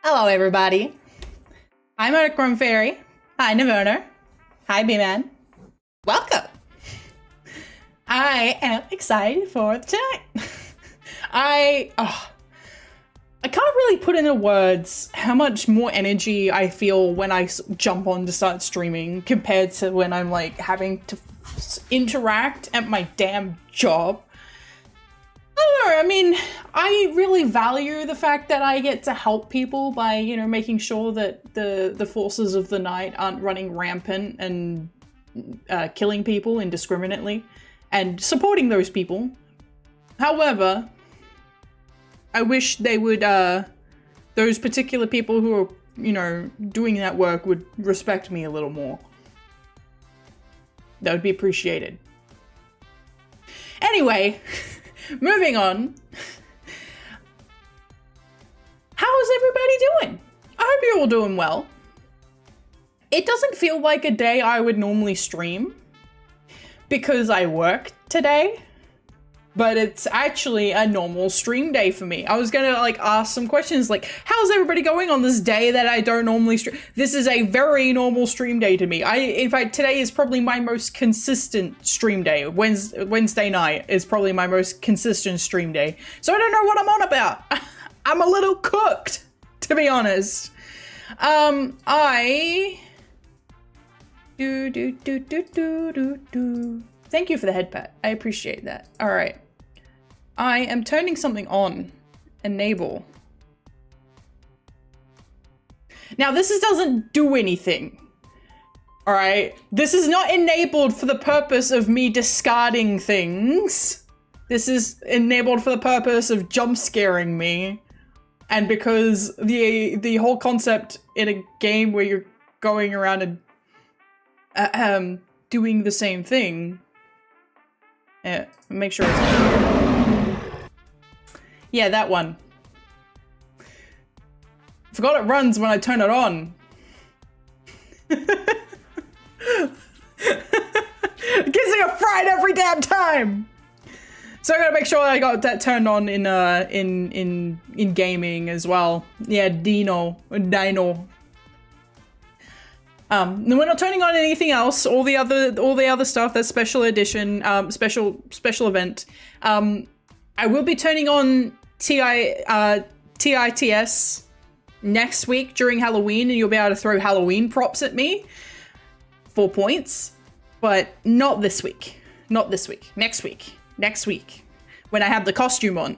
Hello, everybody. Hi, Monochrome Fairy. Hi, Nirvana. Hi, B-Man. Welcome. I am excited for tonight. I can't really put into words how much more energy I feel when I jump on to start streaming compared to when I'm like having to interact at my damn job. I don't know, I mean, I really value the fact that I get to help people by, you know, making sure that the forces of the night aren't running rampant and killing people indiscriminately and supporting those people. However, I wish they would, those particular people who are, you know, doing that work would respect me a little more. That would be appreciated. Anyway, moving on. How is everybody doing? I hope you're all doing well. It doesn't feel like a day I would normally stream because I work today, but it's actually a normal stream day for me. I was gonna like ask some questions like, how's everybody going on this day that I don't normally stream? This is a very normal stream day to me. In fact, today is probably my most consistent stream day. Wednesday night is probably my most consistent stream day. So I don't know what I'm on about. I'm a little cooked, to be honest. Thank you for the head pat. I appreciate that. All right. I am turning something on. Enable. Now, this doesn't do anything. All right. This is not enabled for the purpose of me discarding things. This is enabled for the purpose of jump scaring me. And because the whole concept in a game where you're going around and doing the same thing. Yeah, make sure it's on. Yeah, that one. Forgot it runs when I turn it on. It gives me a fright every damn time. So I gotta make sure I got that turned on in gaming as well. Yeah, Dino. We're not turning on anything else. All the other stuff, that's special edition, special event. I will be turning on TITS next week during Halloween, and you'll be able to throw Halloween props at me. 4 points, but not this week. Not this week. Next week. Next week, when I have the costume on.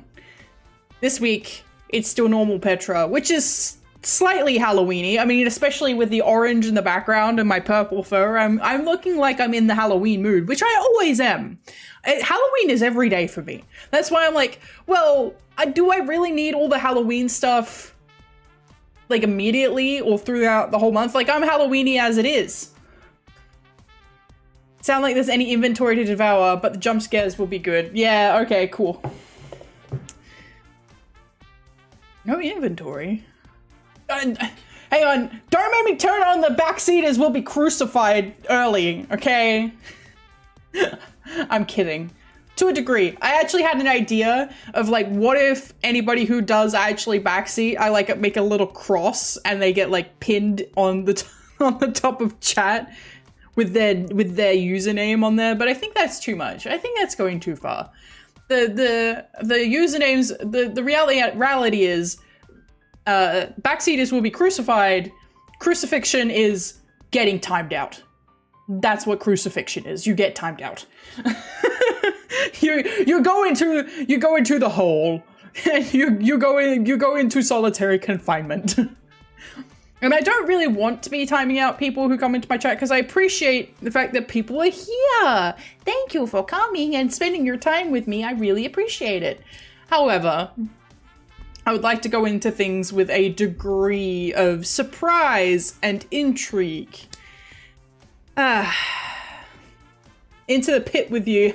This week, it's still normal Petra, which is slightly Halloween-y. I mean, especially with the orange in the background and my purple fur, I'm looking like I'm in the Halloween mood, which I always am. Halloween is every day for me. That's why I'm like, well, do I really need all the Halloween stuff like immediately or throughout the whole month? Like, I'm Halloween-y as it is. Sound like there's any inventory to devour, but the jump scares will be good. Yeah, okay, cool. No inventory? Hang on, don't make me turn on the backseaters will be crucified early, okay? I'm kidding. To a degree. I actually had an idea of like, what if anybody who does actually backseat, I like make a little cross and they get like pinned on the on the top of chat with their username on there, but I think that's too much. I think that's going too far. The usernames, the reality is, backseaters will be crucified. Crucifixion is getting timed out. That's what crucifixion is. You get timed out. you go into the hole. you go into solitary confinement. And I don't really want to be timing out people who come into my chat because I appreciate the fact that people are here. Thank you for coming and spending your time with me. I really appreciate it. However, I would like to go into things with a degree of surprise and intrigue. Into the pit with you.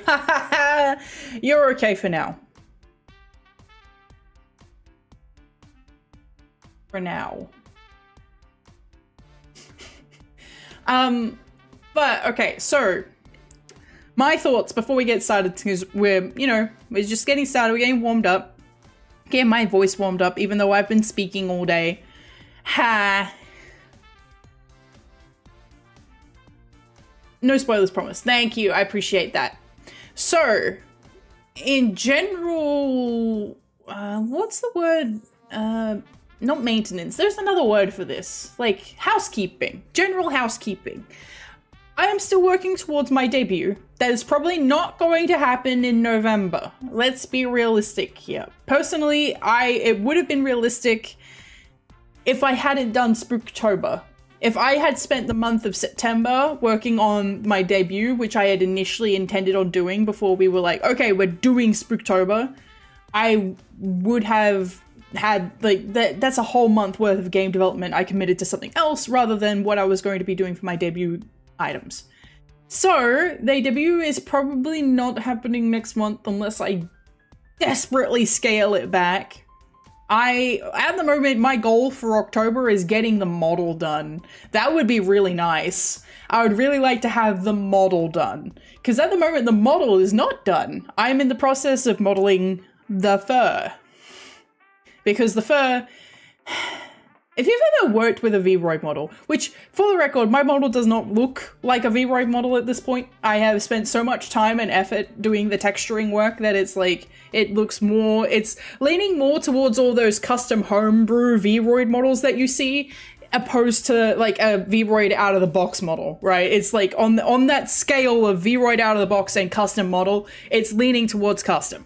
You're okay for now. For now. But okay, so my thoughts before we get started, because we're just getting started, we're getting warmed up, getting my voice warmed up, even though I've been speaking all day. Ha. No spoilers promised. Thank you. I appreciate that. So, in general, what's the word? Not maintenance. There's another word for this. Like housekeeping. General housekeeping. I am still working towards my debut. That is probably not going to happen in November. Let's be realistic here. Personally, it would have been realistic if I hadn't done Spooktober. If I had spent the month of September working on my debut, which I had initially intended on doing before we were like, okay, we're doing Spooktober, I would have had, like, that's a whole month worth of game development I committed to something else rather than what I was going to be doing for my debut items. So, the debut is probably not happening next month unless I desperately scale it back. At the moment, my goal for October is getting the model done. That would be really nice. I would really like to have the model done. Because at the moment, the model is not done. I'm in the process of modeling the fur. Because the fur... If you've ever worked with a V-Roid model, which, for the record, my model does not look like a V-Roid model at this point. I have spent so much time and effort doing the texturing work that it's like, it looks more, it's leaning more towards all those custom homebrew V-Roid models that you see, opposed to like a V-Roid out-of-the-box model, right? It's like on that scale of V-Roid out-of-the-box and custom model, it's leaning towards custom.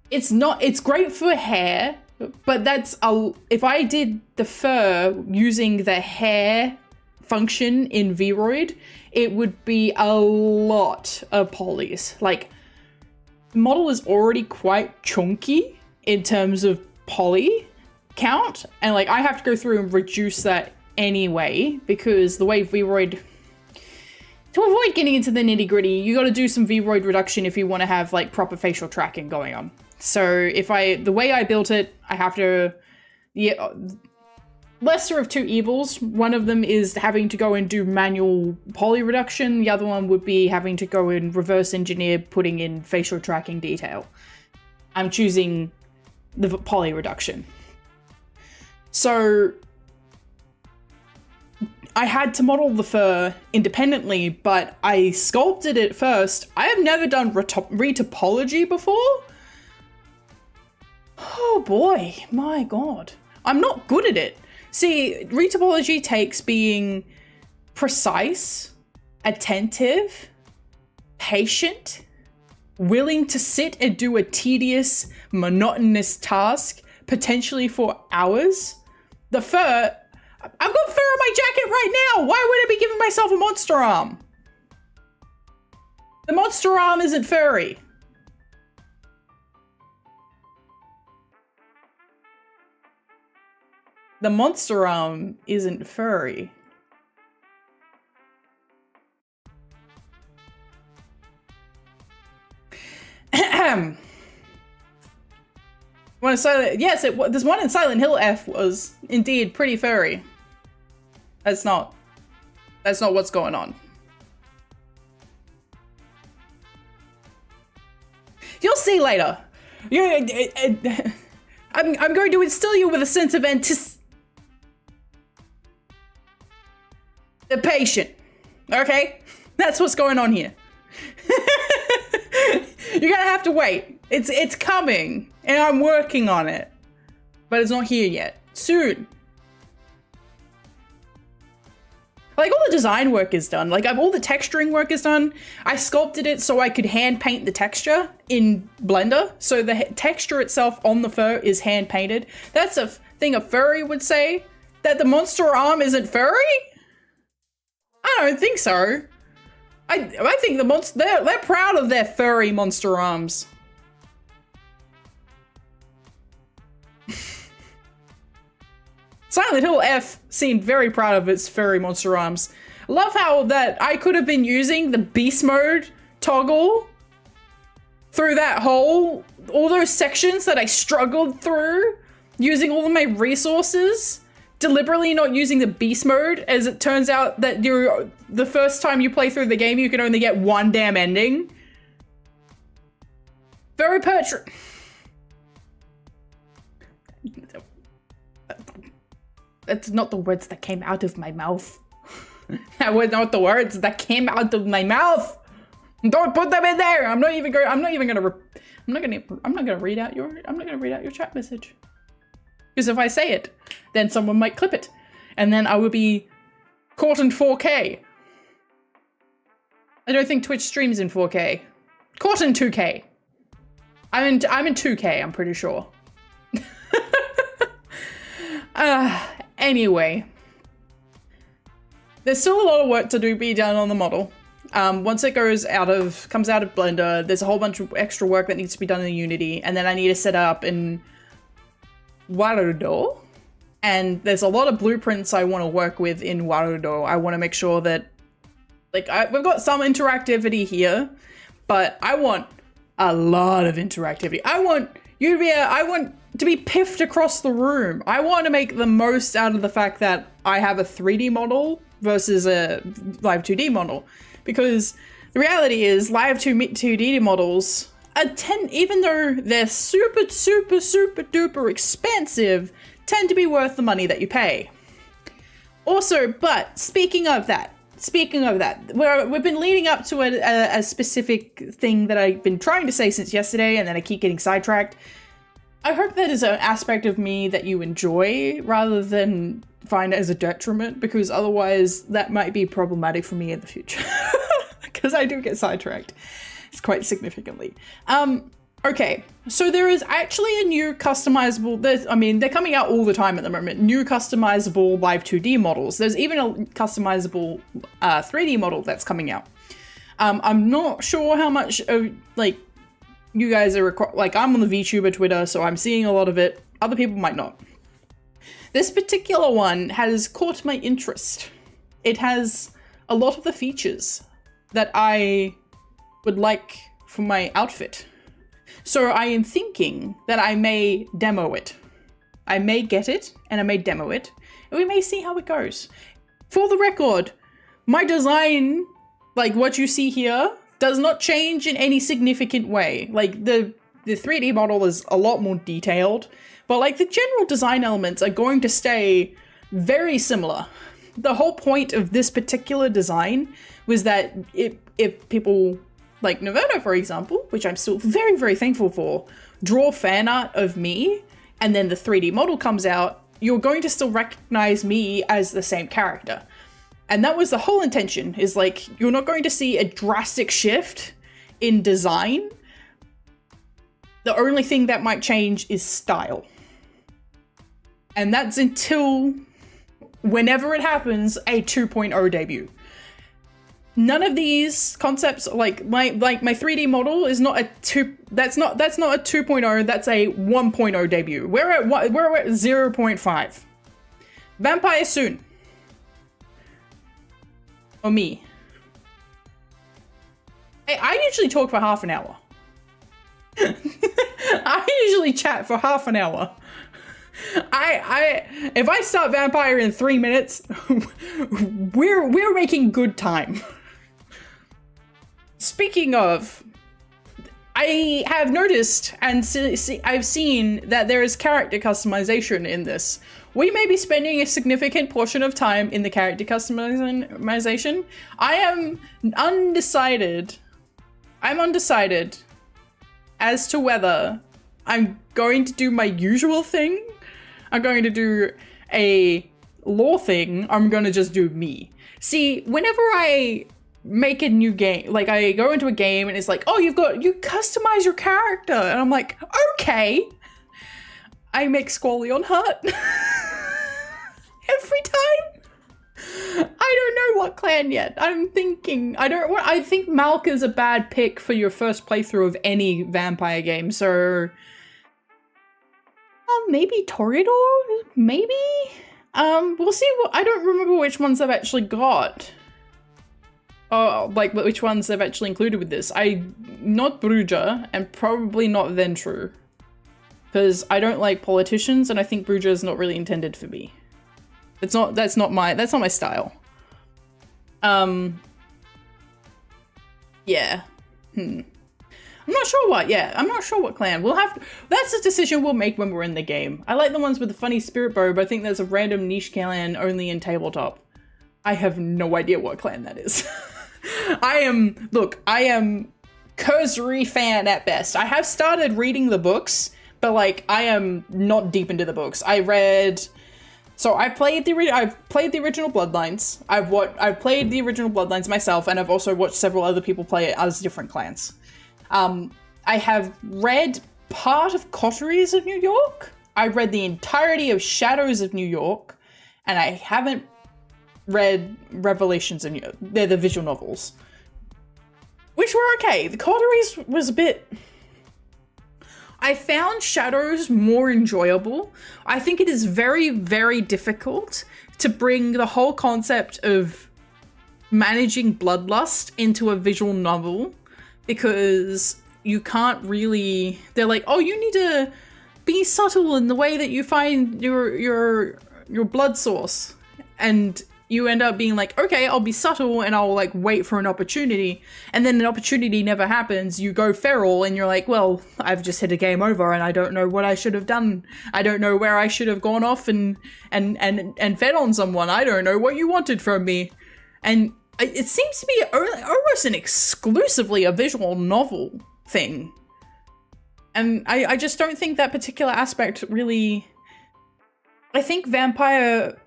It's great for hair, but if I did the fur using the hair function in V-Roid, it would be a lot of polys. Like, the model is already quite chunky in terms of poly count, and like I have to go through and reduce that anyway, because the way V-Roid... To avoid getting into the nitty-gritty, you gotta do some V-Roid reduction if you want to have like proper facial tracking going on. So the way I built it, I have to, lesser of two evils. One of them is having to go and do manual poly reduction. The other one would be having to go and reverse engineer putting in facial tracking detail. I'm choosing the poly reduction. So I had to model the fur independently, but I sculpted it first. I have never done retopology before. Oh boy, my god. I'm not good at it. See, retopology takes being precise, attentive, patient, willing to sit and do a tedious, monotonous task, potentially for hours. The fur, I've got fur on my jacket right now. Why would I be giving myself a monster arm? The monster arm isn't furry. The monster arm isn't furry. Want to say that? Yes, this one in Silent Hill F was indeed pretty furry. That's not what's going on. You'll see later. I'm going to instill you with a sense of the patient, okay? That's what's going on here. You're gonna have to wait. It's coming, and I'm working on it, but it's not here yet. Soon. Like, all the design work is done. Like, all the texturing work is done. I sculpted it so I could hand paint the texture in Blender. So the texture itself on the fur is hand painted. That's a thing a furry would say. That the monster arm isn't furry? I don't think so. I think they're proud of their furry monster arms. Silent Hill F seemed very proud of its furry monster arms. Love how that I could have been using the beast mode toggle through that all those sections that I struggled through, using all of my resources, deliberately not using the beast mode, as it turns out that the first time you play through the game, you can only get one damn ending. Very That's not the words that came out of my mouth. That were not the words that came out of my mouth. Don't put them in there. I'm not gonna read out your chat message. Because if I say it, then someone might clip it, and then I will be caught in 4K. I don't think Twitch streams in 4K. Caught in 2K. I'm in 2K, I'm pretty sure. Anyway. There's still a lot of work to be done on the model. Once it comes out of Blender, there's a whole bunch of extra work that needs to be done in Unity, and then I need to set up in Warudo. And there's a lot of blueprints I want to work with in Warudo. I want to make sure that, like, we've got some interactivity here, but I want a lot of interactivity. I want to be piffed across the room. I want to make the most out of the fact that I have a 3D model versus a live 2D model. Because the reality is live 2D models even though they're super duper expensive, tend to be worth the money that you pay. Also, but speaking of that, we've been leading up to a specific thing that I've been trying to say since yesterday, and then I keep getting sidetracked. I hope that is an aspect of me that you enjoy rather than find it as a detriment, because otherwise that might be problematic for me in the future. Because I do get sidetracked. It's quite significantly. Okay, so there is actually a new customizable, they're coming out all the time at the moment, new customizable live 2D models. There's even a customizable 3D model that's coming out. I'm not sure how much of, like, you guys are, I'm on the VTuber Twitter, so I'm seeing a lot of it. Other people might not. This particular one has caught my interest. It has a lot of the features that I would like for my outfit. So I am thinking that I may demo it. I may get it and I may demo it, and we may see how it goes. For the record, my design, like what you see here, does not change in any significant way. Like the 3D model is a lot more detailed, but like the general design elements are going to stay very similar. The whole point of this particular design was that if people like Noverno, for example, which I'm still very, very thankful for, draw fan art of me, and then the 3D model comes out, you're going to still recognize me as the same character. And that was the whole intention, is like, you're not going to see a drastic shift in design. The only thing that might change is style. And that's until, whenever it happens, a 2.0 debut. None of these concepts, like my 3D model is not that's not a 2.0, that's a 1.0 debut. We're at 0.5. Vampire soon. Or me. Hey, I usually talk for half an hour. I usually chat for half an hour. If I start Vampire in 3 minutes, we're making good time. Speaking of, I have noticed and I've seen that there is character customization in this. We may be spending a significant portion of time in the character customization. I'm undecided as to whether I'm going to do my usual thing. I'm going to do a lore thing. I'm going to just do me. See, whenever I make a new game, like I go into a game and it's like, oh, you customize your character, and I'm like, okay. I make Squallion hurt every time. I don't know what clan yet. I'm thinking, I think Malk is a bad pick for your first playthrough of any vampire game, so maybe Toreador? Maybe? We'll see. I don't remember which ones I've actually got. Oh, like which ones they've actually included with this. Not Bruja, and probably not Ventru. Because I don't like politicians, and I think Bruja is not really intended for me. That's not my style. Yeah. I'm not sure what, yeah. I'm not sure what clan. We'll have to, that's a decision we'll make when we're in the game. I like the ones with the funny spirit bow, but I think there's a random niche clan only in tabletop. I have no idea what clan that is. I am cursory fan at best. I have started reading the books, but like I am not deep into the books. I played the original Bloodlines. I've played the original Bloodlines myself, and I've also watched several other people play it as different clans. I have read part of Coteries of New York. I read the entirety of Shadows of New York, and I haven't read Revelations of New York. They're the visual novels, which were okay. The Coteries was a bit... I found Shadows more enjoyable. I think it is very, very difficult to bring the whole concept of managing bloodlust into a visual novel, because you can't really... They're like, oh, you need to be subtle in the way that you find your blood source. And you end up being like, okay, I'll be subtle and I'll like wait for an opportunity. And then an opportunity never happens. You go feral and you're like, well, I've just hit a game over and I don't know what I should have done. I don't know where I should have gone off and fed on someone. I don't know what you wanted from me. And it seems to be almost an exclusively a visual novel thing. And I just don't think that particular aspect really... I think the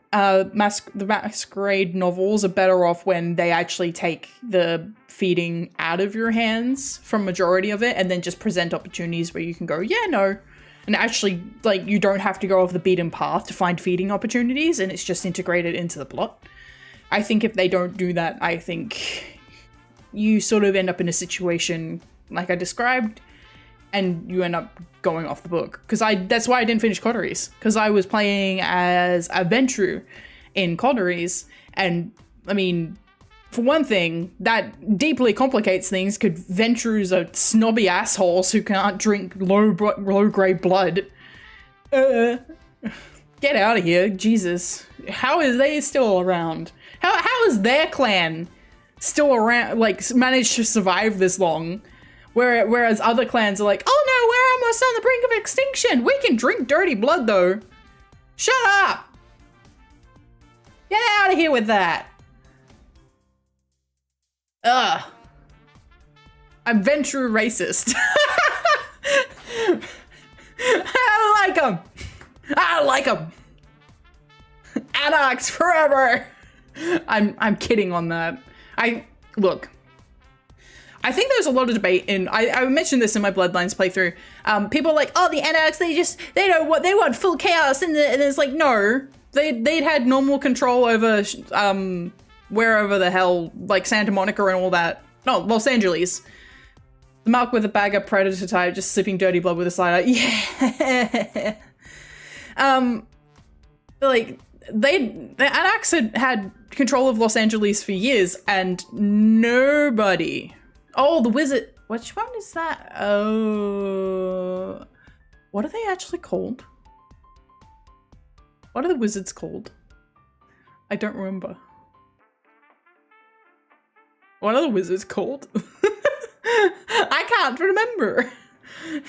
Masquerade novels are better off when they actually take the feeding out of your hands from majority of it and then just present opportunities where you can go, yeah, no. And actually, like, you don't have to go off the beaten path to find feeding opportunities, and it's just integrated into the plot. I think if they don't do that, I think you sort of end up in a situation like I described, and you end up going off the book. Because that's why I didn't finish Coteries, because I was playing as a Ventru in Coteries, and I mean, for one thing, that deeply complicates things, because Ventrus are snobby assholes who can't drink low-grade blood. Get out of here, Jesus. How is they still around? How is their clan still around, like, managed to survive this long? Whereas other clans are like, oh no, we're almost on the brink of extinction. We can drink dirty blood though. Shut up. Get out of here with that. Ugh. I'm Ventru racist. I don't like them. I don't like them. Anarchs forever. I'm kidding on that. Look. I think there's a lot of debate in, I mentioned this in my Bloodlines playthrough. People are like, oh, the Anarchs, they don't want, they want full chaos. And it's like, no, they'd had normal control over, wherever the hell, like Santa Monica and all that. No, Los Angeles. The Mark with a bag of predator type, just sipping dirty blood with a side eye. Yeah. Like, the Anarchs had control of Los Angeles for years, and nobody... Oh, the wizard. Which one is that? Oh, what are they actually called? What are the wizards called? I don't remember. What are the wizards called? I can't remember.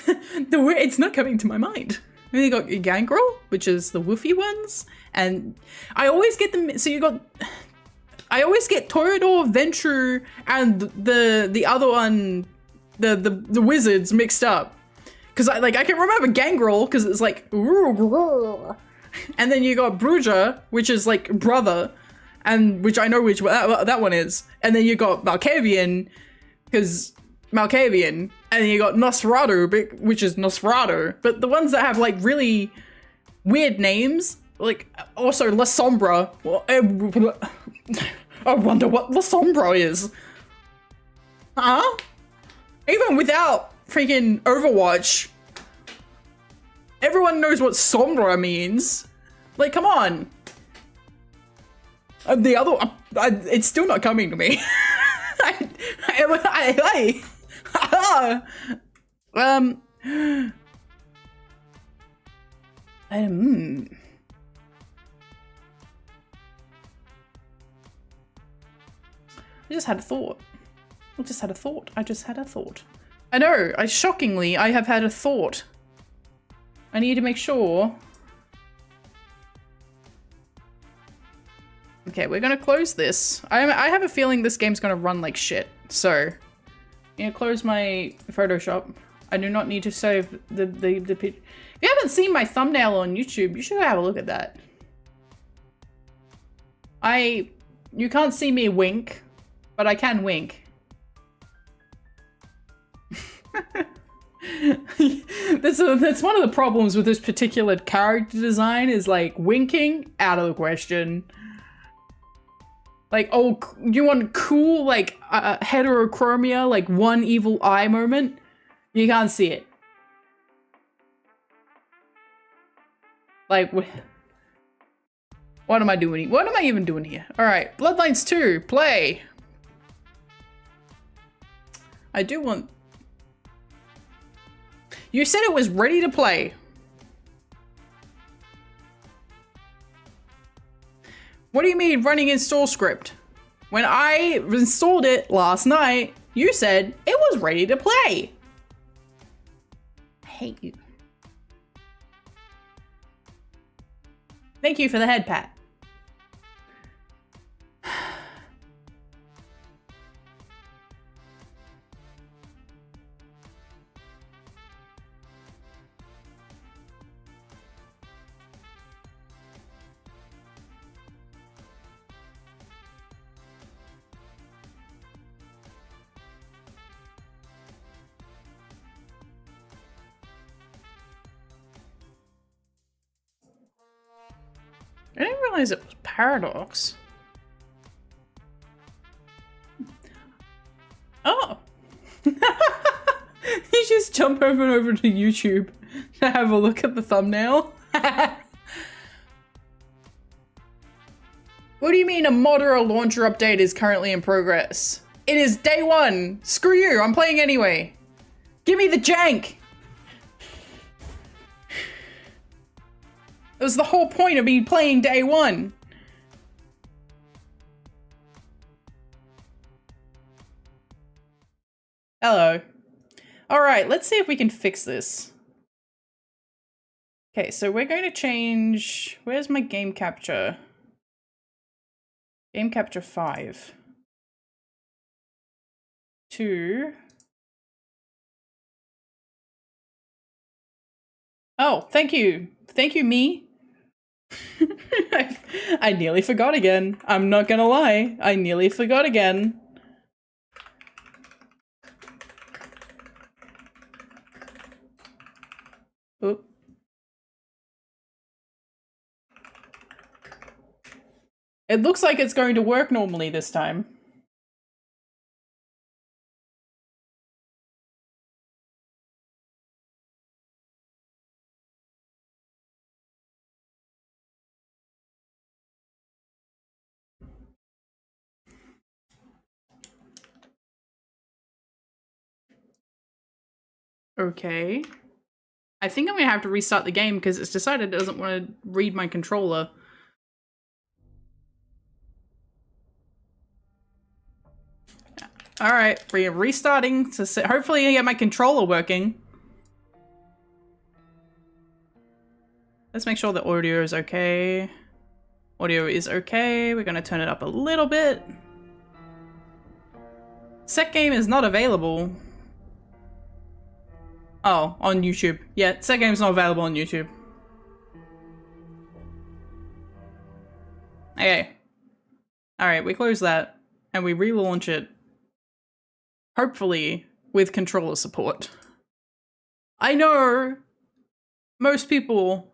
It's not coming to my mind. And then you got Gangrel, which is the woofy ones, and I always get them. So you got. I always get Toreador, Ventru, and the other one, the wizards mixed up, because I can remember Gangrel because it's like, and then you got Bruja, which is like brother, and which I know which that one is, and then you got Malkavian, because Malkavian, and then you got Nosferatu, which is Nosferatu, but the ones that have like really weird names, like also La Sombra. I wonder what La Sombra is. Huh? Even without freaking Overwatch, everyone knows what Sombra means. Like, come on. The other, it's still not coming to me. I just had a thought. I just had a thought. I know, shockingly, I have had a thought. I need to make sure. Okay, we're gonna close this. I have a feeling this game's gonna run like shit. So, I'm gonna close my Photoshop. I do not need to save the picture. If you haven't seen my thumbnail on YouTube, you should have a look at that. You can't see me wink, but I can wink. That's one of the problems with this particular character design is like winking out of the question. Like, oh, you want cool like heterochromia, like one evil eye moment? You can't see it. Like, what am I doing? What am I even doing here? All right, Bloodlines 2, play. I do want. You said it was ready to play. What do you mean running install script? When I installed it last night, you said it was ready to play. I hate you. Thank you for the head pat. I didn't realize it was Paradox. Oh! You just jump over to YouTube to have a look at the thumbnail. What do you mean a mod or a launcher update is currently in progress? It is day one! Screw you, I'm playing anyway! Give me the jank! That was the whole point of me playing day one. Hello. All right, let's see if we can fix this. Okay, so we're going to change, where's my game capture? Game capture 5. 2. Oh, thank you. Thank you, me. I nearly forgot again. I'm not gonna lie. I nearly forgot again. Oop. It looks like it's going to work normally this time. Okay. I think I'm gonna have to restart the game because it's decided it doesn't want to read my controller. Alright, we're restarting to hopefully I get my controller working. Let's make sure the audio is okay. Audio is okay. We're gonna turn it up a little bit. Set game is not available. Oh, on YouTube. Yeah, set game's not available on YouTube. Okay. Alright, we close that. And we relaunch it. Hopefully, with controller support. I know most people,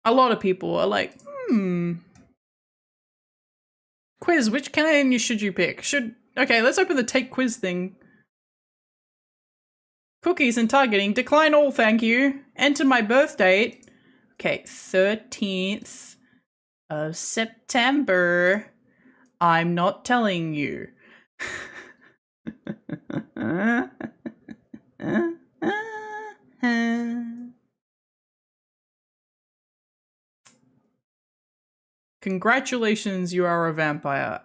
a lot of people are like, quiz, which can should you pick? Okay, let's open the take quiz thing. Cookies and targeting. Decline all, thank you. Enter my birth date. Okay, 13th of September. I'm not telling you. Congratulations, you are a vampire.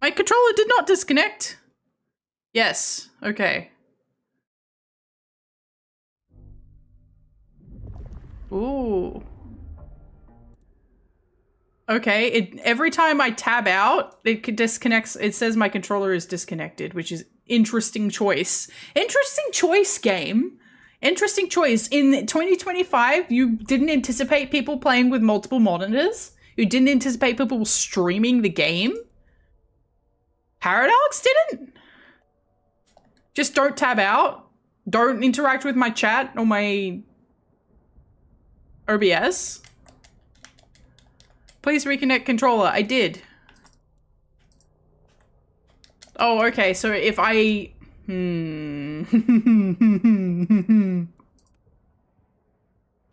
My controller did not disconnect. Yes, okay. Ooh. Okay, every time I tab out, it disconnects. It says my controller is disconnected, which is interesting choice. Interesting choice, game. Interesting choice. In 2025, you didn't anticipate people playing with multiple monitors? You didn't anticipate people streaming the game? Paradox didn't? Just don't tab out. Don't interact with my chat or my OBS. Please reconnect controller. I did. Oh, okay. So if I... Can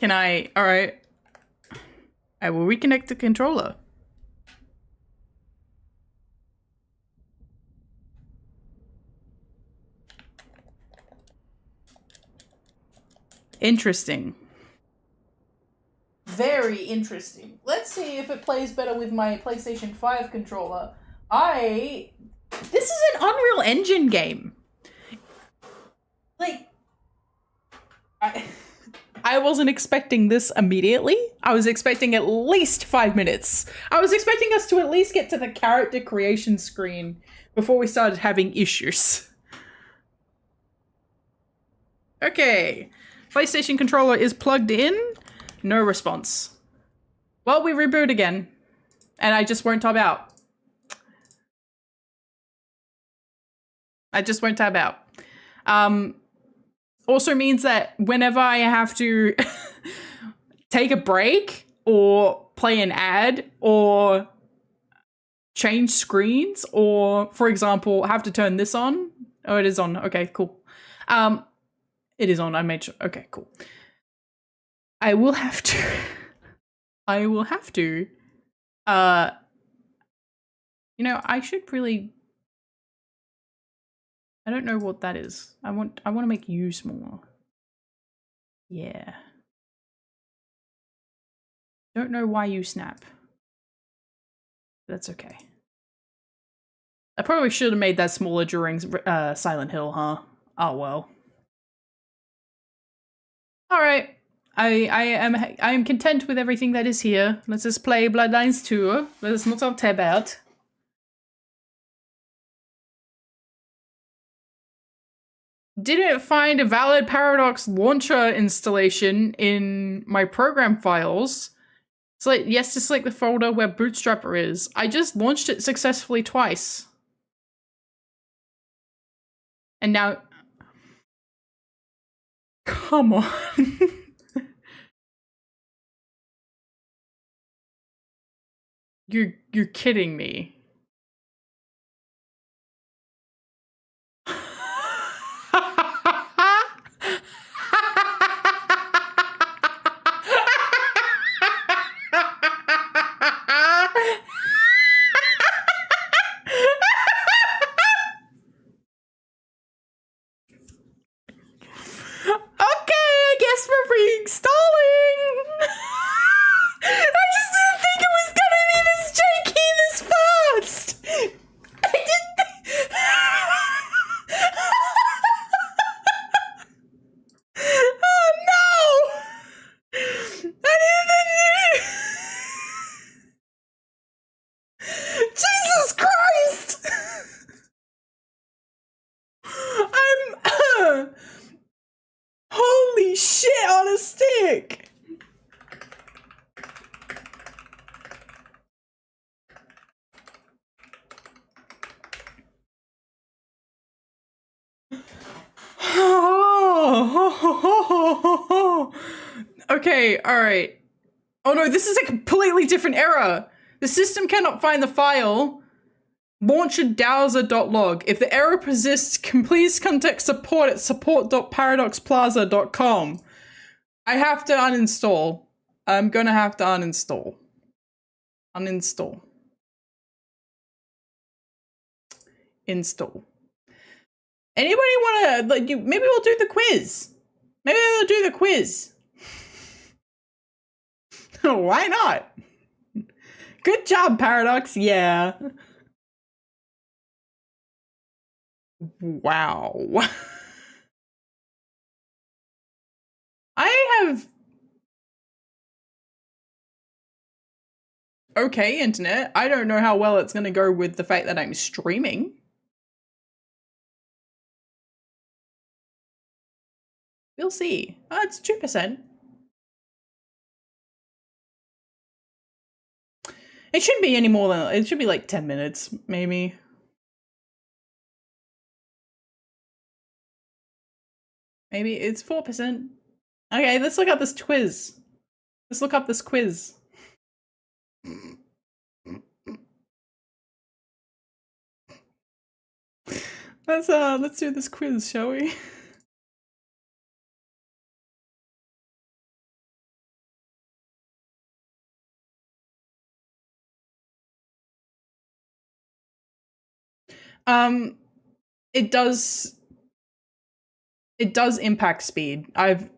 I... Alright. I will reconnect the controller. Interesting. Very interesting. Let's see if it plays better with my PlayStation 5 controller. This is an Unreal Engine game. Like, I wasn't expecting this immediately. I was expecting at least 5 minutes. I was expecting us to at least get to the character creation screen before we started having issues. Okay. PlayStation controller is plugged in. No response. Well, we reboot again. And I just won't tab out. I just won't tab out. Also means that whenever I have to take a break or play an ad or change screens or, for example, have to turn this on. Oh, it is on. Okay, cool. It is on. I made sure. Okay, cool. I will have to. You know, I should really. I don't know what that is. I want to make you smaller. Yeah. Don't know why you snap. That's okay. I probably should have made that smaller during Silent Hill, huh? Oh well. All right. I am content with everything that is here. Let's just play Bloodlines 2. Let us not tab out. Didn't find a valid Paradox launcher installation in my program files. Yes to select the folder where Bootstrapper is. I just launched it successfully twice. And now... Come on. You're kidding me. Okay, alright. Oh no, this is a completely different error. The system cannot find the file. Launcher dowser.log. If the error persists, please contact support at support.paradoxplaza.com. I have to uninstall. I'm gonna have to uninstall. Uninstall. Install. Anybody wanna, maybe we'll do the quiz. Maybe we'll do the quiz. Why not? Good job, Paradox. Yeah. Wow. I have okay internet. I don't know how well it's going to go with the fact that I'm streaming. We'll see. Oh, it's 2%. It shouldn't be any more than, it should be like 10 minutes, maybe. Maybe it's 4%. Okay, let's look up this quiz. Let's look up this quiz. Let's do this quiz, shall we? It does impact speed. I've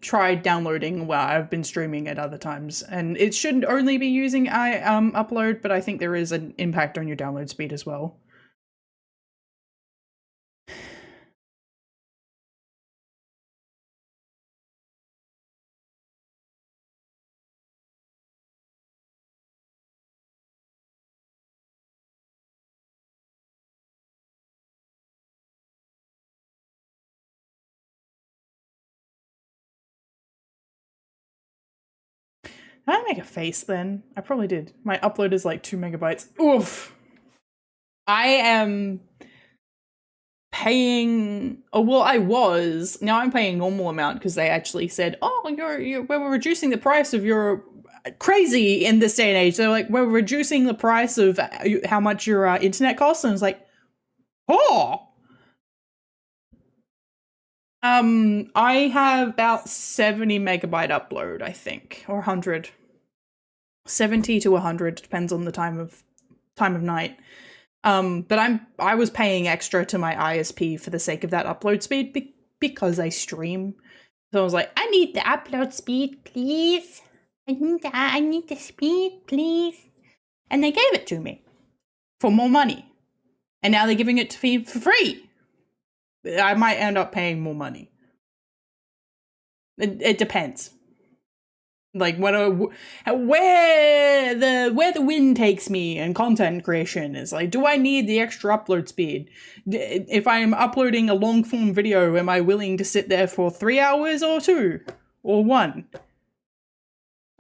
tried downloading while I've been streaming at other times, and it shouldn't only be using upload, but I think there is an impact on your download speed as well. Did I make a face then? I probably did. My upload is like 2 megabytes. Oof. I am paying, oh well, I was. Now I'm paying normal amount because they actually said, oh, we're reducing the price of your crazy in this day and age. They're like, we're reducing the price of how much your internet costs, and I was like, oh. I have about 70 megabyte upload, I think, or 100. 70 to 100 depends on the time of night. But I was paying extra to my ISP for the sake of that upload speed because I stream. So I was like, I need the upload speed, please. I need the speed, please. And they gave it to me for more money. And now they're giving it to me for free. I might end up paying more money. It depends. Like where the wind takes me and content creation is like, do I need the extra upload speed? If I'm uploading a long form video, am I willing to sit there for 3 hours or 2 or 1?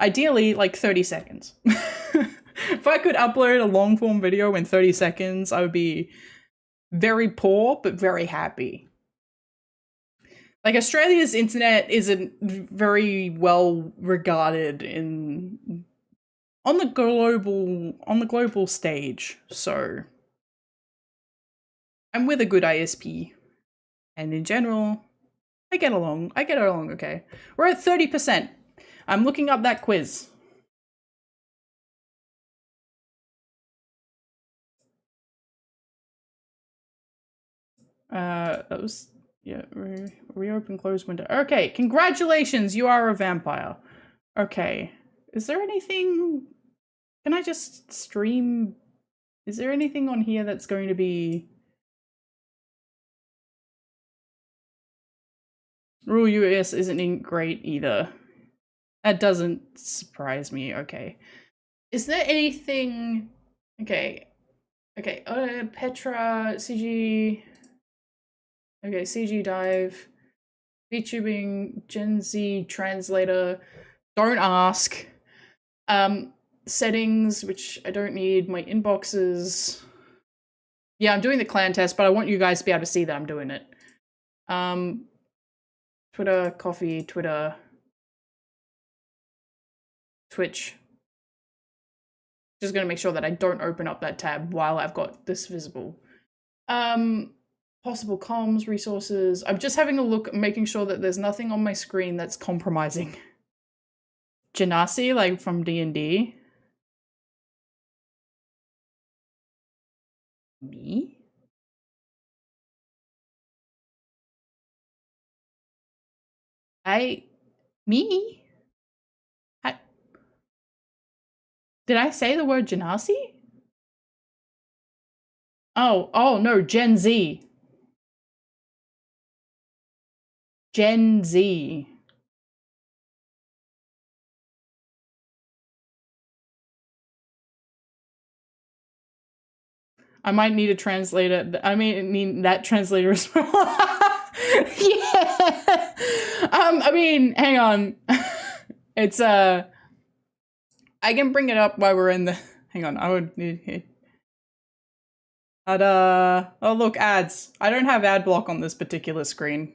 Ideally, like 30 seconds. If I could upload a long form video in 30 seconds, I would be very poor but very happy. Like, Australia's internet isn't very well regarded on the global stage, so I'm with a good ISP, and in general, I get along okay. We're at 30%. I'm looking up that quiz. That was, yeah, reopen close window. Okay, congratulations, you are a vampire. Okay, is there anything, can I just stream? Is there anything on here that's going to be... Rule US isn't great either. That doesn't surprise me. Okay. Is there anything... Okay. Okay. Petra, CG... Okay, CG Dive. VTubing, Gen Z translator. Don't ask. Settings, which I don't need. My inboxes. Yeah, I'm doing the clan test, but I want you guys to be able to see that I'm doing it. Twitter, coffee, Twitter, Twitch. Just gonna make sure that I don't open up that tab while I've got this visible. Possible comms, resources. I'm just having a look, making sure that there's nothing on my screen that's compromising. Genasi, like from D&D. Me? Me? Did I say the word Genasi? Oh no, Gen Z. Gen Z. I might need a translator. I mean that translator as well. Yeah. I mean, hang on. It's I can bring it up while we're in the. Hang on, I would need. Oh look, ads. I don't have ad block on this particular screen.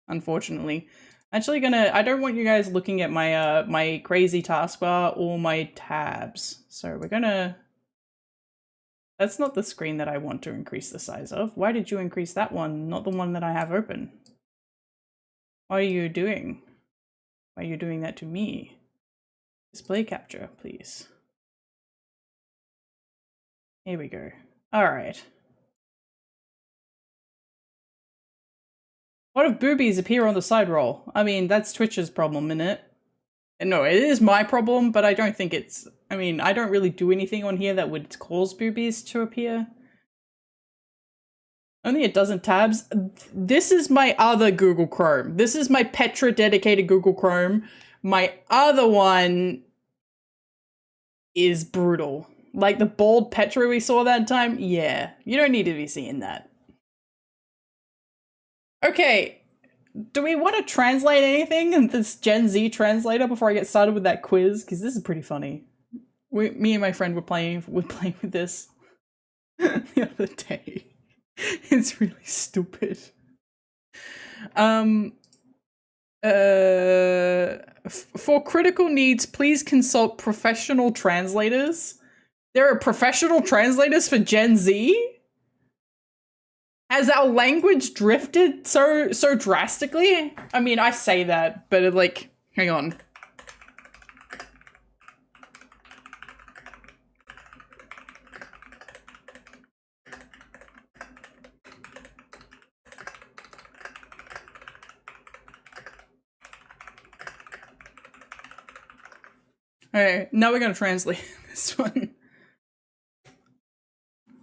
Unfortunately. Actually I don't want you guys looking at my my crazy taskbar or my tabs. So we're gonna. That's not the screen that I want to increase the size of. Why did you increase that one, not the one that I have open? What are you doing? Why are you doing that to me? Display capture, please. Here we go. All right. What if boobies appear on the side roll? I mean, that's Twitch's problem, isn't it? No, it is my problem, but I don't think it's... I mean, I don't really do anything on here that would cause boobies to appear. Only a dozen tabs. This is my other Google Chrome. This is my Petra dedicated Google Chrome. My other one is brutal. Like the bald Petra we saw that time? Yeah, you don't need to be seeing that. Okay, do we want to translate anything in this Gen Z translator before I get started with that quiz? Because this is pretty funny. Me and my friend were playing with this the other day. It's really stupid. For critical needs, please consult professional translators. There are professional translators for Gen Z? Has our language drifted so drastically? I mean, I say that, but it, like, hang on. Alright, now we're gonna translate this one.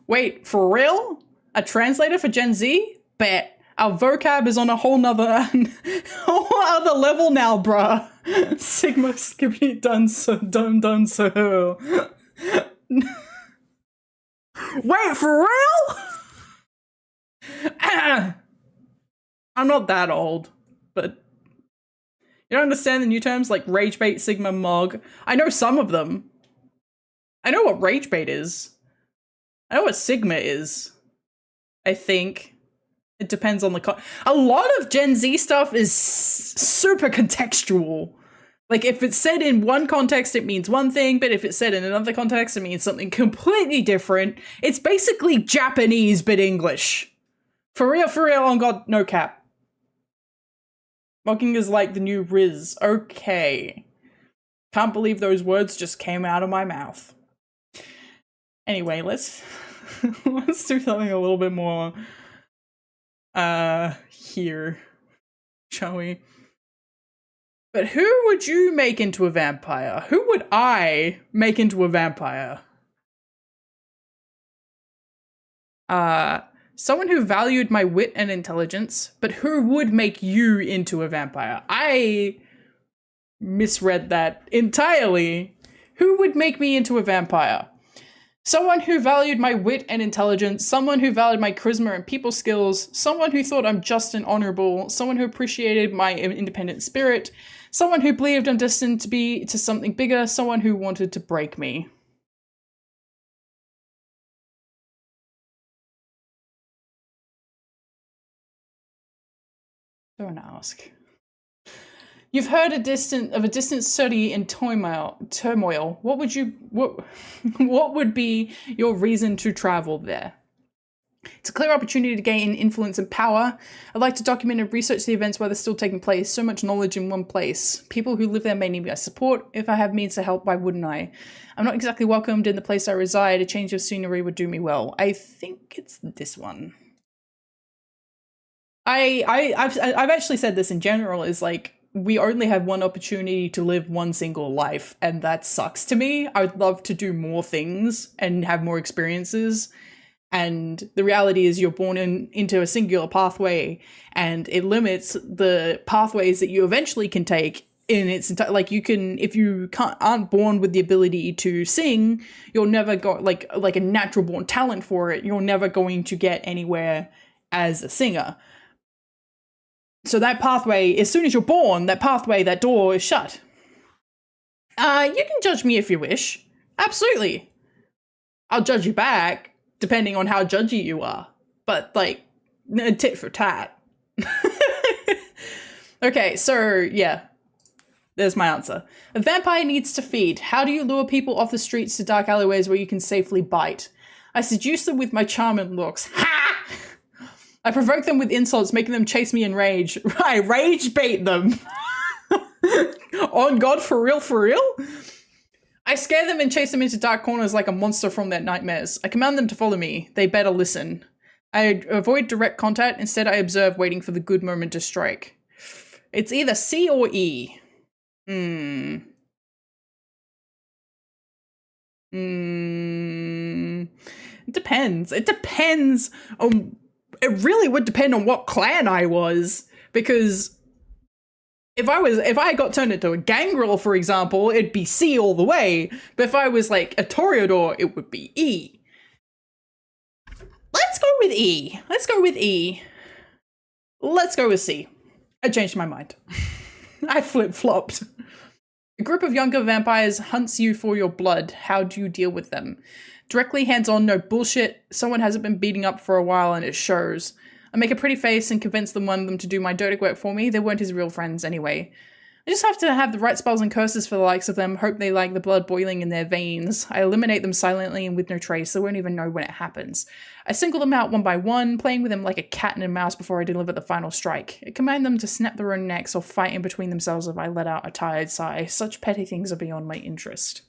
Wait, for real? A translator for Gen Z? Bet. Our vocab is on a whole other level now, bruh. Sigma skippy done so. Wait, for real? I'm not that old, but you don't understand the new terms like rage bait, Sigma, Mog. I know some of them. I know what rage bait is. I know what Sigma is. I think. It depends on the a lot of Gen Z stuff is super contextual. Like, if it's said in one context, it means one thing, but if it's said in another context, it means something completely different. It's basically Japanese, but English. For real, on God, no cap. Mocking is like the new Riz. Okay. Can't believe those words just came out of my mouth. Anyway, let's do something a little bit more here, shall we? But who would you make into a vampire? Who would I make into a vampire? Someone who valued my wit and intelligence, but who would make you into a vampire? I misread that entirely. Who would make me into a vampire? Someone who valued my wit and intelligence, someone who valued my charisma and people skills, someone who thought I'm just and honorable, someone who appreciated my independent spirit, someone who believed I'm destined to be to something bigger, someone who wanted to break me. Don't ask. You've heard of a distant study in turmoil. What would be your reason to travel there? It's a clear opportunity to gain influence and power. I'd like to document and research the events where they're still taking place. So much knowledge in one place. People who live there may need my support. If I have means to help, why wouldn't I? I'm not exactly welcomed in the place I reside. A change of scenery would do me well. I think it's this one. I've actually said this in general, is like, we only have one opportunity to live one single life, and that sucks to me. I would love to do more things and have more experiences. And the reality is you're born into a singular pathway, and it limits the pathways that you eventually can take in its entire, like you can, if you aren't born with the ability to sing, you'll never go, like a natural born talent for it, you're never going to get anywhere as a singer. So that pathway, as soon as you're born, that pathway, that door is shut. You can judge me if you wish. Absolutely. I'll judge you back, depending on how judgy you are. But, like, tit for tat. Okay, so, yeah. There's my answer. A vampire needs to feed. How do you lure people off the streets to dark alleyways where you can safely bite? I seduce them with my charm and looks. Ha! I provoke them with insults, making them chase me in rage. I rage bait them. On God, for real, for real? I scare them and chase them into dark corners like a monster from their nightmares. I command them to follow me. They better listen. I avoid direct contact. Instead, I observe, waiting for the good moment to strike. It's either C or E. It depends. It depends on... It really would depend on what clan I was, because if I got turned into a gangrel, for example, it'd be C all the way. But if I was like a Toreador, it would be E. Let's go with E. Let's go with E. Let's go with C. I changed my mind. I flip-flopped. A group of younger vampires hunts you for your blood. How do you deal with them? Directly, hands-on, no bullshit. Someone hasn't been beating up for a while and it shows. I make a pretty face and convince one of them to do my dirty work for me. They weren't his real friends anyway. I just have to have the right spells and curses for the likes of them, hope they like the blood boiling in their veins. I eliminate them silently and with no trace, they won't even know when it happens. I single them out one by one, playing with them like a cat and a mouse before I deliver the final strike. I command them to snap their own necks or fight in between themselves if I let out a tired sigh. Such petty things are beyond my interest.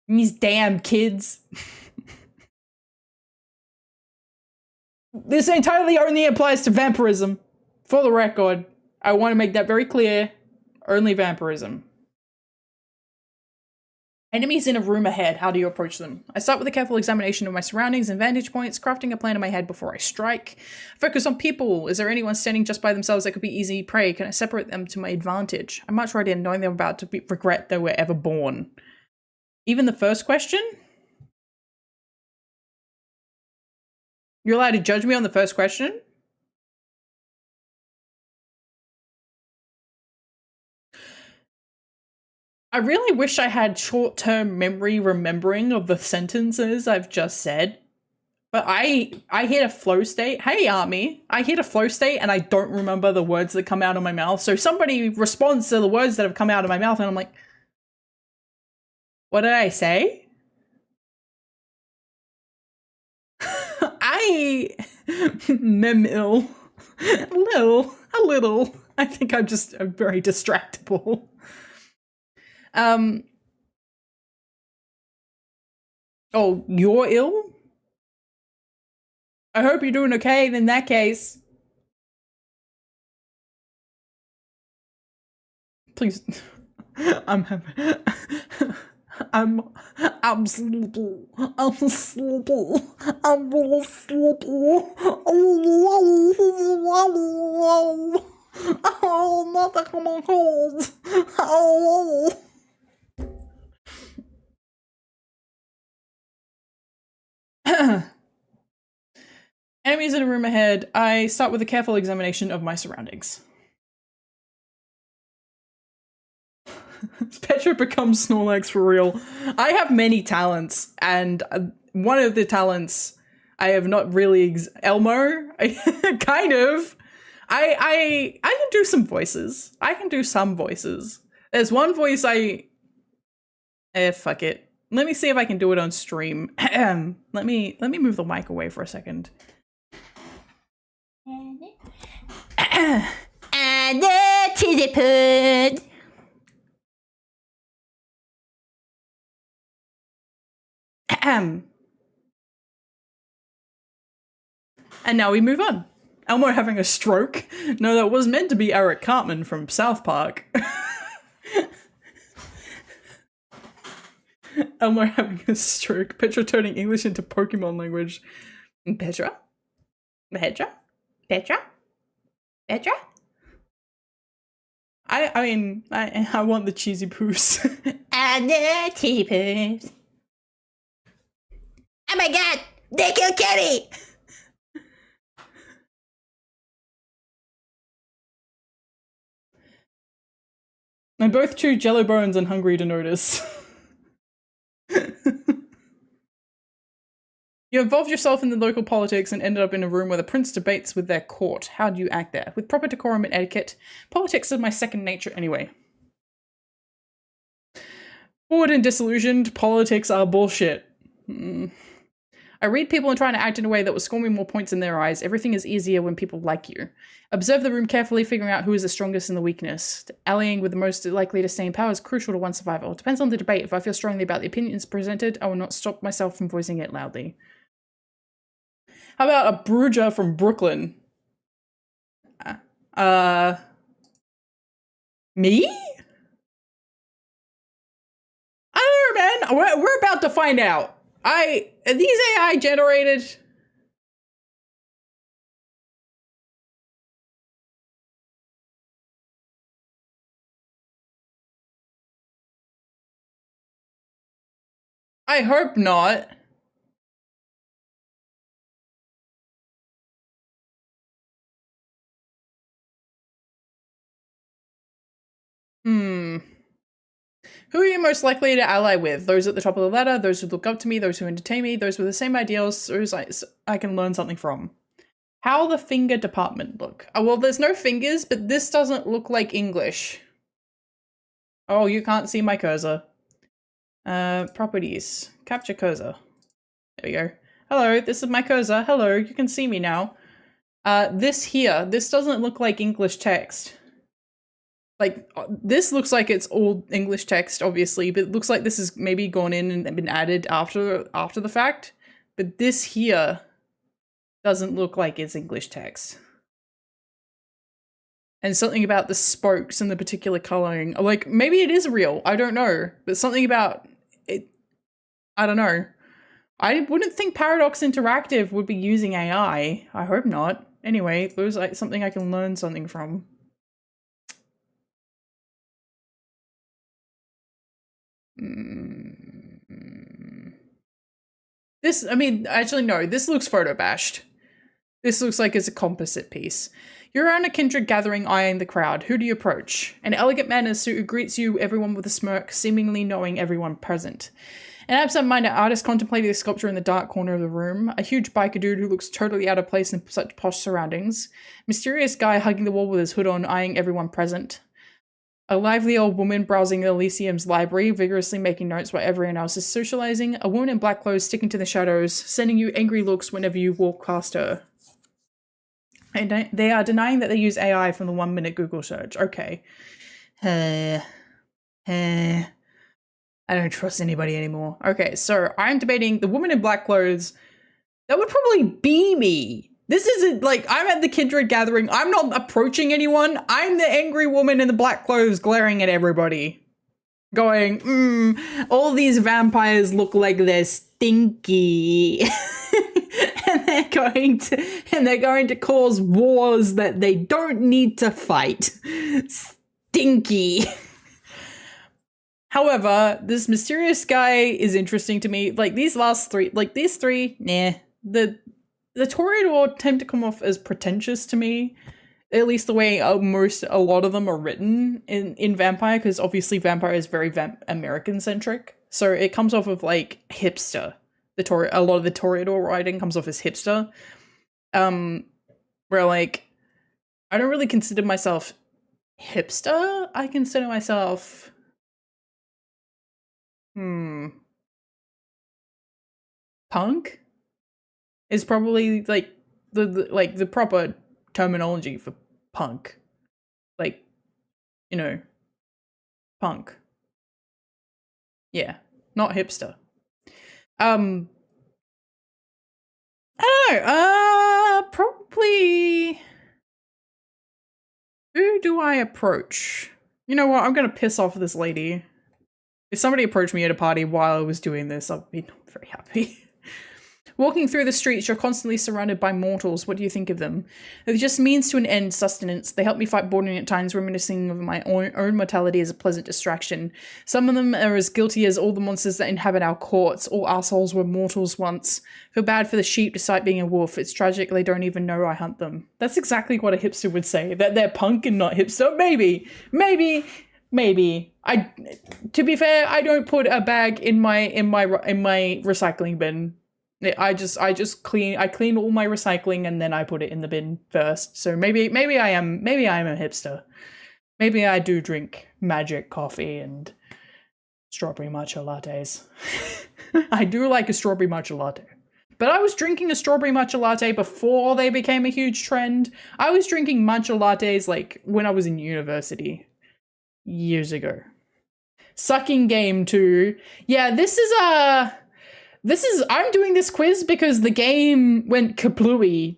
These damn kids. This entirely only applies to vampirism. For the record, I want to make that very clear. Only vampirism. Enemies in a room ahead. How do you approach them? I start with a careful examination of my surroundings and vantage points, crafting a plan in my head before I strike. Focus on people. Is there anyone standing just by themselves that could be easy prey? Can I separate them to my advantage? I march right in, knowing they're about to regret they were ever born. Even the first question? You're allowed to judge me on the first question? I really wish I had short-term memory remembering of the sentences I've just said. But I hit a flow state. Hey, Army. I hit a flow state and I don't remember the words that come out of my mouth. So somebody responds to the words that have come out of my mouth and I'm like, what did I say? Mem-ill. A little. I think I'm very distractible. Oh, you're ill? I hope you're doing okay in that case. Please. I'm sleepy. I'm sleepy. I'm really sleepy. Oh, mother, come on, cold. Oh. Enemies in a room ahead. I start with a careful examination of my surroundings. Petra becomes Snorlax for real. I have many talents, and one of the talents I have not really Elmo. Kind of. I can do some voices. I can do some voices. There's one voice fuck it. Let me see if I can do it on stream. Let me move the mic away for a second. To the pud. And now we move on. Elmo having a stroke? No, that was meant to be Eric Cartman from South Park. Elmo having a stroke. Petra turning English into Pokemon language. Petra? Petra? Petra? Petra? I mean, I want the cheesy poos. And the cheesy poos. Oh my god! They killed Kenny! I'm both too jello bones and hungry to notice. You involved yourself in the local politics and ended up in a room where the prince debates with their court. How do you act there? With proper decorum and etiquette. Politics is my second nature anyway. Bored and disillusioned, politics are bullshit. I read people and trying to act in a way that will score me more points in their eyes. Everything is easier when people like you. Observe the room carefully, figuring out who is the strongest and the weakness. Allying with the most likely to stay in power is crucial to one's survival. It depends on the debate. If I feel strongly about the opinions presented, I will not stop myself from voicing it loudly. How about a Bruger from Brooklyn? Me? I don't know, man. We're about to find out. Are these AI generated? I hope not. Who are you most likely to ally with? Those at the top of the ladder, those who look up to me, those who entertain me, those with the same ideals, those I can learn something from. How the finger department look? Oh, well, there's no fingers, but this doesn't look like English. Oh, you can't see my cursor. Properties. Capture cursor. There we go. Hello, this is my cursor. Hello, you can see me now. This here, this doesn't look like English text. Like, this looks like it's all English text, obviously, but it looks like this has maybe gone in and been added after the fact. But this here doesn't look like it's English text. And something about the spokes and the particular coloring, like, maybe it is real, I don't know. But something about it, I don't know. I wouldn't think Paradox Interactive would be using AI. I hope not. Anyway, there's like something I can learn something from. This, I mean, actually no, this looks photo bashed. This looks like it's a composite piece. You're around a kindred gathering eyeing the crowd. Who do you approach? An elegant man in a suit who greets you, everyone with a smirk, seemingly knowing everyone present. An absent-minded artist contemplating the sculpture in the dark corner of the room. A huge biker dude who looks totally out of place in such posh surroundings. Mysterious guy hugging the wall with his hood on, eyeing everyone present. A lively old woman browsing Elysium's library, vigorously making notes while everyone else is socializing. A woman in black clothes sticking to the shadows, sending you angry looks whenever you walk past her. And they are denying that they use AI from the 1-minute Google search. Okay. I don't trust anybody anymore. Okay, so I'm debating the woman in black clothes. That would probably be me. This isn't like I'm at the kindred gathering. I'm not approaching anyone. I'm the angry woman in the black clothes glaring at everybody. Going, all these vampires look like they're stinky. and they're going to cause wars that they don't need to fight. Stinky. However, this mysterious guy is interesting to me. Like these last three, nah. The Toreador tend to come off as pretentious to me. At least the way a lot of them are written in Vampire, because obviously Vampire is very American-centric. So it comes off of like hipster. A lot of the Toreador writing comes off as hipster. Where like, I don't really consider myself hipster. I consider myself... Punk is probably like the proper terminology for punk. Like, you know, punk. Yeah, not hipster. I don't know. Probably. Who do I approach? You know what? I'm gonna piss off this lady. If somebody approached me at a party while I was doing this, I'd be very happy. Walking through the streets, you're constantly surrounded by mortals. What do you think of them? They're just means to an end sustenance. They help me fight boredom at times, reminiscing of my own mortality as a pleasant distraction. Some of them are as guilty as all the monsters that inhabit our courts. All assholes were mortals once. Feel bad for the sheep despite being a wolf. It's tragic they don't even know I hunt them. That's exactly what a hipster would say. That they're punk and not hipster. Maybe. To be fair, I don't put a bag in my recycling bin. I clean all my recycling and then I put it in the bin first. So maybe I am a hipster. Maybe I do drink magic coffee and strawberry matcha lattes. I do like a strawberry matcha latte. But I was drinking a strawberry matcha latte before they became a huge trend. I was drinking matcha lattes like when I was in university years ago. Sucking game 2. Yeah, I'm doing this quiz because the game went kablooey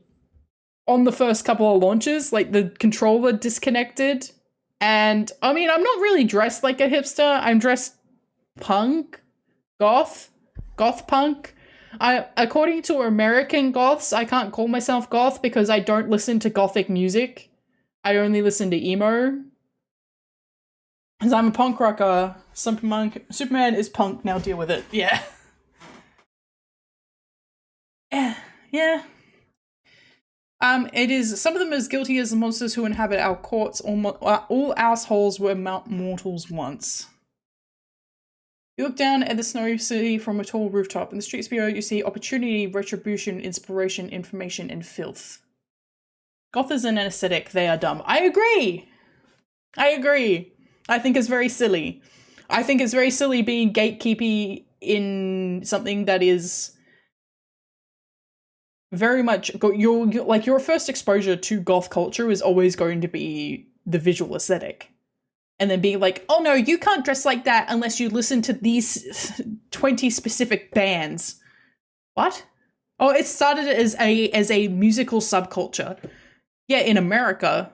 on the first couple of launches, like the controller disconnected. And I mean, I'm not really dressed like a hipster. I'm dressed punk, goth punk. According to American goths, I can't call myself goth because I don't listen to gothic music. I only listen to emo. Because I'm a punk rocker. Superman is punk, now deal with it. Yeah. Yeah. It is some of them as guilty as the monsters who inhabit our courts. All assholes were mortals once. You look down at the snow city from a tall rooftop. In the streets below, you see opportunity, retribution, inspiration, information, and filth. Goth is an aesthetic. They are dumb. I agree. I think it's very silly. I think it's very silly being gatekeepy in something that is very much your first exposure to goth culture is always going to be the visual aesthetic, and then being like, oh no, you can't dress like that unless you listen to these 20 specific bands. What? Oh, it started as a musical subculture. Yeah, in America.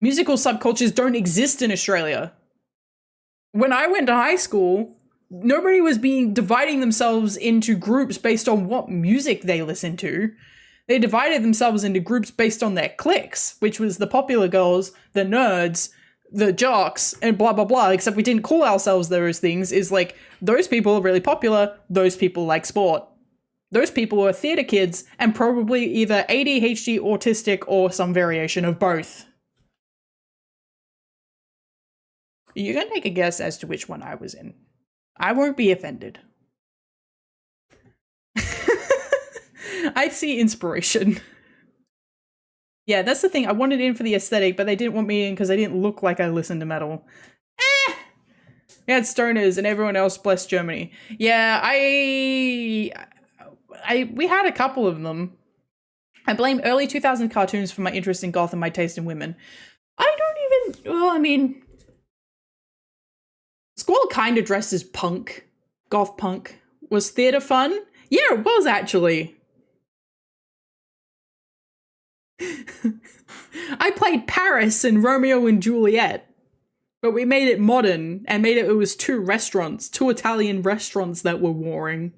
Musical subcultures don't exist in Australia. When I went to high school, nobody was dividing themselves into groups based on what music they listened to. They divided themselves into groups based on their cliques, which was the popular girls, the nerds, the jocks, and blah, blah, blah. Except we didn't call ourselves those things. Is like, those people are really popular. Those people like sport. Those people are theater kids and probably either ADHD, autistic, or some variation of both. You can take a guess as to which one I was in. I won't be offended. I see inspiration. Yeah, that's the thing. I wanted in for the aesthetic, but they didn't want me in because I didn't look like I listened to metal. We had stoners and everyone else blessed Germany. Yeah, we had a couple of them. I blame early 2000 cartoons for my interest in goth and my taste in women. Squall kind of dressed as punk. Goth punk. Was theater fun? Yeah, it was actually. I played Paris in Romeo and Juliet, but we made it modern and it was two Italian restaurants that were warring.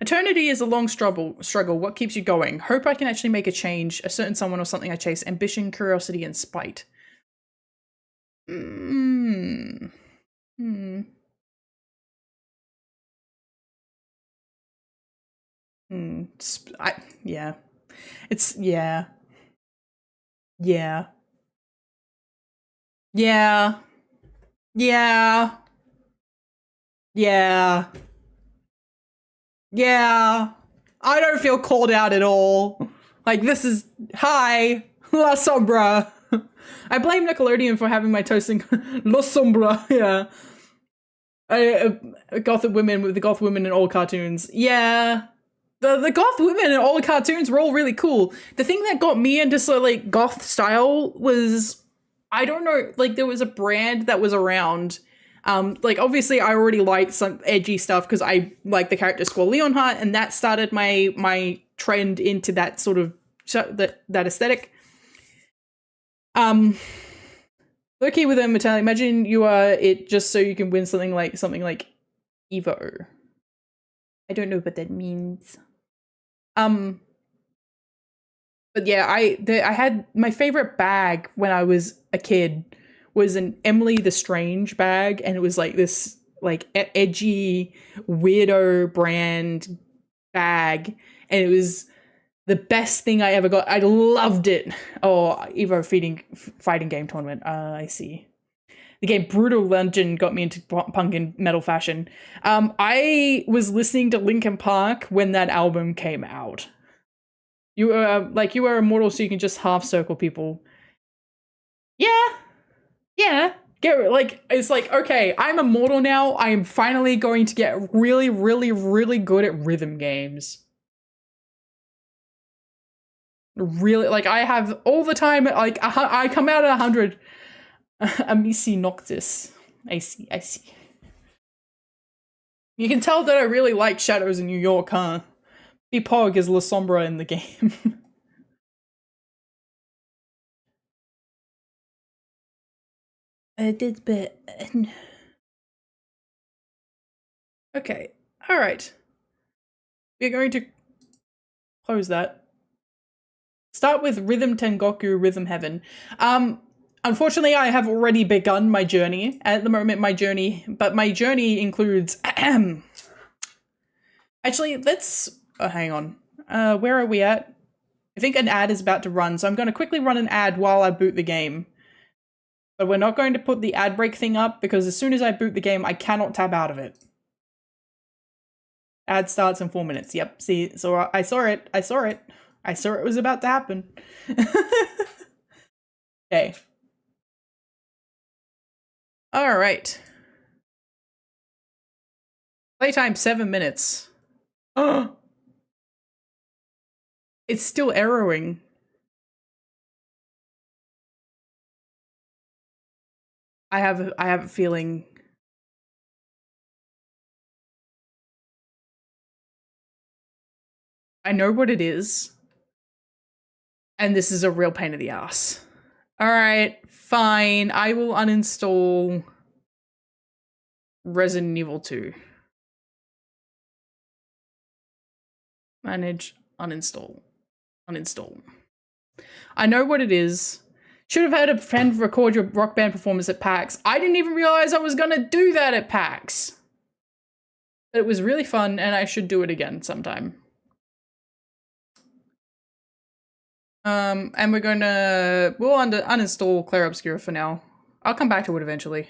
Eternity is a long struggle. What keeps you going? Hope I can actually make a change, a certain someone or something I chase, ambition, curiosity, and spite. Yeah. It's, yeah. Yeah. Yeah. Yeah. Yeah. Yeah. I don't feel called out at all. Like, this is, hi, La Sombra. I blame Nickelodeon for having my toasting La Sombra, yeah. Gothic women with the goth women in all cartoons. Yeah. The goth women in all the cartoons were all really cool. The thing that got me into sort of like goth style was I don't know, like there was a brand that was around. Like obviously I already liked some edgy stuff because I like the character Squall Leonhardt, and that started my trend into that sort of that aesthetic. Low-key with them, Metallic, imagine you are it just so you can win something like Evo. I don't know what that means. But yeah, I had my favorite bag when I was a kid was an Emily the Strange bag, and it was like this like edgy weirdo brand bag, and it was the best thing I ever got. I loved it. Oh, Evo fighting game tournament. I see. The game Brutal Legend got me into punk and metal fashion. I was listening to Linkin Park when that album came out. You were immortal, so you can just half circle people. Yeah. It's like, okay, I'm immortal now. I am finally going to get really, really, really good at rhythm games. Really, like I have all the time. Like I come out at 100. Amici Noctis. I see. You can tell that I really like Shadows in New York, huh? Pog is La Sombra in the game. I did bit. Okay. All right. We're going to close that. Start with Rhythm Tengoku Rhythm Heaven. Unfortunately, I have already begun my journey. At the moment, my journey includes actually, let's hang on. Where are we at? I think an ad is about to run, so I'm going to quickly run an ad while I boot the game. But we're not going to put the ad break thing up because as soon as I boot the game, I cannot tab out of it. Ad starts in 4 minutes. Yep, see, so I saw it. I saw it was about to happen. Okay. All right. Playtime 7 minutes. Oh, it's still arrowing. I have a feeling. I know what it is. And this is a real pain in the ass. All right, fine. I will uninstall Resident Evil 2. Manage, uninstall. I know what it is. Should have had a friend record your Rock Band performance at PAX. I didn't even realize I was gonna do that at PAX. But it was really fun, and I should do it again sometime. And we'll uninstall Clair Obscura for now. I'll come back to it eventually.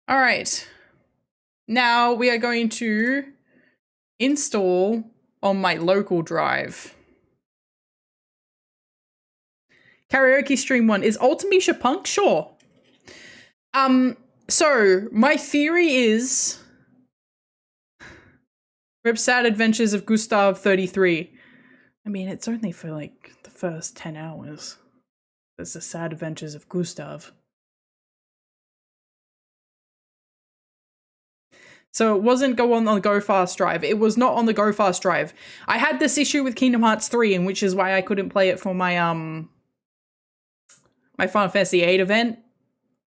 All right. Now we are going to install on my local drive. Karaoke Stream 1. Is Ultimisha punk? Sure. So my theory is Rip Sad Adventures of Gustav 33. I mean, it's only for like the first 10 hours. There's the Sad Adventures of Gustav. So it wasn't on the Go Fast drive. It was not on the Go Fast drive. I had this issue with Kingdom Hearts 3, and which is why I couldn't play it for my my Final Fantasy VIII event.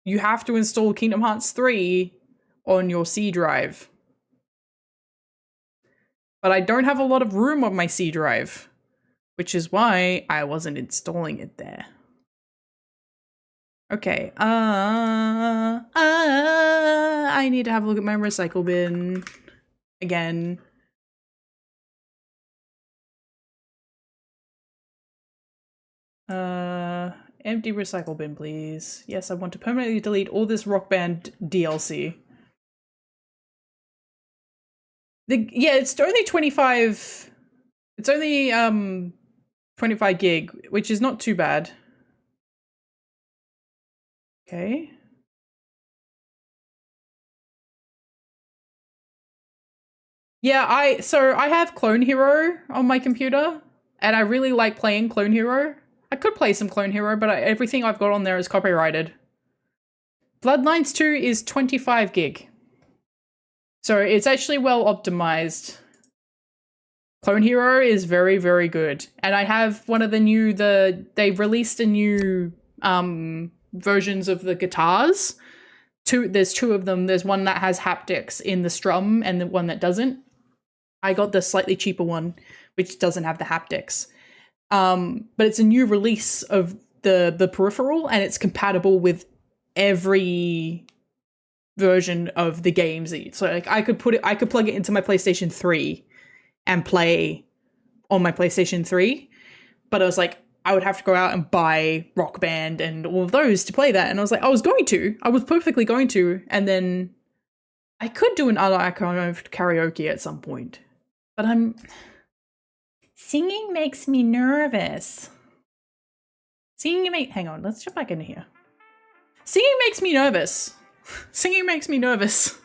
You have to install Kingdom Hearts 3 on your C drive. But I don't have a lot of room on my C drive, which is why I wasn't installing it there. Okay, I need to have a look at my recycle bin again. Empty recycle bin, please. Yes, I want to permanently delete all this Rock Band DLC. Yeah, it's only 25. It's only 25 gig, which is not too bad. Okay. Yeah, I have Clone Hero on my computer, and I really like playing Clone Hero. I could play some Clone Hero, but everything I've got on there is copyrighted. Bloodlines 2 is 25 gig. So it's actually well optimized. Clone Hero is very, very good. And I have one of the new, they released a new versions of the guitars. There's two of them. There's one that has haptics in the strum and the one that doesn't. I got the slightly cheaper one, which doesn't have the haptics. But it's a new release of the peripheral, and it's compatible with every version of the games. So like I could plug it into my PlayStation 3 and play on my PlayStation 3, but I was like, I would have to go out and buy Rock Band and all of those to play that. And I was like, I was perfectly going to, and then I could do an unarchived karaoke at some point, but singing makes me nervous. Hang on, let's jump back into here. Singing makes me nervous. Singing makes me nervous.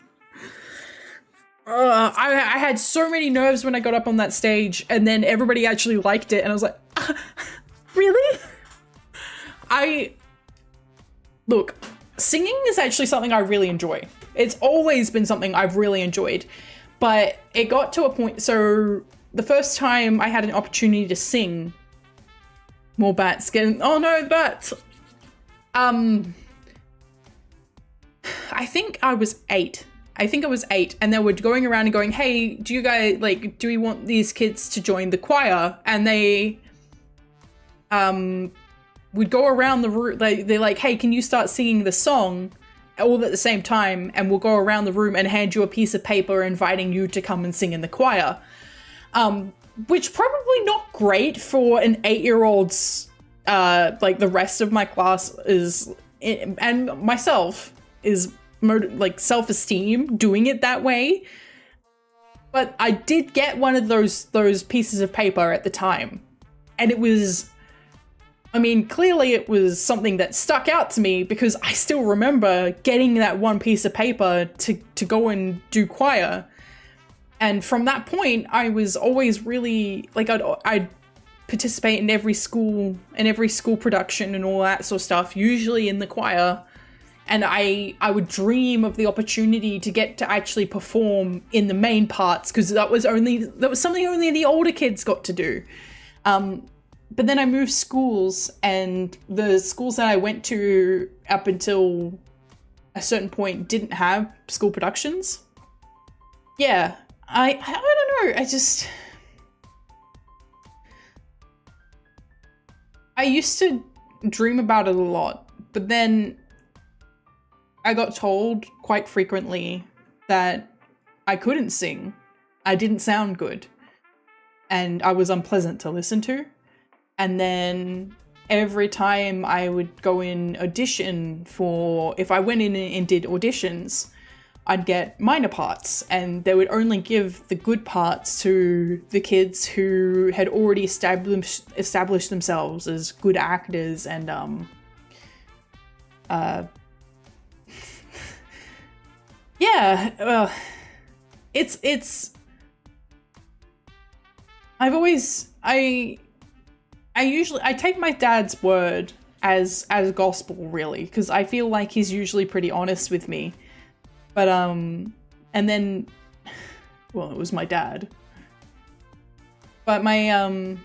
I had so many nerves when I got up on that stage, and then everybody actually liked it, and I was like, really? Look, singing is actually something I really enjoy. It's always been something I've really enjoyed, but it got to a point, so the first time I had an opportunity to sing, more bats getting, oh no, bats! I think I was 8. And they were going around and going, hey, do you guys, like, do we want these kids to join the choir? And they would go around the room, they're like, hey, can you start singing the song all at the same time? And we'll go around the room and hand you a piece of paper inviting you to come and sing in the choir. Which probably not great for an 8-year-old's, like the rest of my class is, and myself, is like self-esteem doing it that way. But I did get one of those pieces of paper at the time, and it was, I mean, clearly it was something that stuck out to me, because I still remember getting that one piece of paper to go and do choir. And from that point, I was always really, like, I'd participate in every school production and all that sort of stuff, usually in the choir. And I would dream of the opportunity to get to actually perform in the main parts, because that was something only the older kids got to do. But then I moved schools, and the schools that I went to up until a certain point didn't have school productions. Yeah, I don't know, I used to dream about it a lot, but then I got told quite frequently that I couldn't sing. I didn't sound good, and I was unpleasant to listen to. And then every time I would go in audition if I went in and did auditions, I'd get minor parts, and they would only give the good parts to the kids who had already established themselves as good actors and yeah, well, it's I take my dad's word as gospel, really, because I feel like he's usually pretty honest with me. But and then, well, it was my dad. But my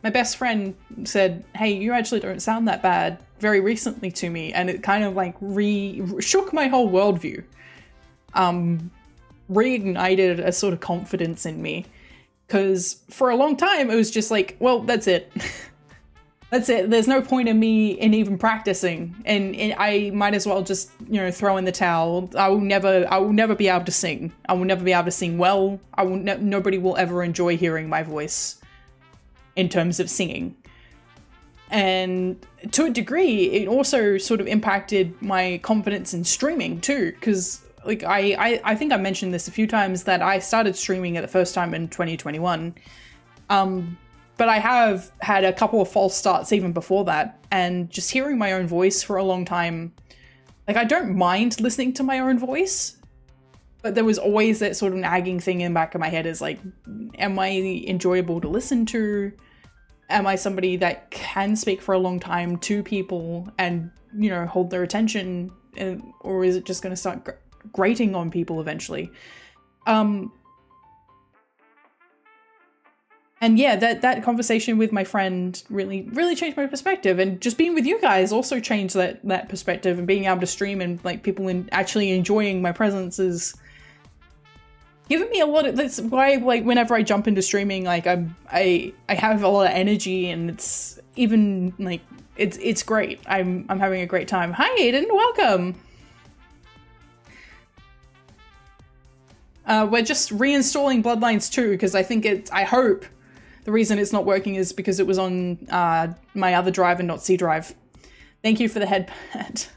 best friend said, "Hey, you actually don't sound that bad," very recently to me, and it kind of like shook my whole worldview. Reignited a sort of confidence in me, because for a long time it was just like, well, that's it. That's it. There's no point in me in even practicing, and I might as well just, throw in the towel. I will never be able to sing. I will never be able to sing well. Nobody will ever enjoy hearing my voice in terms of singing. And to a degree, it also sort of impacted my confidence in streaming too, because like I think I mentioned this a few times, that I started streaming at the first time in 2021. But I have had a couple of false starts even before that, and just hearing my own voice for a long time, like, I don't mind listening to my own voice, but there was always that sort of nagging thing in the back of my head, is like, am I enjoyable to listen to? am I somebody that can speak for a long time to people and, you know, hold their attention, or is it just going to start grating on people eventually? And yeah, that conversation with my friend really changed my perspective, and just being with you guys also changed that perspective, and being able to stream and like people actually enjoying my presence is giving me a lot of, that's why like whenever I jump into streaming, like I have a lot of energy, and it's even like it's great. I'm having a great time. Hi Aiden, welcome. We're just reinstalling Bloodlines 2 because I think I hope the reason it's not working is because it was on my other drive and not C drive. Thank you for the headband.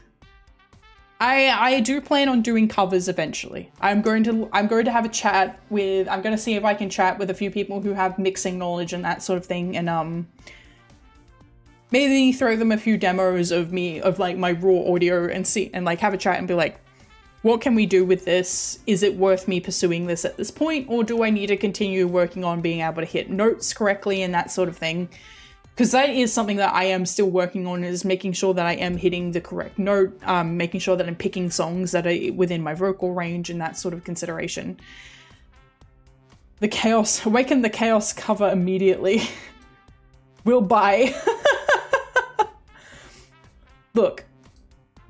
I do plan on doing covers eventually. I'm going to have a chat with, I'm going to see if I can chat with a few people who have mixing knowledge and that sort of thing, and maybe throw them a few demos of like my raw audio and see, and like have a chat and be like, what can we do with this? Is it worth me pursuing this at this point? Or do I need to continue working on being able to hit notes correctly and that sort of thing? Because that is something that I am still working on, is making sure that I am hitting the correct note, making sure that I'm picking songs that are within my vocal range and that sort of consideration. The Chaos, awaken the Chaos cover immediately. We'll buy. Look.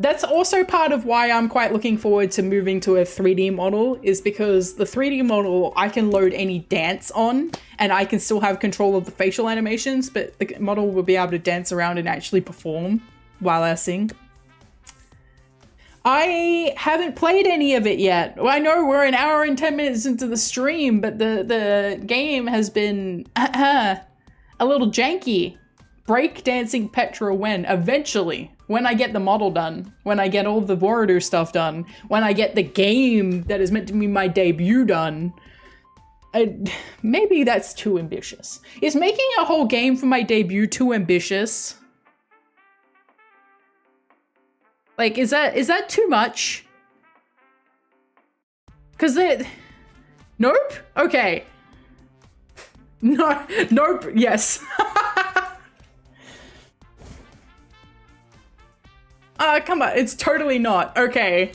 That's also part of why I'm quite looking forward to moving to a 3D model, is because the 3D model, I can load any dance on and I can still have control of the facial animations, but the model will be able to dance around and actually perform while I sing. I haven't played any of it yet. Well, I know we're an hour and 10 minutes into the stream, but the game has been a little janky. Breakdancing Petra eventually. When I get the model done, when I get all the Vorodoo stuff done, when I get the game that is meant to be my debut done, maybe that's too ambitious. Is making a whole game for my debut too ambitious? Like, is that too much? Cause nope? Okay. No, nope, yes. Come on, it's totally not. Okay.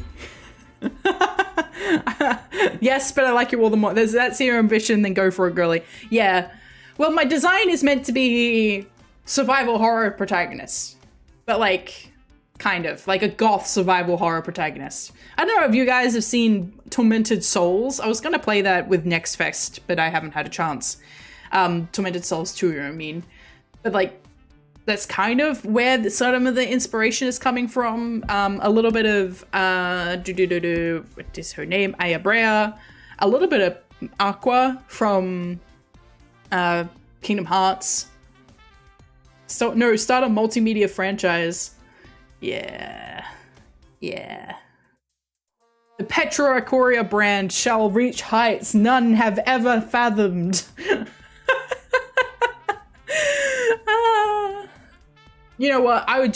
Yes, but I like you all the more. That's your ambition, then go for it, girly. Yeah. Well, my design is meant to be survival horror protagonist. But like, kind of. Like a goth survival horror protagonist. I don't know if you guys have seen Tormented Souls. I was gonna play that with Next Fest, but I haven't had a chance. Tormented Souls 2, I mean. But like, that's kind of where some of the inspiration is coming from. A little bit of, what is her name? Ayabrea. A little bit of Aqua from Kingdom Hearts. Start a multimedia franchise. Yeah. Yeah. The PetraIchoria brand shall reach heights none have ever fathomed. You know what? I would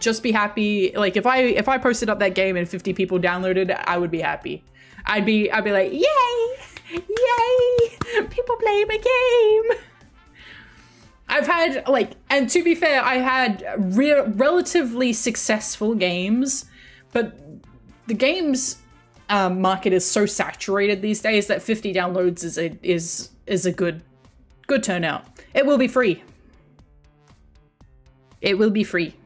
just be happy. Like if I posted up that game and 50 people downloaded it, I would be happy. I'd be like, yay, yay, people play my game. I've had like, and to be fair, I had relatively successful games, but the games market is so saturated these days that 50 downloads is a good turnout. It will be free. It will be free.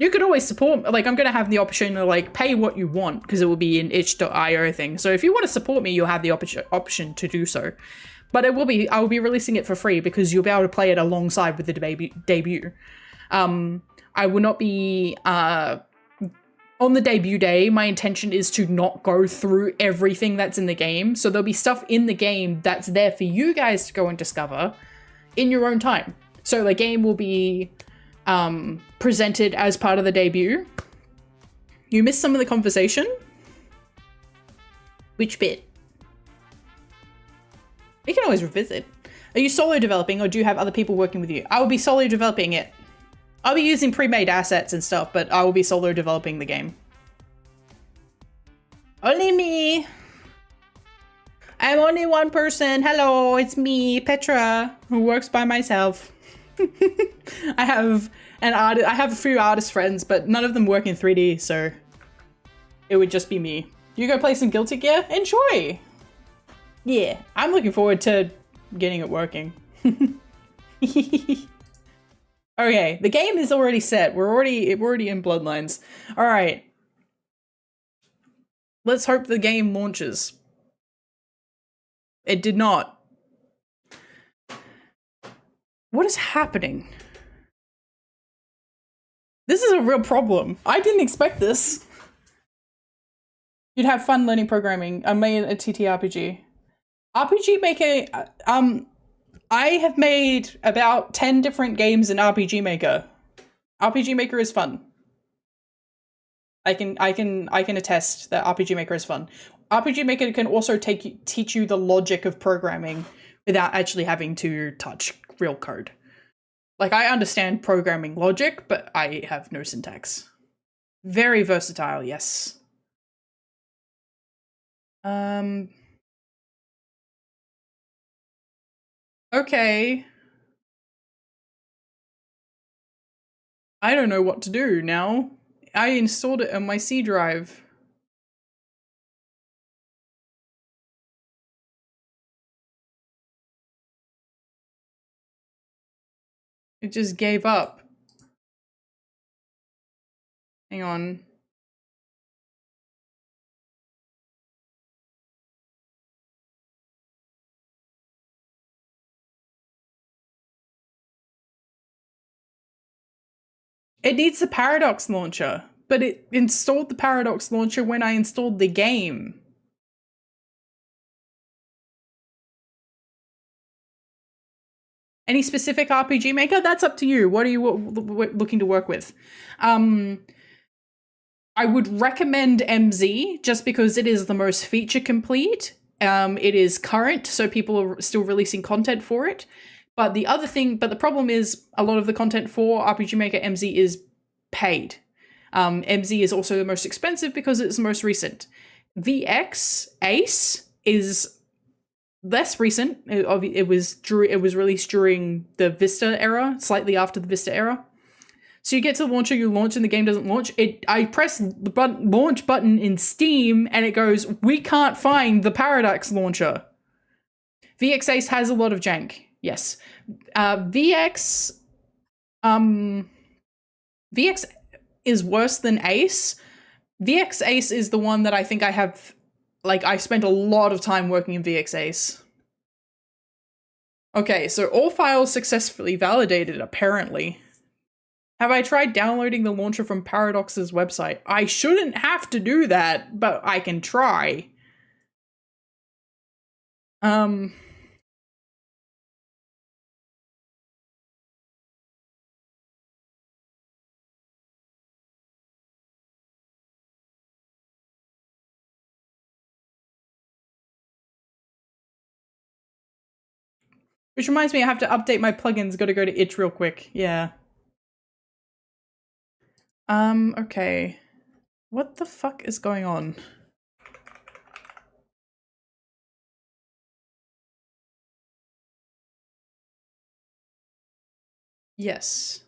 You could always support, like I'm going to have the option to like pay what you want because it will be an itch.io thing. So if you want to support me, you'll have the option to do so. But I will be releasing it for free because you'll be able to play it alongside with the debut. I will not be, on the debut day, my intention is to not go through everything that's in the game. So there'll be stuff in the game that's there for you guys to go and discover in your own time. So the game will be presented as part of the debut. You missed some of the conversation? Which bit? You can always revisit. Are you solo developing or do you have other people working with you? I will be solo developing it. I'll be using pre-made assets and stuff, but I will be solo developing the game. Only me. I'm only one person. Hello, it's me, Petra, who works by myself. I have I have a few artist friends, but none of them work in 3D, so it would just be me. You go play some Guilty Gear? Enjoy! Yeah, I'm looking forward to getting it working. Okay, the game is already set. We're already in Bloodlines. All right. Let's hope the game launches. It did not. What is happening? This is a real problem. I didn't expect this. You'd have fun learning programming. I made a TTRPG. RPG Maker, I have made about 10 different games in RPG Maker. RPG Maker is fun. I can attest that RPG Maker is fun. RPG Maker can also teach you the logic of programming without actually having to touch real code. Like, I understand programming logic, but I have no syntax. Very versatile, yes. Okay. I don't know what to do now. I installed it on my C drive. It just gave up. Hang on. It needs the Paradox launcher, but it installed the Paradox launcher when I installed the game. Any specific RPG maker? That's up to you. What are you looking to work with? I would recommend MZ just because it is the most feature complete. It is current, so people are still releasing content for it. But the problem is a lot of the content for RPG Maker MZ is paid. MZ is also the most expensive because it's the most recent. VX Ace is less recent. It was released during the Vista era, slightly after the Vista era. So you get to the launcher, you launch, and the game doesn't launch. I press the launch button in Steam, and it goes, "We can't find the Paradox launcher." VX Ace has a lot of jank. Yes. VX is worse than Ace. VX Ace is the one that I think I have, like, I spent a lot of time working in VX Ace. Okay, so all files successfully validated, apparently. Have I tried downloading the launcher from Paradox's website? I shouldn't have to do that, but I can try. Which reminds me, I have to update my plugins. Gotta go to itch real quick. Yeah. Okay. What the fuck is going on? Yes.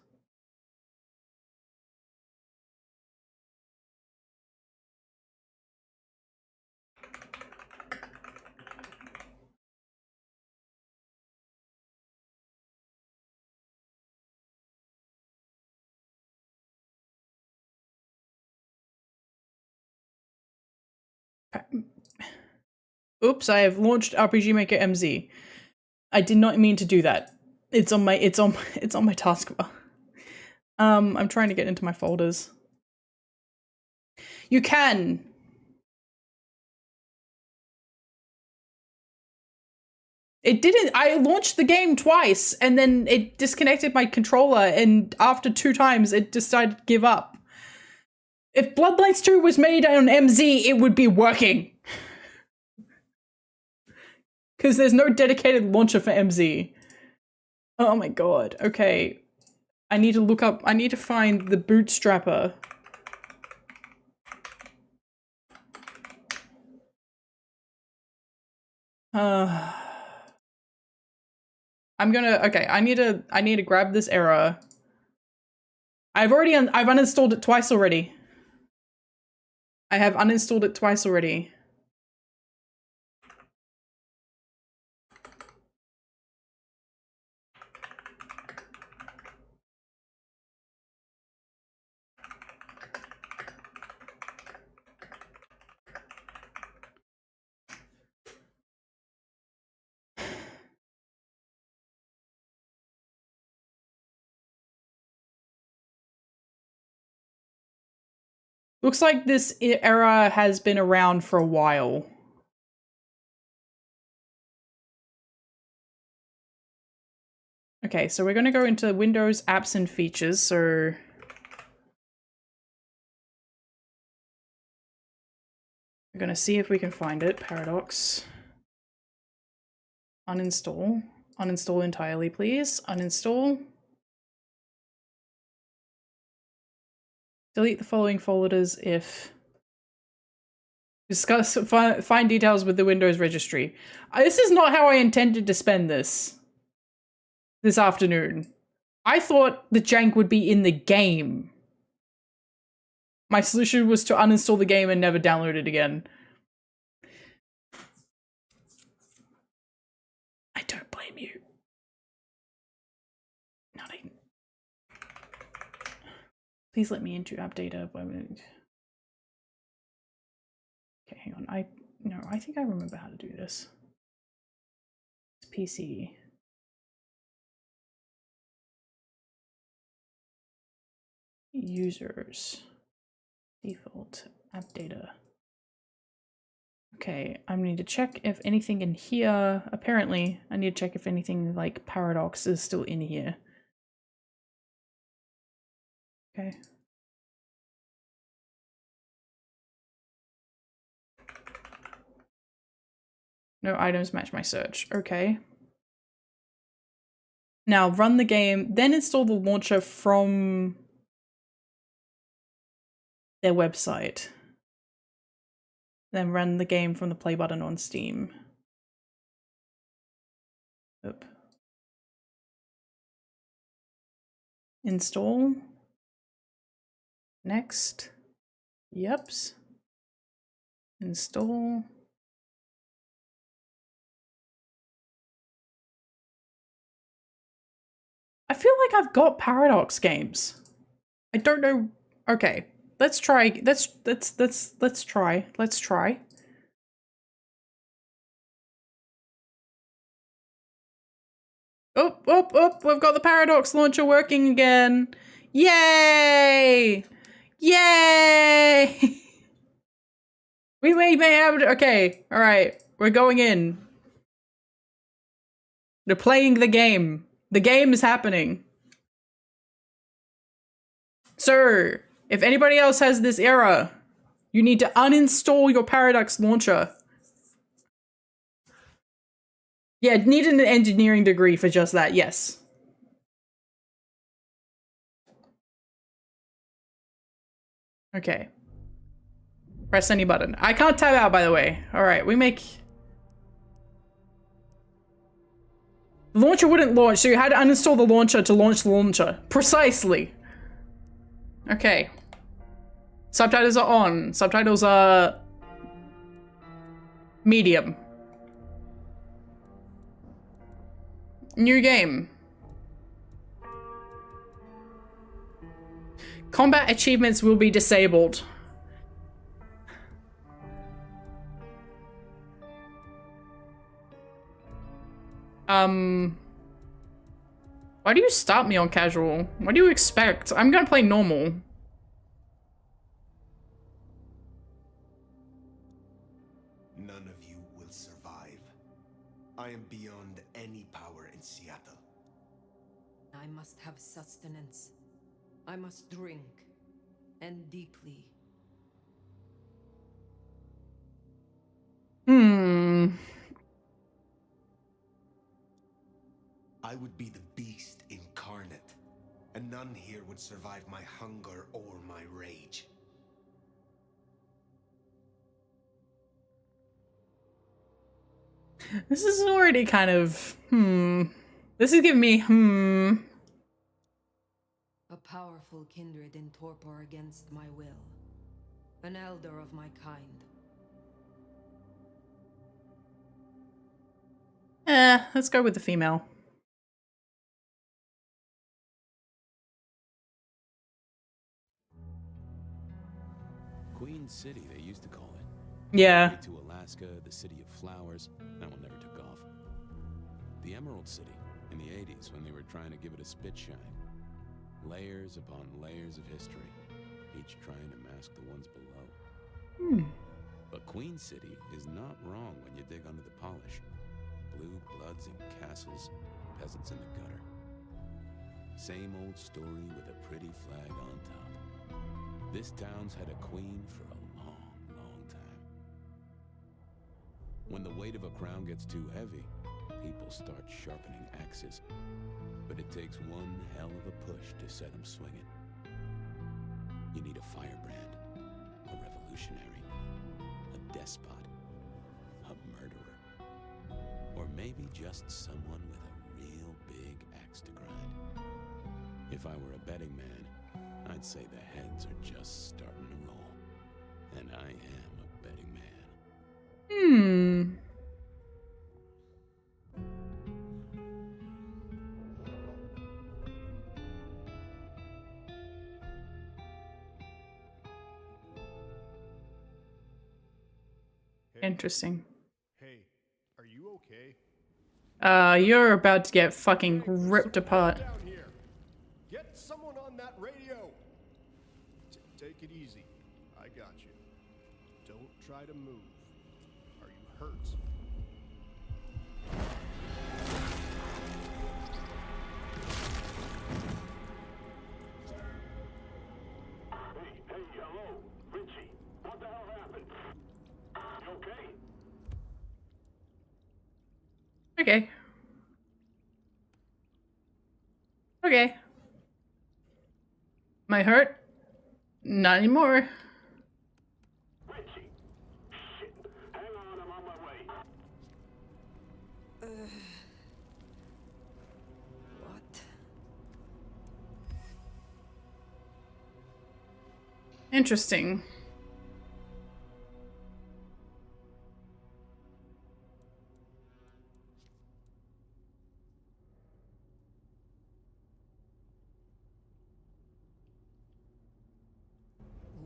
Oops, I have launched RPG Maker MZ. I did not mean to do that. It's on my taskbar. I'm trying to get into my folders. You can. It didn't. I launched the game twice and then it disconnected my controller, and after 2 times it decided to give up. If Bloodlines 2 was made on MZ, it would be working. Because there's no dedicated launcher for MZ. Oh my god. Okay. I need to find the bootstrapper. I'm gonna, okay, I need to grab this error. I've uninstalled it twice already. I have uninstalled it twice already. Looks like this error has been around for a while. Okay, so we're going to go into Windows Apps and Features, so we're going to see if we can find it. Paradox. Uninstall. Uninstall entirely, please. Uninstall. Delete the following folders if... Discuss, find details with the Windows registry. This is not how I intended to spend this afternoon. I thought the jank would be in the game. My solution was to uninstall the game and never download it again. I don't blame you. Nothing. Please let me into app data. Okay, hang on. I think I remember how to do this. It's PC. Users. Default. App data. Okay, I need to check if anything in here, apparently, I need to check if anything like Paradox is still in here. Okay. No items match my search. Okay. Now run the game, then install the launcher from their website. Then run the game from the play button on Steam. Oop. Install. Next. Yeps. Install. I feel like I've got Paradox games. I don't know. Okay. Let's try. Let's try. Let's try. Oh, we've got the Paradox launcher working again. Yay! Yay! We may have, okay, all right, we're going in. They're playing the game. The game is happening. Sir, if anybody else has this error, you need to uninstall your Paradox launcher. Yeah, need an engineering degree for just that, yes. Okay. Press any button. I can't type out, by the way. All right, we make... The launcher wouldn't launch, so you had to uninstall the launcher to launch the launcher. Precisely. Okay. Subtitles are on. Subtitles are... medium. New game. Combat achievements will be disabled. Why do you start me on casual? What do you expect? I'm gonna play normal. None of you will survive. I am beyond any power in Seattle. I must have sustenance. I must drink, and deeply. I would be the beast incarnate, and none here would survive my hunger or my rage. This is already kind of, This is giving me, A powerful kindred in torpor against my will. An elder of my kind. Let's go with the female. Queen City, they used to call it. Yeah. To Alaska, the city of flowers. That one never took off. The Emerald City in the 80s when they were trying to give it a spit shine. Layers upon layers of history, each trying to mask the ones below. But Queen City is not wrong when you dig under the polish. Blue bloods and castles, peasants in the gutter. Same old story with a pretty flag on top. This town's had a queen for a long, long time. When the weight of a crown gets too heavy, people start sharpening axes. But it takes one hell of a push to set them swinging. You need a firebrand, a revolutionary, a despot, a murderer, or maybe just someone with a real big axe to grind. If I were a betting man, I'd say the heads are just starting to roll. And I am a betting man. Interesting. Hey, are you okay? You're about to get fucking ripped apart. Down here. Get someone on that radio. Take it easy. I got you. Don't try to move. Are you hurt? Hey, hello, Richie. What the hell happened? You okay? Okay. Okay. Am I hurt? Not anymore. Richie! Shit! Hang on, I'm on my way. What? Interesting.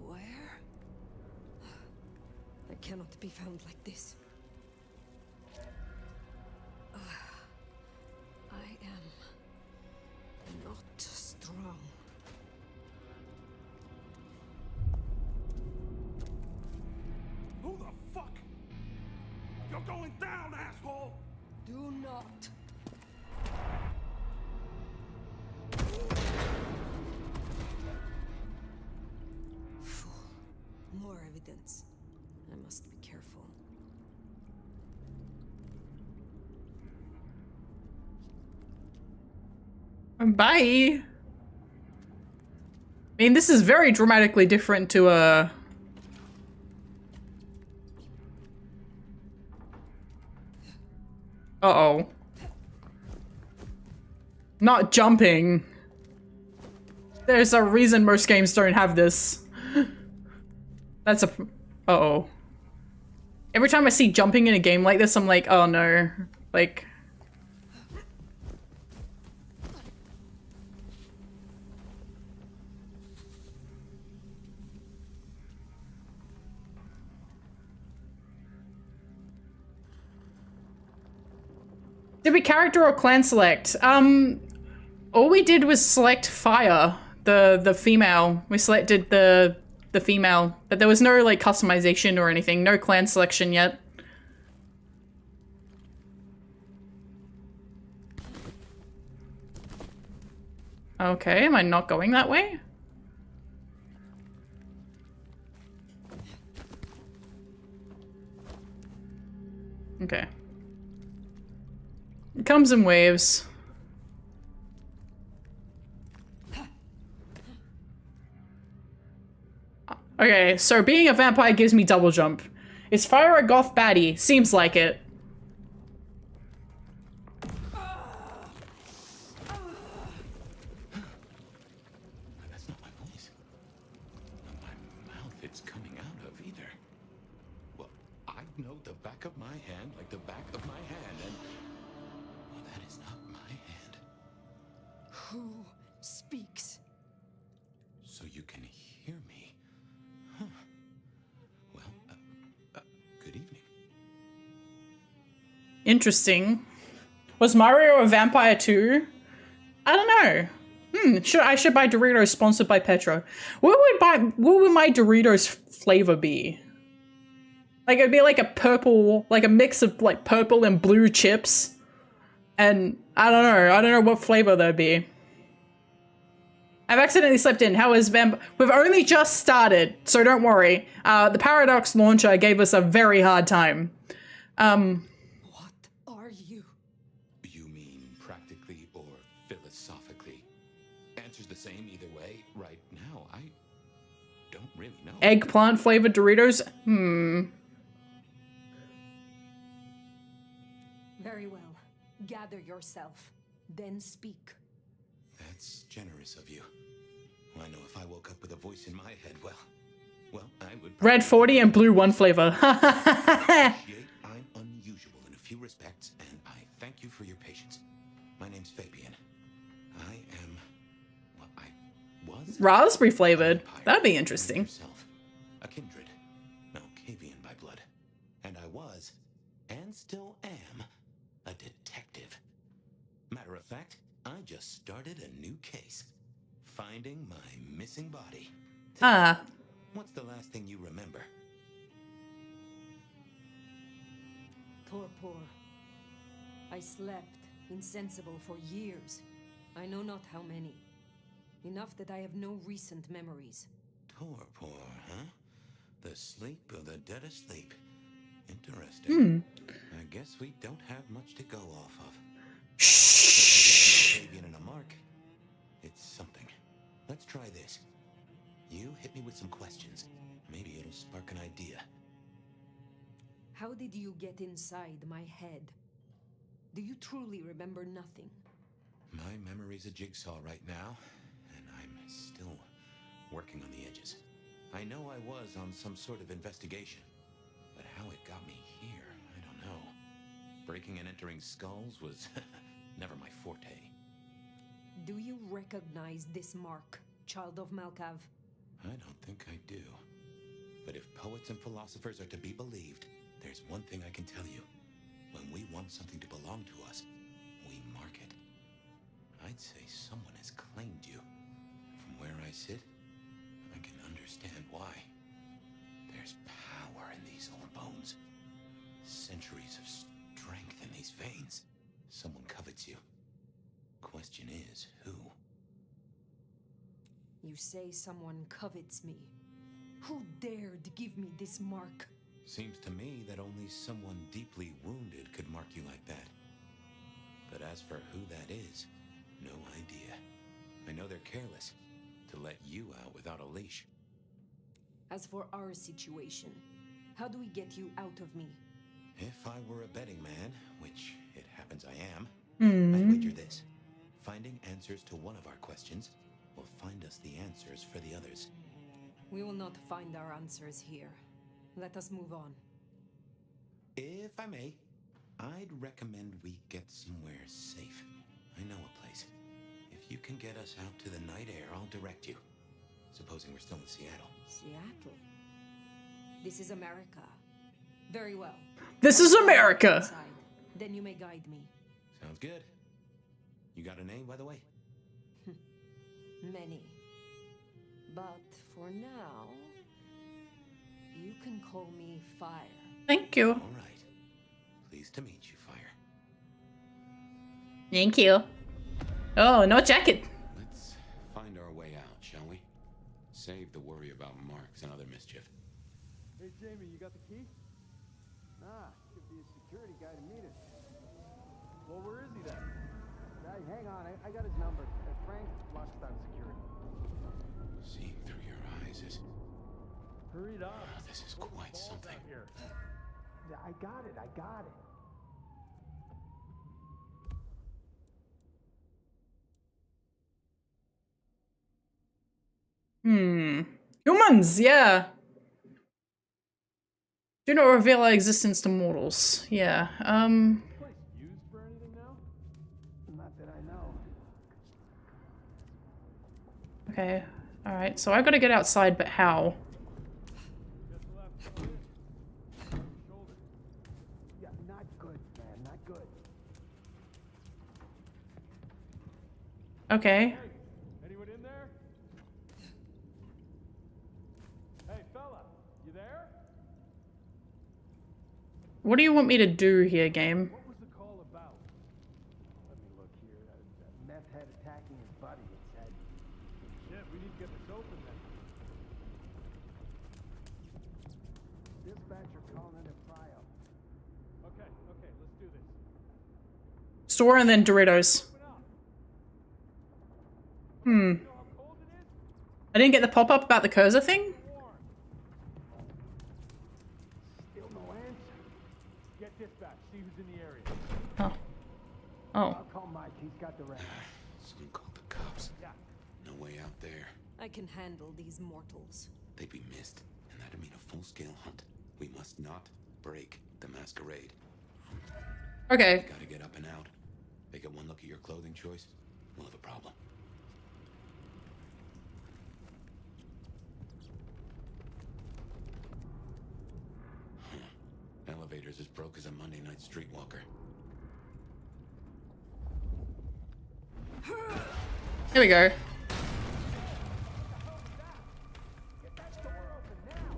Where? I cannot be found like this. I am not strong. Who the fuck? You're going down, asshole! Do not. Fool. More evidence. I must be careful. Bye. I mean, this is very dramatically different to a... Uh-oh. Not jumping. There's a reason most games don't have this. That's a... Uh-oh. Every time I see jumping in a game like this, I'm like, oh no. Like... Did we character or clan select? All we did was select fire, the female. We selected the female, but there was no like customization or anything. No clan selection yet. Okay, am I not going that way? Okay. It comes in waves. Okay, so being a vampire gives me double jump. Is fire a goth baddie? Seems like it. hand like the back of my hand, and... well, that is not my hand. Who speaks? So you can hear me. Huh. Well, good evening. Interesting. Was Mario a vampire too? I don't know. I should buy Doritos sponsored by Petra. What would my Doritos flavor be? Like it'd be like a purple, like a mix of like purple and blue chips. And I don't know what flavor that'd be. I've accidentally slept in. How is We've only just started, so don't worry. The Paradox launcher gave us a very hard time. What are you? You mean practically or philosophically? Answer's the same either way. Right now, I don't really know. Eggplant flavored Doritos? Very well. Gather yourself, then speak. That's generous of you. I know if I woke up with a voice in my head, well, I would... Red 40 and blue 1 flavor. appreciate I'm unusual in a few respects, and I thank you for your patience. My name's Fabian. I am... well, I was... Raspberry flavored. That'd be interesting. Yourself, a kindred. Malkavian by blood. And I was, and still am, a detective. Matter of fact, I just started a new case. Finding my missing body. What's the last thing you remember? Torpor. I slept, insensible for years. I know not how many. Enough that I have no recent memories. Torpor, huh? The sleep of the dead asleep. Interesting. I guess we don't have much to go off of. Shh. Fabian and a mark. It's something. Let's try this. You hit me with some questions. Maybe it'll spark an idea. How did you get inside my head? Do you truly remember nothing? My memory's a jigsaw right now, and I'm still working on the edges. I know I was on some sort of investigation, but how it got me here, I don't know. Breaking and entering skulls was never my forte. Do you recognize this mark, child of Malkav? I don't think I do. But if poets and philosophers are to be believed, there's one thing I can tell you. When we want something to belong to us, we mark it. I'd say someone has claimed you. From where I sit, I can understand why. There's power in these old bones. Centuries of strength in these veins. Someone covets you. Question is, who? You say someone covets me. Who dared give me this mark? Seems to me that only someone deeply wounded could mark you like that. But as for who that is, no idea. I know they're careless to let you out without a leash. As for our situation, how do we get you out of me? If I were a betting man, which it happens I am, I'd wager this. Finding answers to one of our questions will find us the answers for the others. We will not find our answers here. Let us move on. If I may, I'd recommend we get somewhere safe. I know a place. If you can get us out to the night air, I'll direct you. Supposing we're still in Seattle. Seattle? This is America. Very well. This is America. Inside. Then you may guide me. Sounds good. You got a name, by the way? Many. But for now, you can call me Fire. Thank you. All right. Pleased to meet you, Fire. Thank you. Oh, no jacket. Let's find our way out, shall we? Save the worry about marks and other mischief. Hey, Jamie, you got the key? Nah, should be a security guy to meet us. Well, where is he then? Hang on, I got his number. Frank Bloodslines security. Seeing through your eyes is... Hurry it up. This is quite something. Yeah, I got it. Humans, yeah. Do not reveal our existence to mortals. Yeah, Place used for anything now? Not that I know. okay. Alright, so I've got to get outside, but how? Just left. Shoulder. Yeah, not good, man. Not good. Okay. Hey, anyone in there? Hey, fella, you there? What do you want me to do here, game? What was the call about? Let me look here. Meth head attacking his buddy, it said. Shit, we need to get this open then. Dispatcher calling in a cryo. Okay, let's do this. Store and then Doritos. Open up. Hmm. You know how cold it is? I didn't get the pop-up about the cursor thing? Warm. Still no answer. Get dispatch, see who's in the area. Oh. Oh. I'll call Mike, he's got the rest. Someone called the cops. Yeah. No way out there. I can handle these mortals. They'd be missed, and that'd mean a full-scale hunt. We must not break the masquerade. Okay. Gotta get up and out. They get one look at your clothing choice, we'll have a problem. Elevator's as broke as a Monday night streetwalker. Here we go. Get that door open now.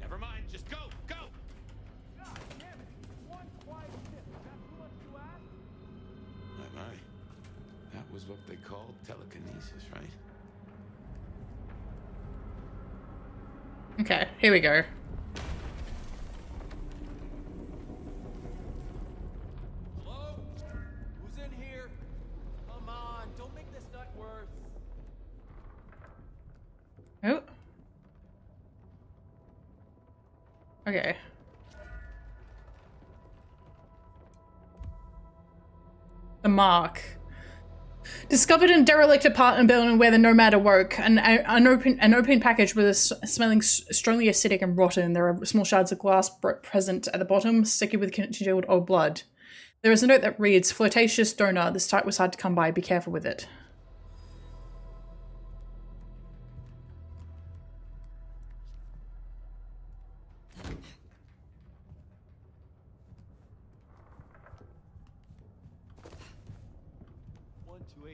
Never mind, just go, go! God damn it. One quiet tip. Is that too much to ask? My. That was what they called telekinesis, right? Okay, here we go. Hello? Who's in here? Come on, don't make this night worse. Oh. Okay. The mark. Discovered in derelict apartment building where the nomad awoke. An open package with smelling strongly acidic and rotten. There are small shards of glass present at the bottom, sticky with congealed old blood. There is a note that reads, "Flirtatious donor. This type was hard to come by. Be careful with it."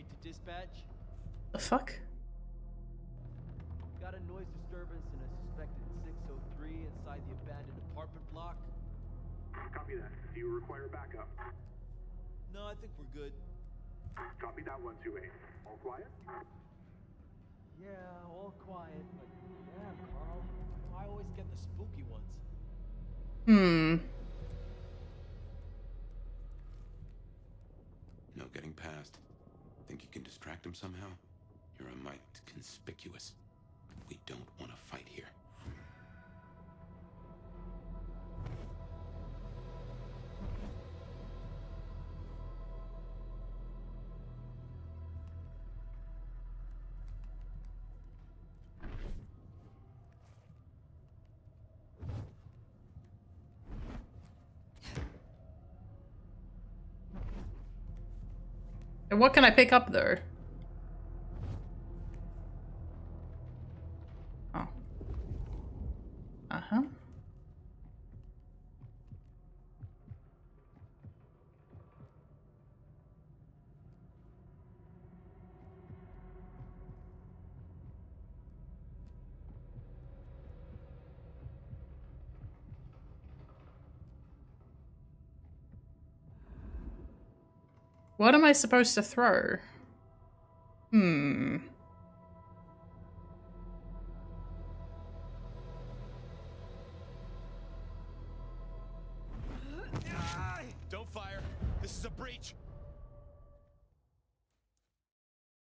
To dispatch. The fuck? Got a noise disturbance in a suspected 603 inside the abandoned apartment block. Copy that. Do you require backup? No, I think we're good. Copy that 128. All quiet? Yeah, all quiet, but damn, Carl, I always get the spooky ones. Hmm. No getting past. Think you can distract him somehow? You're a mite conspicuous. We don't want to fight here. And what can I pick up though? Oh. Uh-huh. What am I supposed to throw? Hmm. Don't fire. This is a breach.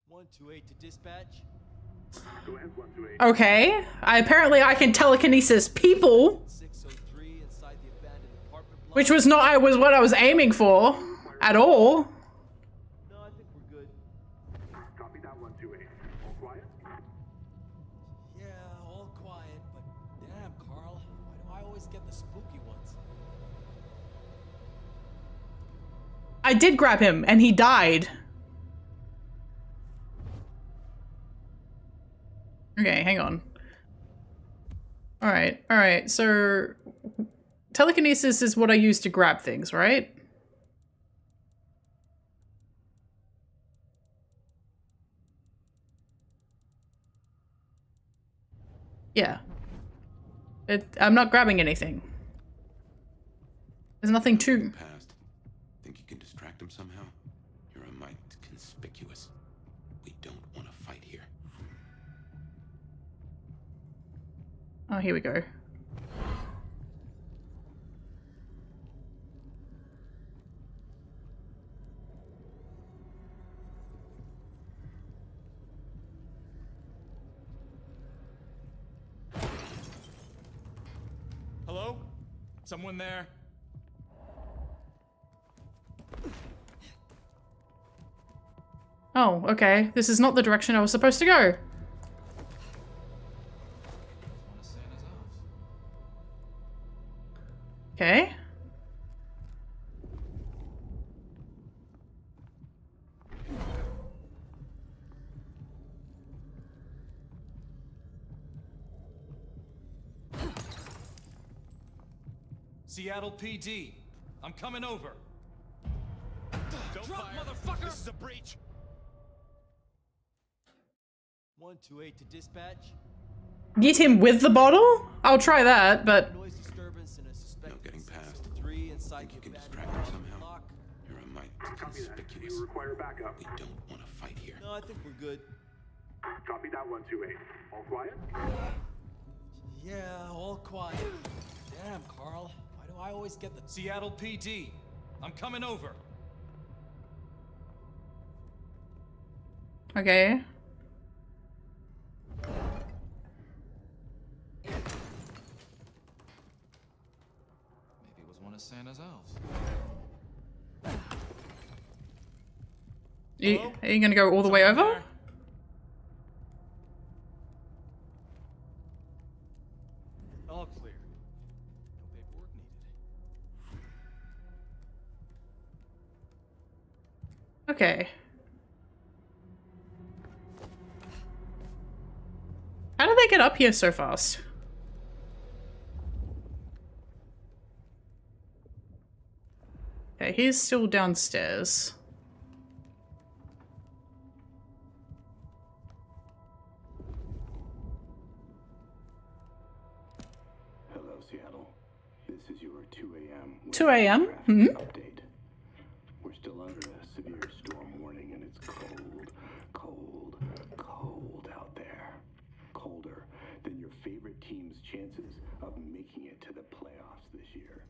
128 to dispatch. Go ahead, 128. Okay. Apparently I can telekinesis people, 603 inside the abandoned apartment block. which was not what I was aiming for at all. No, I think we're good. Copy that 128. All quiet? Yeah, all quiet, but damn, Carl, why do I always get the spooky ones. I did grab him, and he died. Okay, hang on. Alright, so... telekinesis is what I use to grab things, right? Yeah. I'm not grabbing anything. There's nothing to... Past. Think you can distract him somehow? You're a mite conspicuous. We don't want to fight here. Oh, here we go. Hello? Someone there? Oh, okay. This is not the direction I was supposed to go. One of Santa's elves. Okay. Seattle PD. I'm coming over. Don't Drop, fire. motherfucker! This is a breach. 128 to dispatch. Get him with the bottle? I'll try that, but... Noise disturbance and a suspected No getting past. 3 inside Think you the can abandoned distract him somehow? block. You're a mite Copy that. Do conspicuous. you require backup? We don't want to fight here. No, I think we're good. Copy that 128. All quiet? Yeah, all quiet. Damn, Carl. Why do I always get the... Seattle PD. I'm coming over. Okay. Maybe it was one of Santa's elves. Are you gonna go all the way over? There? All clear. No paperwork needed. Okay. How did they get up here so fast? Okay, he's still downstairs. Hello, Seattle. This is your 2 a.m. 2 a.m.? traffic Hmm? update. We're still under a severe storm warning, and it's cold, cold, cold out there. Colder than your favorite team's chances of making it to the playoffs this year.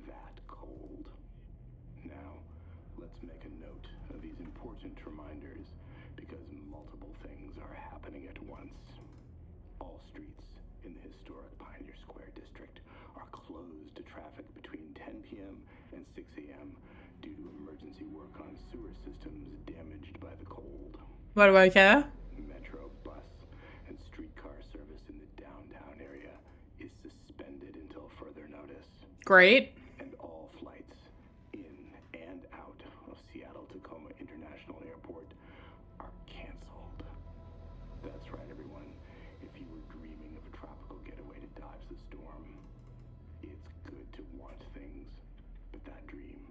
That cold. Now, let's make a note of these important reminders, because multiple things are happening at once. All streets in the historic Pioneer Square district are closed to traffic between 10 p.m. and 6 a.m. due to emergency work on sewer systems damaged by the cold. Why do I care? Metro, bus, and streetcar service in the downtown area is suspended until further notice. Great. And all flights in and out of Seattle-Tacoma International Airport are canceled. That's right, everyone. If you were dreaming of a tropical getaway to dodge the storm, it's good to want things, but that dream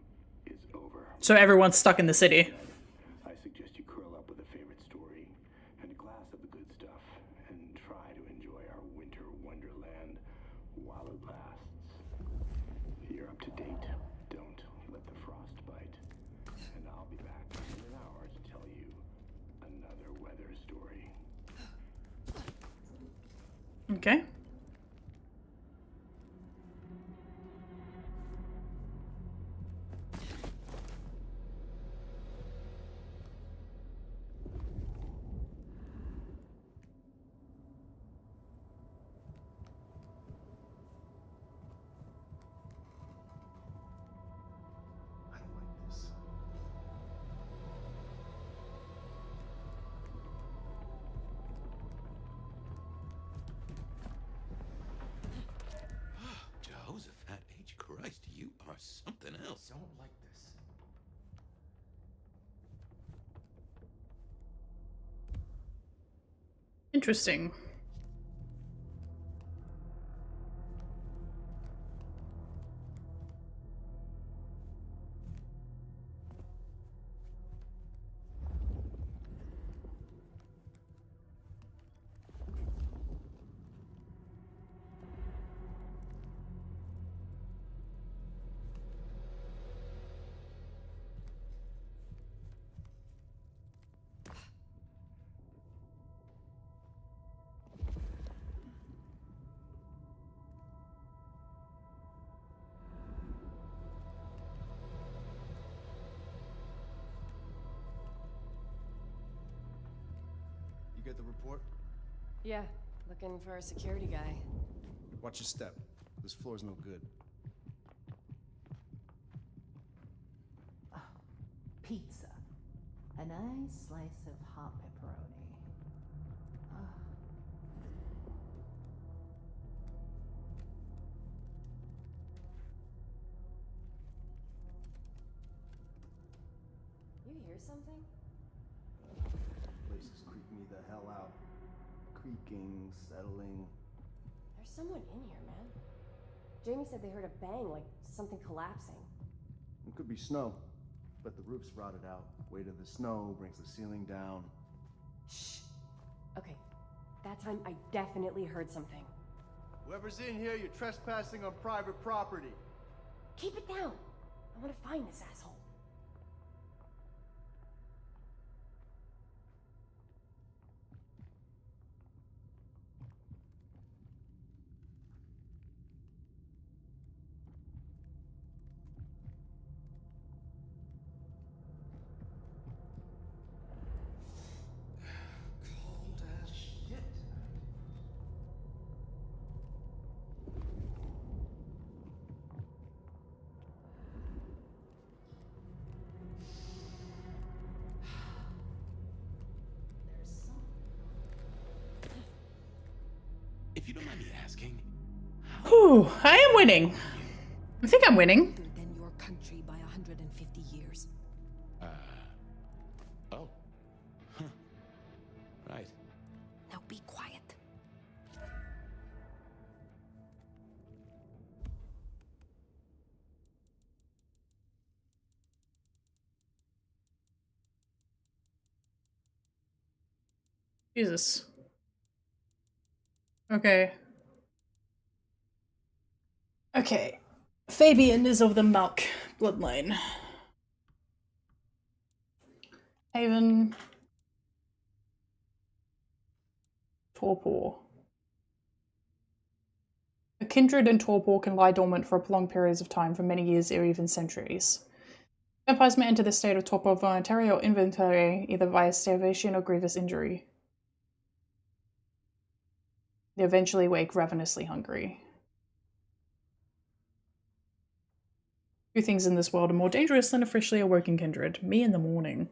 is over. So everyone's stuck in the city. I suggest you curl up with a favorite story and a glass of the good stuff and try to enjoy our winter wonderland while it lasts. You're up to date. Don't let the frost bite. And I'll be back in an hour to tell you another weather story. Okay. I don't like this. Interesting. You get the report? Yeah, looking for a security guy. Watch your step. This floor's no good. Pizza. A nice slice of hot pepperoni. You hear something? Place is creeping me the hell out. Creaking, settling. There's someone in here, man. Jamie said they heard a bang, like something collapsing. It could be snow, but the roof's rotted out. Weight of the snow brings the ceiling down. Shh. Okay, that time I definitely heard something. Whoever's in here, you're trespassing on private property. Keep it down. I want to find this asshole. Cold as shit. If you don't mind me asking, Whew, I am winning. I think I'm winning. Older than your country by 150 years. oh. Huh. Right. Now be quiet. Jesus. Okay. Okay. Fabian is of the Malk bloodline. Haven. Torpor. A kindred and torpor can lie dormant for prolonged periods of time, for many years or even centuries. Vampires may enter the state of torpor voluntarily or involuntarily, either via starvation or grievous injury. They eventually wake ravenously hungry. Few things in this world are more dangerous than a freshly awoken kindred. Me in the morning.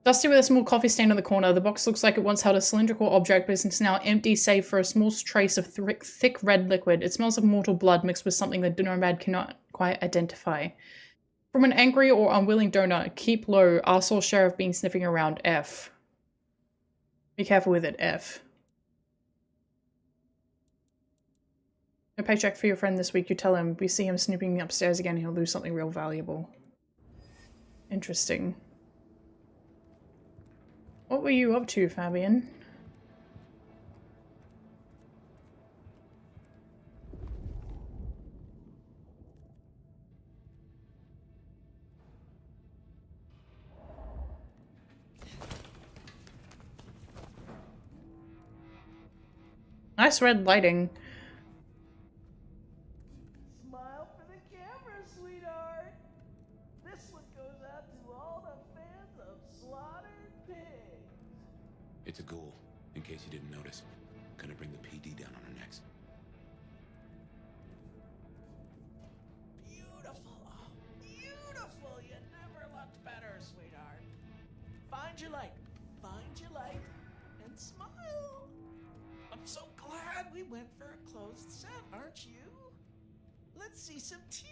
Dusty with a small coffee stain on the corner, the box looks like it once held a cylindrical object, but is now empty save for a small trace of thick red liquid. It smells of mortal blood mixed with something the nomad cannot quite identify. From an angry or unwilling donor, keep low, arsehole sheriff been sniffing around, F. Be careful with it, F. No paycheck for your friend this week, you tell him. We see him snooping upstairs again, he'll lose something real valuable. Interesting. What were you up to, Fabian? Nice red lighting. Smile for the camera, sweetheart. This one It's a ghoul, in case you didn't notice. Gonna bring the PD down on our necks. Beautiful. Oh, beautiful. You never looked better, sweetheart. Find your light. Find your light. And smile. I'm so glad we went for a closed set, aren't you? Let's see some teeth.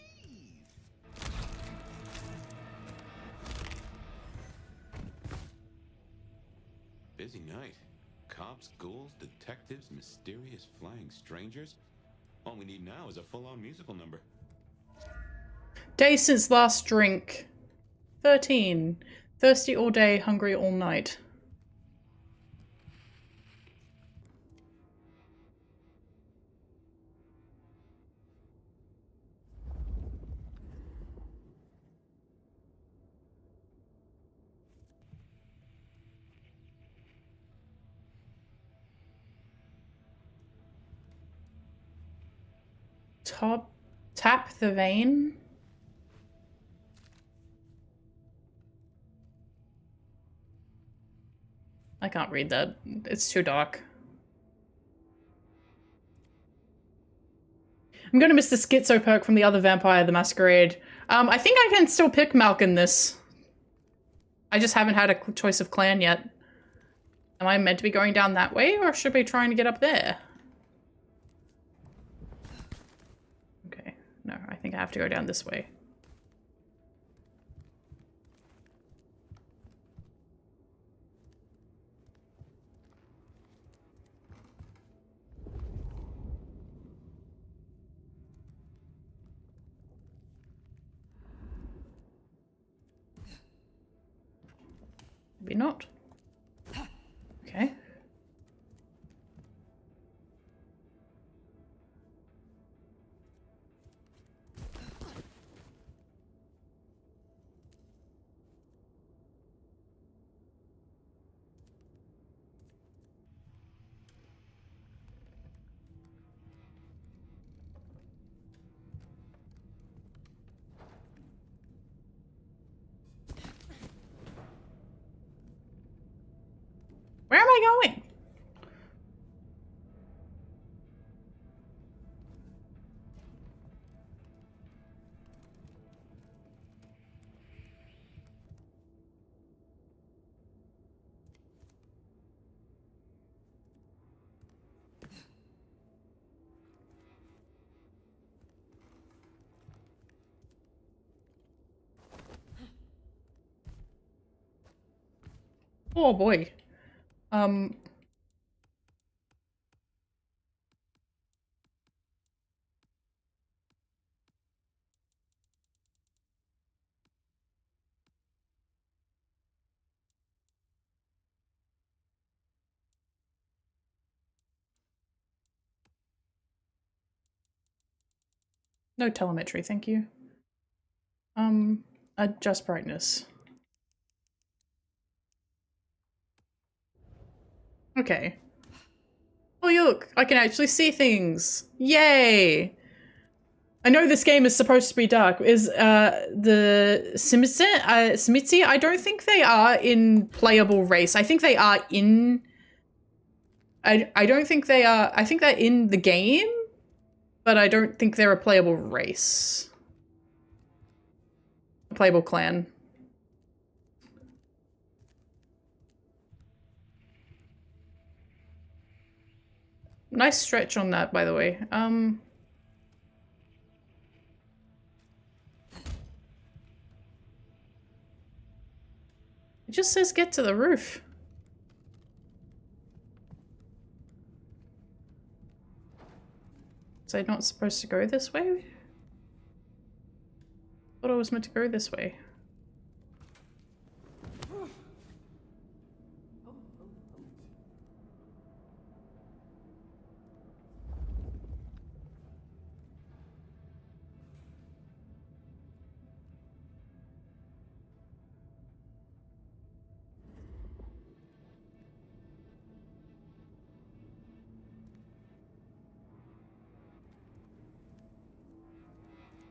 Busy night. Cops, ghouls, detectives, mysterious flying strangers. All we need now is a full-on musical number. Day since last drink. 13. Thirsty all day, hungry all night. Tap the vein. I can't read that. It's too dark. I'm gonna miss the schizo perk from the other vampire, the Masquerade. I think I can still pick Malk in this. I just haven't had a choice of clan yet. Am I meant to be going down that way, or should I be trying to get up there? Okay, no, I think I have to go down this way. Maybe not. Okay. Where am I going? Oh boy. No telemetry, thank you. Adjust brightness. Okay. Oh, look, I can actually see things. Yay! I know this game is supposed to be dark. Is the Simitsi? I don't think they are in playable race. I think they are in... I don't think they are... I think they're in the game, but I don't think they're a playable race. A playable clan. Nice stretch on that, by the way. It just says get to the roof. Was I not supposed to go this way? Thought I was meant to go this way.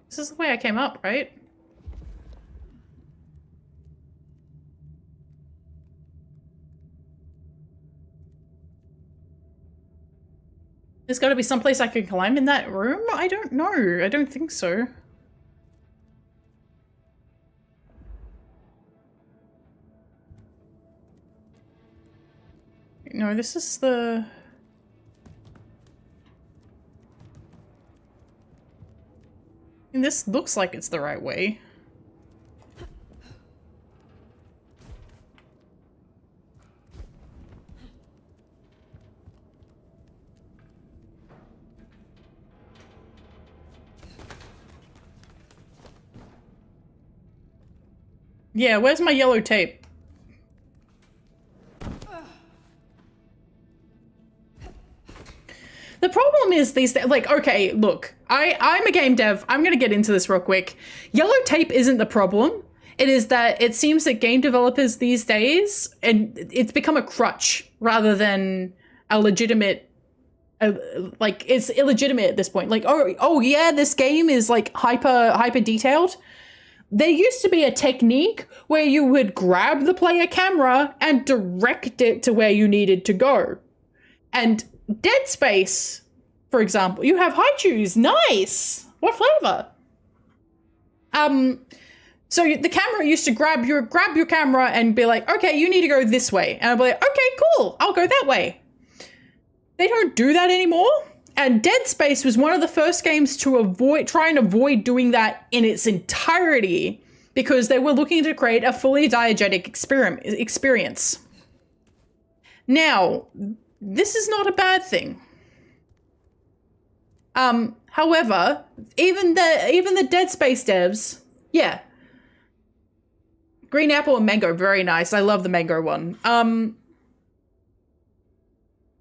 This is the way I came up, right? There's got to be someplace I can climb in that room? I don't know. I don't think so. No, this is the... And this looks like it's the right way. Yeah, where's my yellow tape? The problem is these, like, okay, look, I'm a game dev. I'm going to get into this real quick. Yellow tape isn't the problem. It is that it seems that game developers these days, and it's become a crutch rather than a legitimate, like, it's illegitimate at this point. Like, oh yeah, this game is like hyper detailed. There used to be a technique where you would grab the player camera and direct it to where you needed to go. And Dead Space, for example, you have high chews. Nice. What flavor? So the camera used to grab your camera and be like, okay, you need to go this way. And I'd be like, okay, cool, I'll go that way. They don't do that anymore. And Dead Space was one of the first games to try and avoid doing that in its entirety because they were looking to create a fully diegetic experience. Now, this is not a bad thing. However, even the Dead Space devs, yeah. Green apple and mango, very nice. I love the mango one.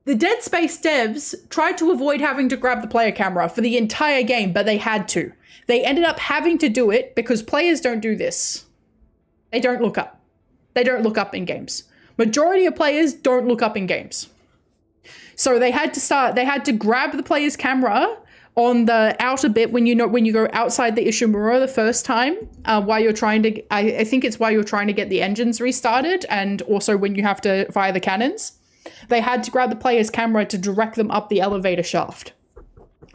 The Dead Space devs tried to avoid having to grab the player camera for the entire game, but they had to. They ended up having to do it because players don't do this. They don't look up. They don't look up in games. Majority of players don't look up in games. So they had to grab the player's camera on the outer bit when you go outside the Ishimura the first time, while you're trying to, I think it's while you're trying to get the engines restarted, and also when you have to fire the cannons. They had to grab the player's camera to direct them up the elevator shaft.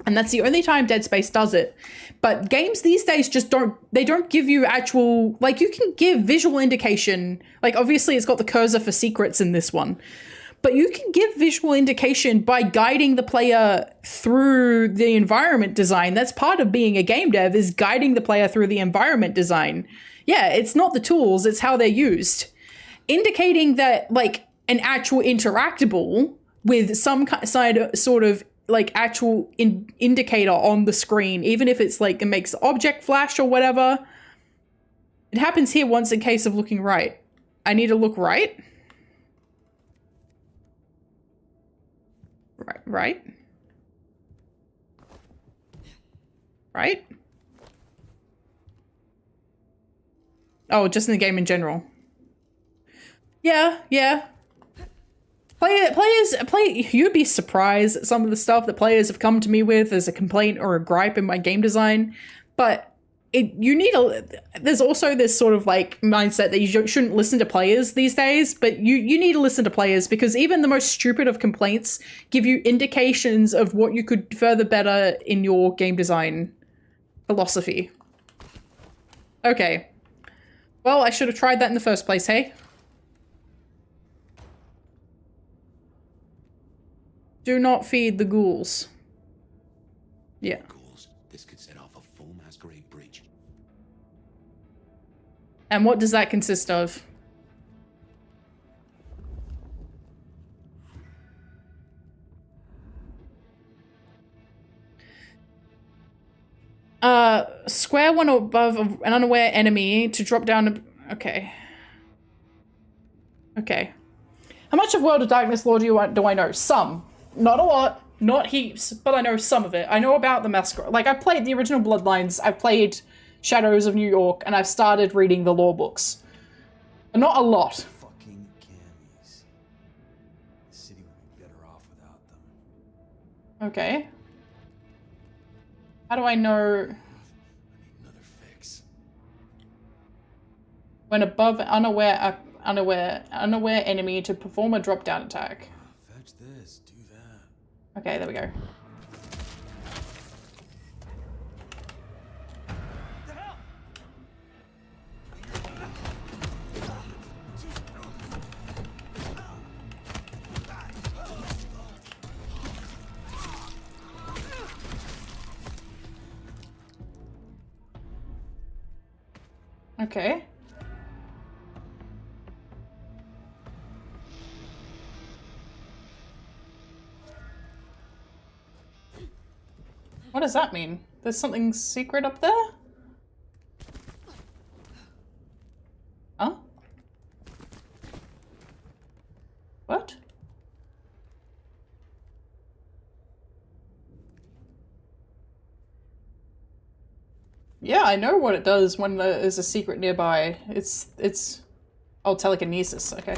And that's the only time Dead Space does it. But games these days just don't give you actual, like, you can give visual indication. Like, obviously it's got the cursor for secrets in this one. But you can give visual indication by guiding the player through the environment design. That's part of being a game dev, is guiding the player through the environment design. Yeah, it's not the tools, it's how they're used. Indicating that, like, an actual interactable with some sort of like actual indicator on the screen, even if it's like it makes object flash or whatever. It happens here once in case of looking right. I need to look right. Right. Oh, just in the game in general. Yeah. You'd be surprised at some of the stuff that players have come to me with as a complaint or a gripe in my game design. But there's also this sort of like mindset that you shouldn't listen to players these days, but you need to listen to players, because even the most stupid of complaints give you indications of what you could further better in your game design philosophy. Okay. Well, I should have tried that in the first place, hey? Do not feed the ghouls. Yeah. Ghouls. This could set off a full Masquerade breach. And what does that consist of? Square one above an unaware enemy to drop down. Okay. How much of World of Darkness lore do I know? Some. Not a lot, not heaps, but I know some of it. I know about the Masquerade. Like, I've played the original Bloodlines, I've played Shadows of New York, and I've started reading the lore books. Not a lot. Fucking cammies. The city would be better off without them. Okay. How do I know? I need another fix. When above unaware enemy to perform a drop down attack. Fetch this, do that. Okay, there we go. Okay. What does that mean? There's something secret up there? Huh? What? Yeah, I know what it does when there's a secret nearby. It's... Oh, telekinesis, okay.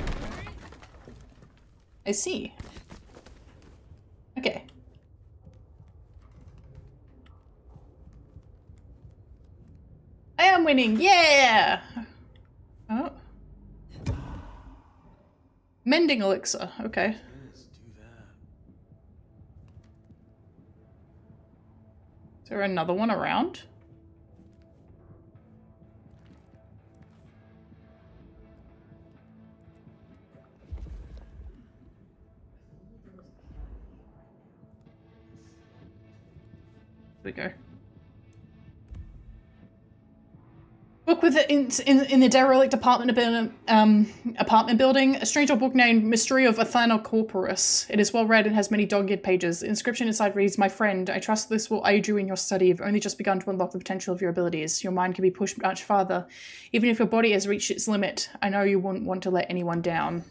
I see. Okay. I am winning, yeah! Oh. Mending elixir, okay. Is there another one around? There we go. Book with it in the derelict apartment building. A strange old book named Mystery of Athena Corporus. It is well read and has many dog-eared pages. The inscription inside reads, "My friend, I trust this will aid you in your study. You've only just begun to unlock the potential of your abilities. Your mind can be pushed much farther. Even if your body has reached its limit, I know you wouldn't want to let anyone down."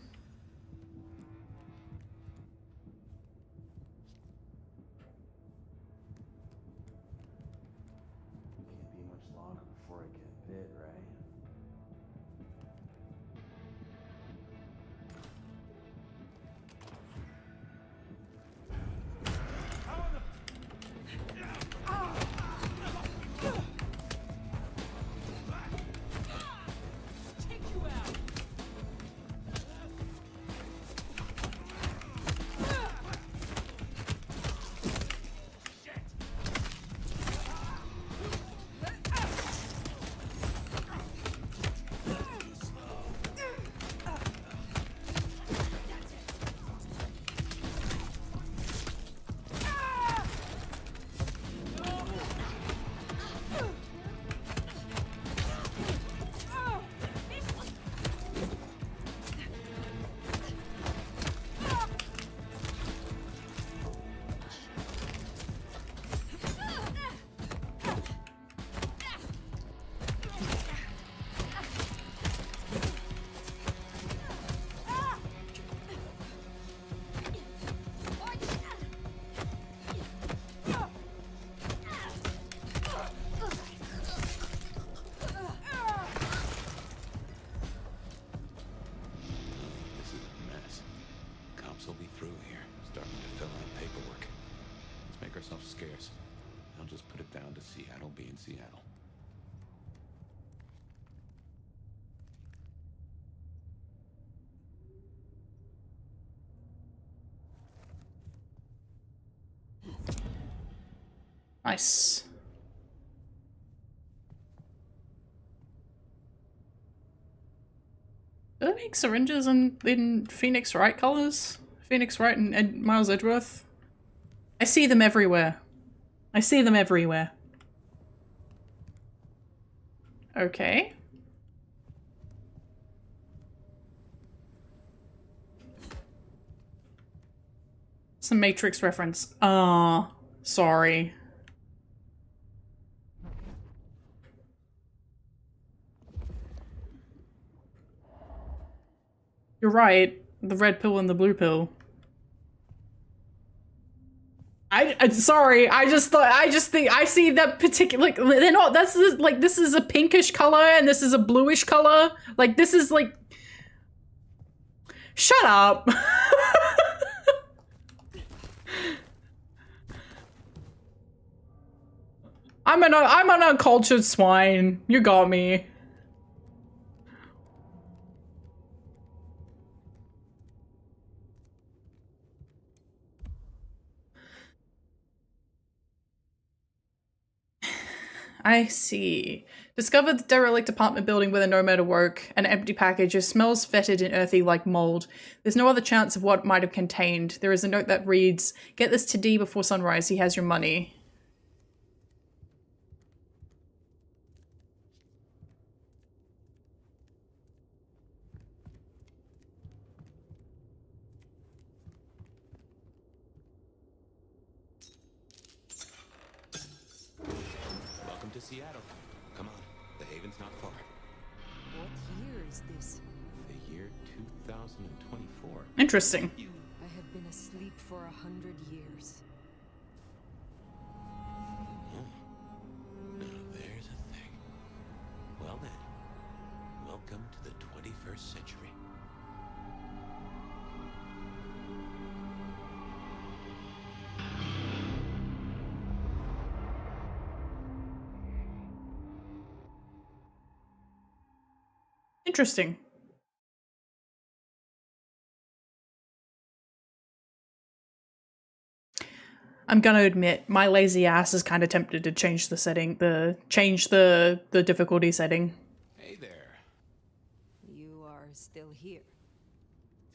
Can't be much longer before I get bit, right? Will be through here, starting to fill out paperwork. Let's make ourselves scarce. I'll just put it down to Seattle being Seattle. Nice. Do they make syringes in Phoenix Wright colors? Phoenix Wright and Miles Edgeworth? I see them everywhere. I see them everywhere. Okay. It's a Matrix reference. Sorry. You're right. The red pill and the blue pill. Sorry. I just think I see that particular, like, they're not, that's like, this is a pinkish color and this is a bluish color. Like, this is like, shut up. I'm an uncultured swine. You got me. I see. Discovered the derelict apartment building where the Nomad awoke. An empty package. It smells fetid and earthy like mold. There's no other chance of what it might have contained. There is a note that reads, "Get this to D before sunrise. He has your money." Seattle. Come on, the haven's not far. What year is this? The year 2024. Interesting. I have been asleep for 100 years. Now there's a thing. Well then, welcome to the 21st century. Interesting. I'm gonna admit, my lazy ass is kind of tempted to change the setting, change the difficulty setting. Hey there. You are still here.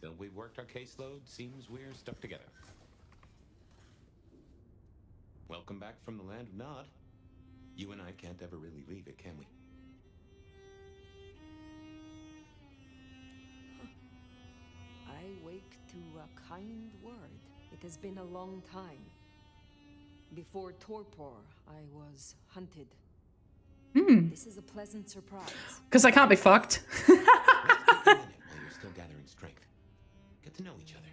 Till we worked our caseload, seems we're stuck together. Welcome back from the land of Nod. You and I can't ever really leave it, can we? I wake to a kind word. It has been a long time. Before torpor, I was hunted. This is a pleasant surprise. Because I can't be fucked. Let's take a minute while you're still gathering strength. Get to know each other.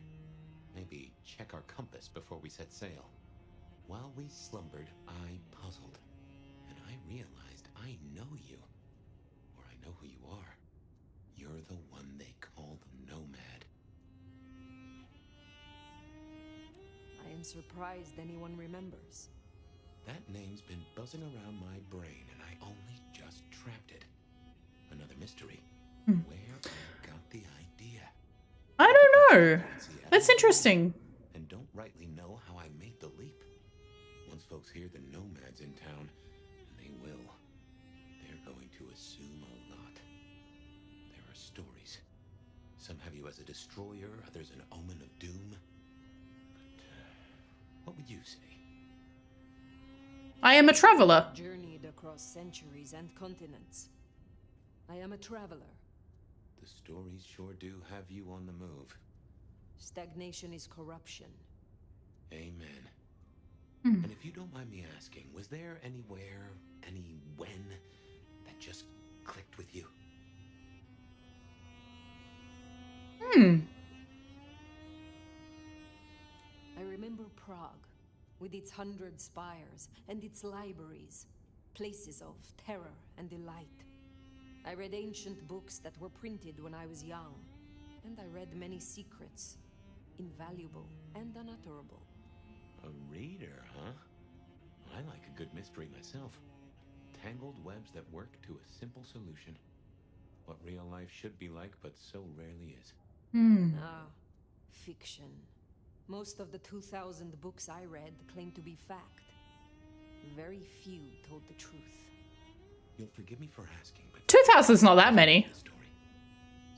Maybe check our compass before we set sail. While we slumbered, I puzzled. And I realized I know you. Or I know who you are. You're the one they call the Nomad. I am surprised anyone remembers. That name's been buzzing around my brain, and I only just trapped it. Another mystery. Where I got the idea. I don't know. That's interesting. And don't rightly know how I made the leap. Once folks hear the Nomad's in town, and they will, they're going to assume a lot. There are stories. Some have you as a destroyer, others an omen of doom. But what would you say? I am a traveler. Journeyed across centuries and continents. I am a traveler. The stories sure do have you on the move. Stagnation is corruption. Amen. And if you don't mind me asking, was there anywhere, any when, that just clicked with you? I remember Prague, with its 100 spires and its libraries, places of terror and delight. I read ancient books that were printed when I was young, and I read many secrets, invaluable and unutterable. A reader, huh? I like a good mystery myself. Tangled webs that work to a simple solution. What real life should be like, but so rarely is. Ah, fiction. Most of the 2,000 books I read claim to be fact. Very few told the truth. You'll forgive me for asking, but 2,000's not that many.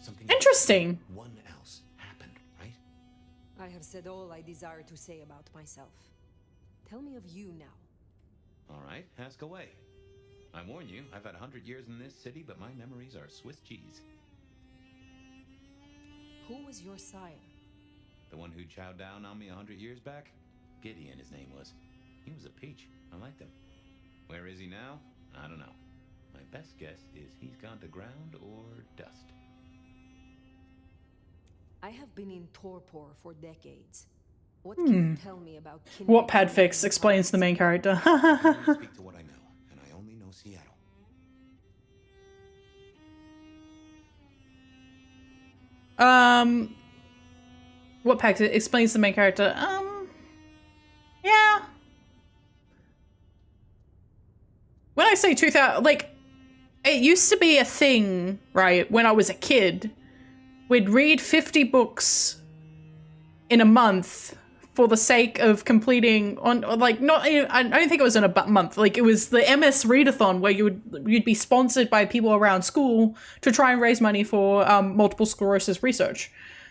something Interesting. one else happened, right? I have said all I desire to say about myself. Tell me of you now. All right, ask away. I warn you, I've had 100 years in this city, but my memories are Swiss cheese. Who was your sire? The one who chowed down on me 100 years back? Gideon, his name was. He was a peach. I liked him. Where is he now? I don't know. My best guess is he's gone to ground or dust. Hmm. I have been in torpor for decades. What can you tell me about What Padfix explains the main character. I only speak to what I know, and I only know Seattle. What Padfix explains the main character. Yeah. When I say 2000, like, it used to be a thing, right, when I was a kid. We'd read 50 books in a month for the sake of completing on, like, not, I don't think it was in a month, like, it was the MS Readathon where you'd be sponsored by people around school to try and raise money for multiple sclerosis research.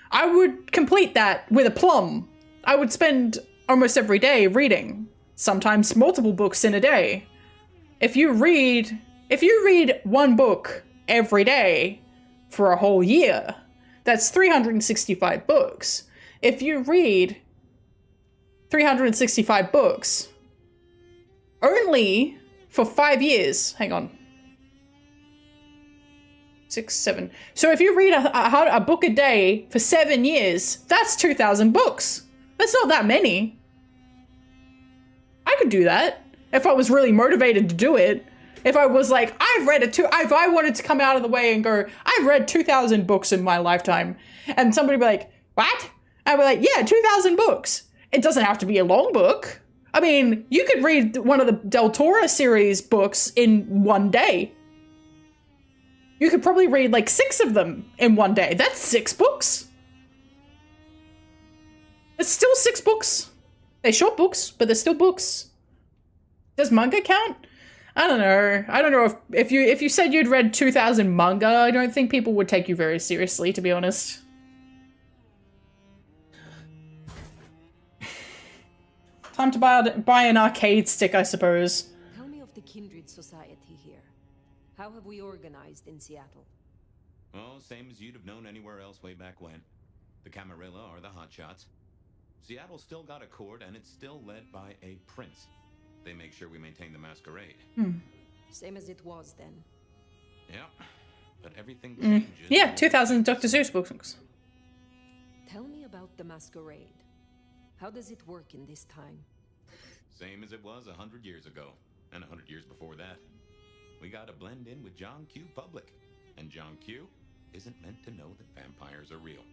I would complete that with aplomb. I would spend almost every day reading, sometimes multiple books in a day. If you read one book every day for a whole year, that's 365 books. If you read 365 books only for 5 years. Hang on. 6, 7. So if you read a book a day for 7 years, that's 2,000 books. That's not that many. I could do that if I was really motivated to do it. If I was like, if I wanted to come out of the way and go, I've read 2,000 books in my lifetime, and somebody would be like, what? I'd be like, yeah, 2,000 books. It doesn't have to be a long book. I mean, you could read one of the Del Toro series books in 1 day. You could probably read like 6 of them in 1 day. That's 6 books. It's still 6 books. They're short books, but they're still books. Does manga count? I don't know. I don't know if you said you'd read 2,000 manga, I don't think people would take you very seriously, to be honest. Time to buy an arcade stick, I suppose. Tell me of the Kindred Society here. How have we organized in Seattle? Well, same as you'd have known anywhere else way back when. The Camarilla are the hotshots. Seattle's still got a court, and it's still led by a prince. They make sure we maintain the Masquerade. Same as it was then. Yeah, but everything changes. Yeah, 2,000 Dr. Seuss books. Tell me about the Masquerade. How does it work in this time? Same as it was 100 years ago, and 100 years before that. We gotta blend in with John Q. Public, and John Q. isn't meant to know that vampires are real.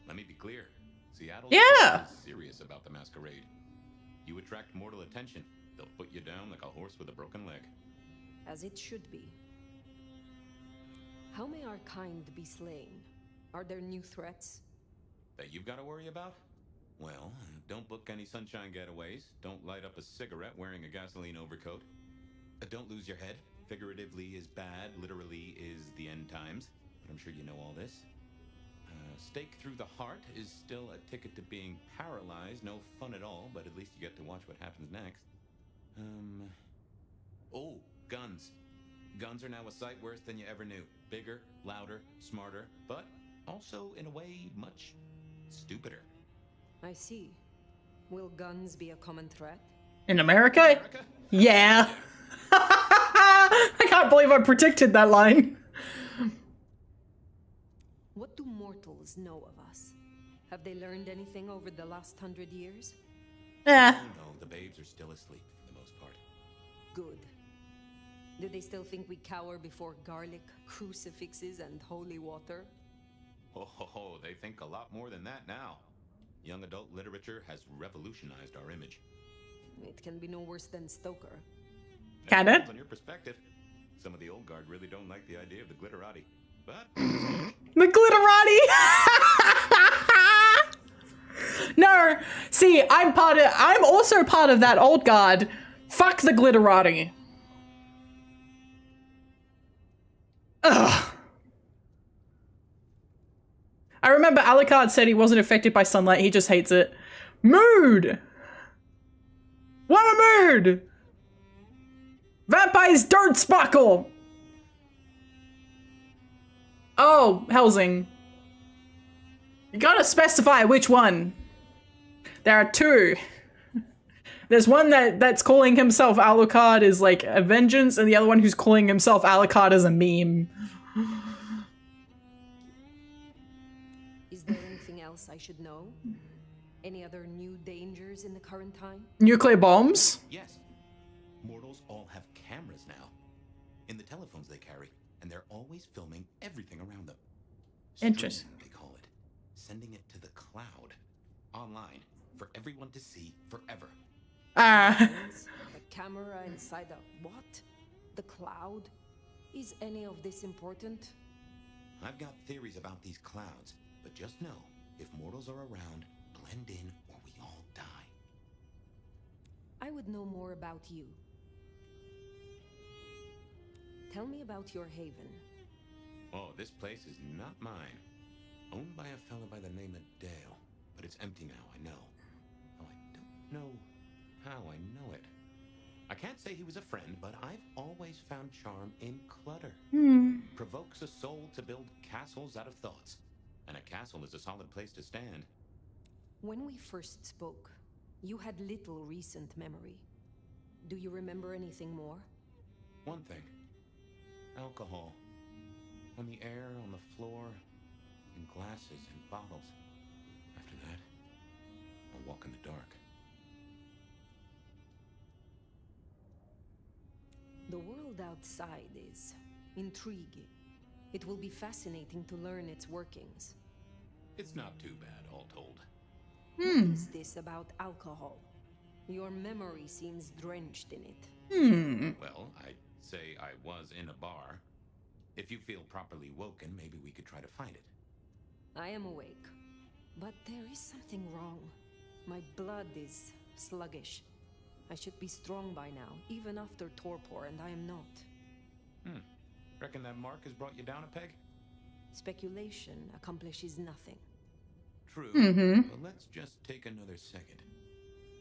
Let me be clear. Seattle is serious about the Masquerade. You attract mortal attention, they'll put you down like a horse with a broken leg. As it should be. How may our kind be slain? Are there new threats? That you've got to worry about? Well, don't book any sunshine getaways. Don't light up a cigarette wearing a gasoline overcoat. Don't lose your head. Figuratively is bad, literally is the end times. But I'm sure you know all this. Stake through the heart is still a ticket to being paralyzed. No fun at all, but at least you get to watch what happens next. Oh, guns. Guns are now a sight worse than you ever knew. Bigger, louder, smarter, but also, in a way, much stupider. I see. Will guns be a common threat? In America? Yeah. I can't believe I predicted that line. What do mortals know of us? Have they learned anything over the last 100 years? Yeah. Oh no, the babes are still asleep for the most part. Good. Do they still think we cower before garlic, crucifixes, and holy water? Oh, they think a lot more than that now. Young adult literature has revolutionized our image. It can be no worse than Stoker. Can it? On your perspective, some of the old guard really don't like the idea of the glitterati. But the glitterati. No, see, I'm also part of that old guard. Fuck the glitterati. Ugh. I remember Alucard said he wasn't affected by sunlight, he just hates it. Mood! What a mood! Vampires don't sparkle! Oh, Helsing. You gotta specify which one. There are 2. There's one that's calling himself Alucard is like a vengeance, and the other one who's calling himself Alucard is a meme. Is there anything else I should know? Any other new dangers in the current time? Nuclear bombs? yes, mortals all have cameras now. In the telephones they carry, and they're always filming everything around them. Interesting. Streaming, they call it. Sending it to the cloud. Online. For everyone to see forever. A camera inside a what? The cloud? Is any of this important? I've got theories about these clouds, but just know, if mortals are around, blend in or we all die. I would know more about you. Tell me about your haven. Oh, this place is not mine. Owned by a fella by the name of Dale, but it's empty now, I know. Oh, I don't know how I know it. I can't say he was a friend, but I've always found charm in clutter. Provokes a soul to build castles out of thoughts. And a castle is a solid place to stand. When we first spoke, you had little recent memory. Do you remember anything more? One thing. Alcohol. On the air, on the floor, in glasses and bottles. After that, I'll walk in the dark. The world outside is intriguing. It will be fascinating to learn its workings. It's not too bad, all told. What is this about alcohol? Your memory seems drenched in it. Well, I'd say I was in a bar. If you feel properly woken, maybe we could try to find it. I am awake, but there is something wrong. My blood is sluggish. I should be strong by now, even after torpor, and I am not. Reckon that mark has brought you down a peg? Speculation accomplishes nothing. True. But let's just take another second.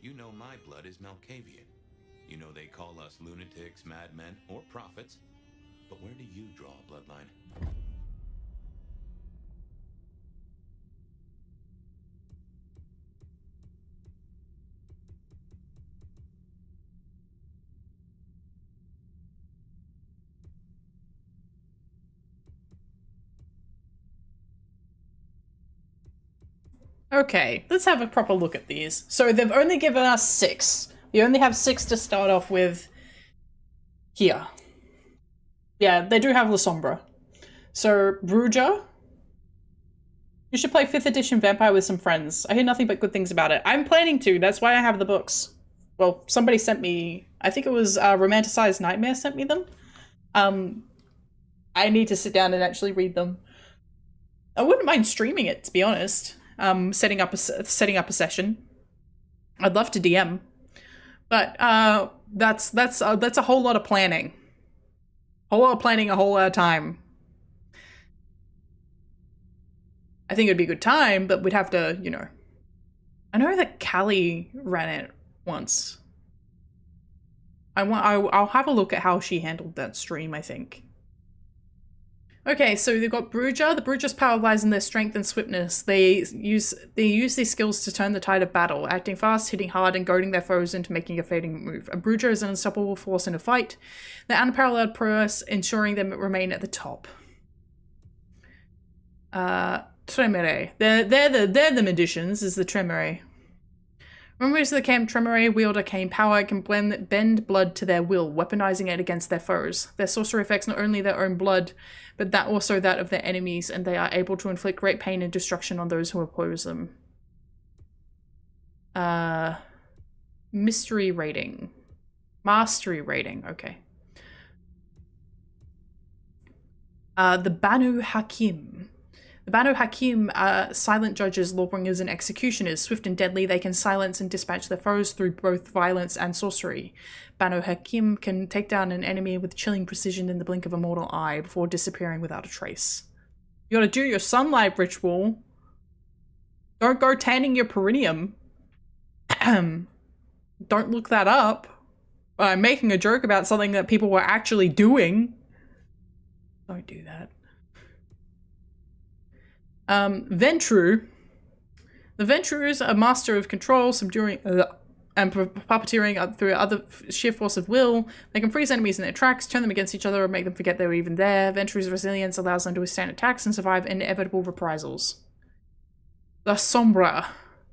You know my blood is Malkavian. You know they call us lunatics, madmen, or prophets. But where do you draw a bloodline? Okay, let's have a proper look at these. So they've only given us 6. We only have 6 to start off with here. Yeah, they do have La Sombra. So, Bruja. You should play 5th edition Vampire with some friends. I hear nothing but good things about it. I'm planning to, that's why I have the books. Well, somebody sent me, I think it was Romanticized Nightmare sent me them. I need to sit down and actually read them. I wouldn't mind streaming it, to be honest. Setting up a session. I'd love to DM, but that's a whole lot of planning. A whole lot of planning, a whole lot of time. I think it'd be a good time, but we'd have to, you know. I know that Callie ran it once. I'll have a look at how she handled that stream, I think. Okay, so they've got Bruja. The Bruja's power lies in their strength and swiftness. They use these skills to turn the tide of battle, acting fast, hitting hard, and goading their foes into making a fading move. A Bruja is an unstoppable force in a fight. Their unparalleled prowess, ensuring them remain at the top. Tremere. They're the magicians, is the Tremere. Members of the camp Tremere wield arcane power and can bend blood to their will, weaponizing it against their foes. Their sorcery affects not only their own blood, but also that of their enemies, and they are able to inflict great pain and destruction on those who oppose them. Mystery rating. Mastery rating, okay. The Banu Hakim. The Banu Hakim are silent judges, lawbringers, and executioners. Swift and deadly, they can silence and dispatch their foes through both violence and sorcery. Banu Hakim can take down an enemy with chilling precision in the blink of a mortal eye before disappearing without a trace. You gotta do your sunlight ritual. Don't go tanning your perineum. Don't look that up. I'm making a joke about something that people were actually doing. Don't do that. Ventru. The Ventru is a master of control, subduing and puppeteering through other sheer force of will. They can freeze enemies in their tracks, turn them against each other, or make them forget they were even there. Ventru's resilience allows them to withstand attacks and survive inevitable reprisals. The Sombra.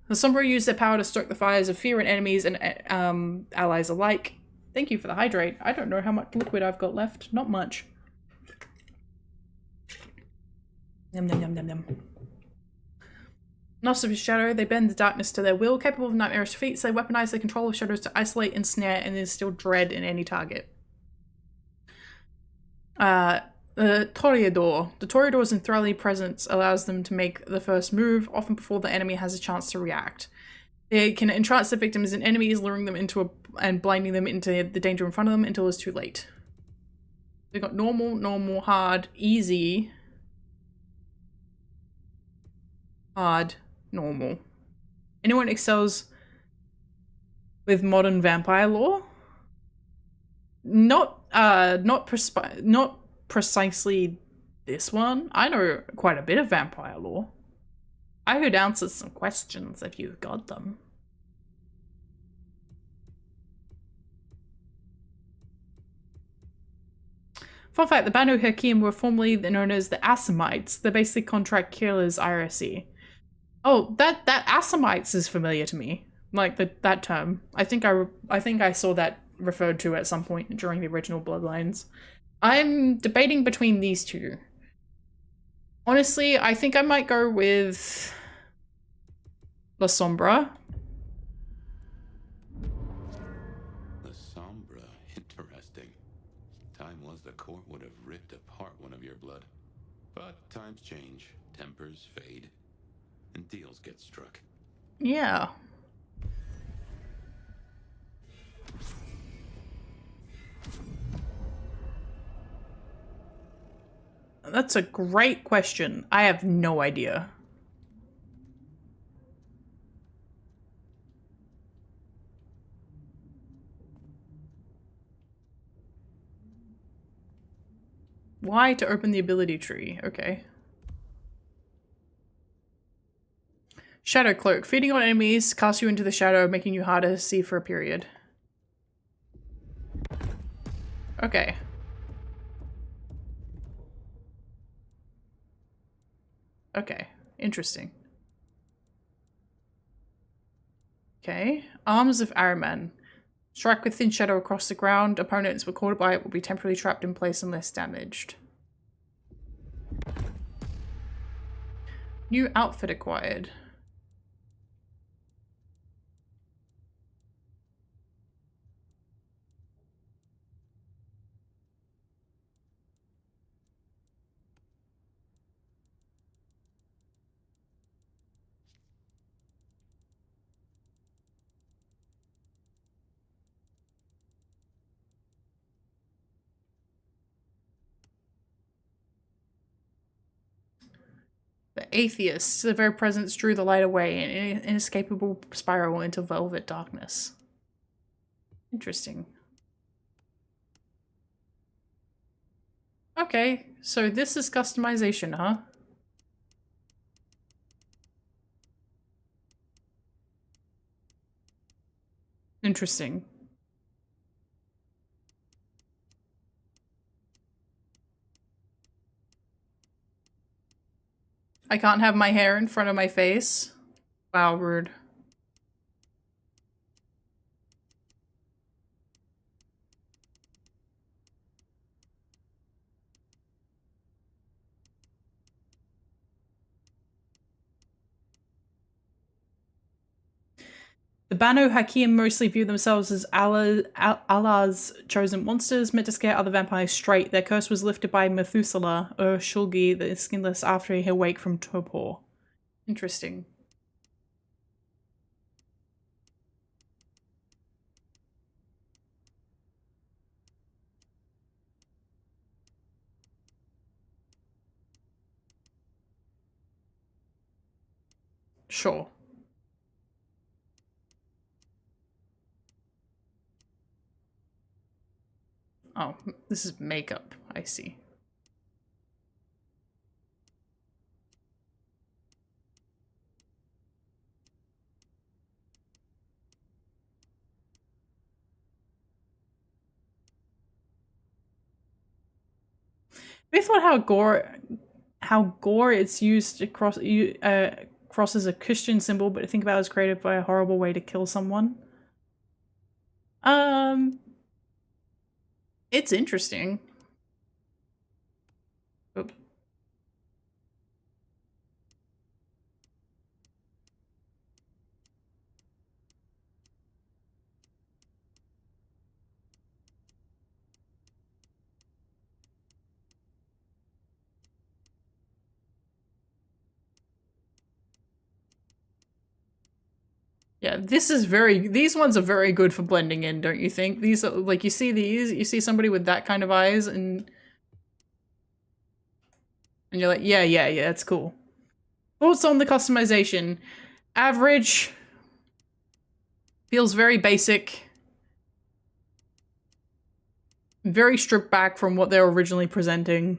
The Sombra use their power to stoke the fires of fear in enemies and allies alike. Thank you for the hydrate. I don't know how much liquid I've got left. Not much. Yum, yum, yum, yum, yum. Master of Shadow, they bend the darkness to their will. Capable of nightmarish feats, they weaponize the control of shadows to isolate, ensnare, and instill dread in any target. The Toreador. The Toreador's enthralling presence allows them to make the first move, often before the enemy has a chance to react. They can entrance their victims and enemies, luring them into and blinding them into the danger in front of them until it's too late. They've got normal, normal, hard, easy, hard, normal. Anyone excels with modern vampire lore? Not precisely this one. I know quite a bit of vampire lore. I could answer some questions if you've got them. Fun fact, the Banu Hakim were formerly known as the Assamites. They're basically contract killers IRC. Oh, that Assamites is familiar to me. Like that term. I think I saw that referred to at some point during the original Bloodlines. I'm debating between these two. Honestly, I think I might go with La Sombra. La Sombra, interesting. Time was the court would have ripped apart one of your blood. But times change, tempers fade, and deals get struck. Yeah. That's a great question. I have no idea. Why to open the ability tree? Okay. Shadow Cloak. Feeding on enemies casts you into the shadow, making you harder to see for a period. Okay. Okay. Interesting. Okay. Arms of Ahriman. Strike with thin shadow across the ground. Opponents were caught by it will be temporarily trapped in place unless damaged. New outfit acquired. The Atheists. Their very presence drew the light away, an inescapable spiral into velvet darkness. Interesting. Okay, so this is customization, huh? Interesting. I can't have my hair in front of my face. Wow, rude. The Banu Hakim mostly view themselves as Allah's chosen monsters, meant to scare other vampires straight. Their curse was lifted by Methuselah, or Shulgi, the skinless, after he awake from torpor. Interesting. Sure. Oh, this is makeup. I see. We thought how gore it's used across crosses a Christian symbol, but I think about it as created by a horrible way to kill someone. It's interesting. Oop. Yeah, these ones are very good for blending in, don't you think? These are, like, you see somebody with that kind of eyes and you're like, yeah, that's cool. Thoughts on the customization. Average. Feels very basic. Very stripped back from what they're originally presenting.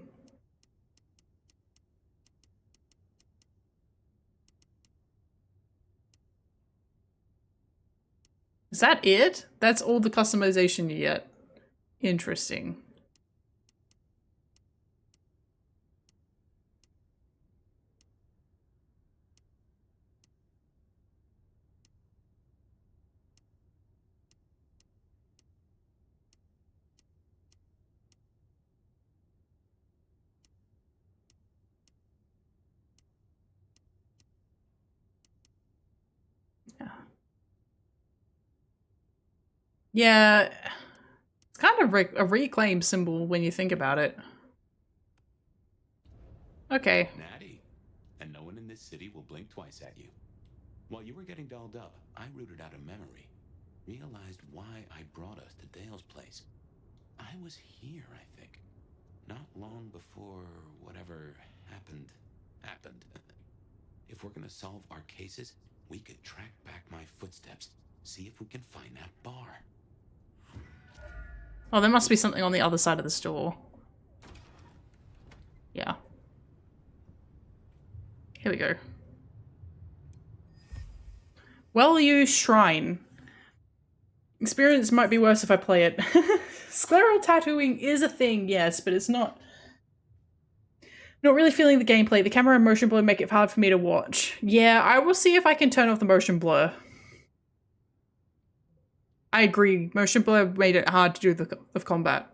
Is that it? That's all the customization you get. Interesting. Yeah, it's kind of a reclaim symbol when you think about it. Okay. Natty. And no one in this city will blink twice at you. While you were getting dolled up, I rooted out a memory. Realized why I brought us to Dale's place. I was here, I think. Not long before whatever happened. If we're gonna solve our cases, we could track back my footsteps. See if we can find that bar. Oh, there must be something on the other side of the store. Yeah. Here we go. Well-used shrine. Experience might be worse if I play it. Scleral tattooing is a thing, yes, but it's not... Not really feeling the gameplay. The camera and motion blur make it hard for me to watch. Yeah, I will see if I can turn off the motion blur. I agree. Motion blur made it hard to do the combat.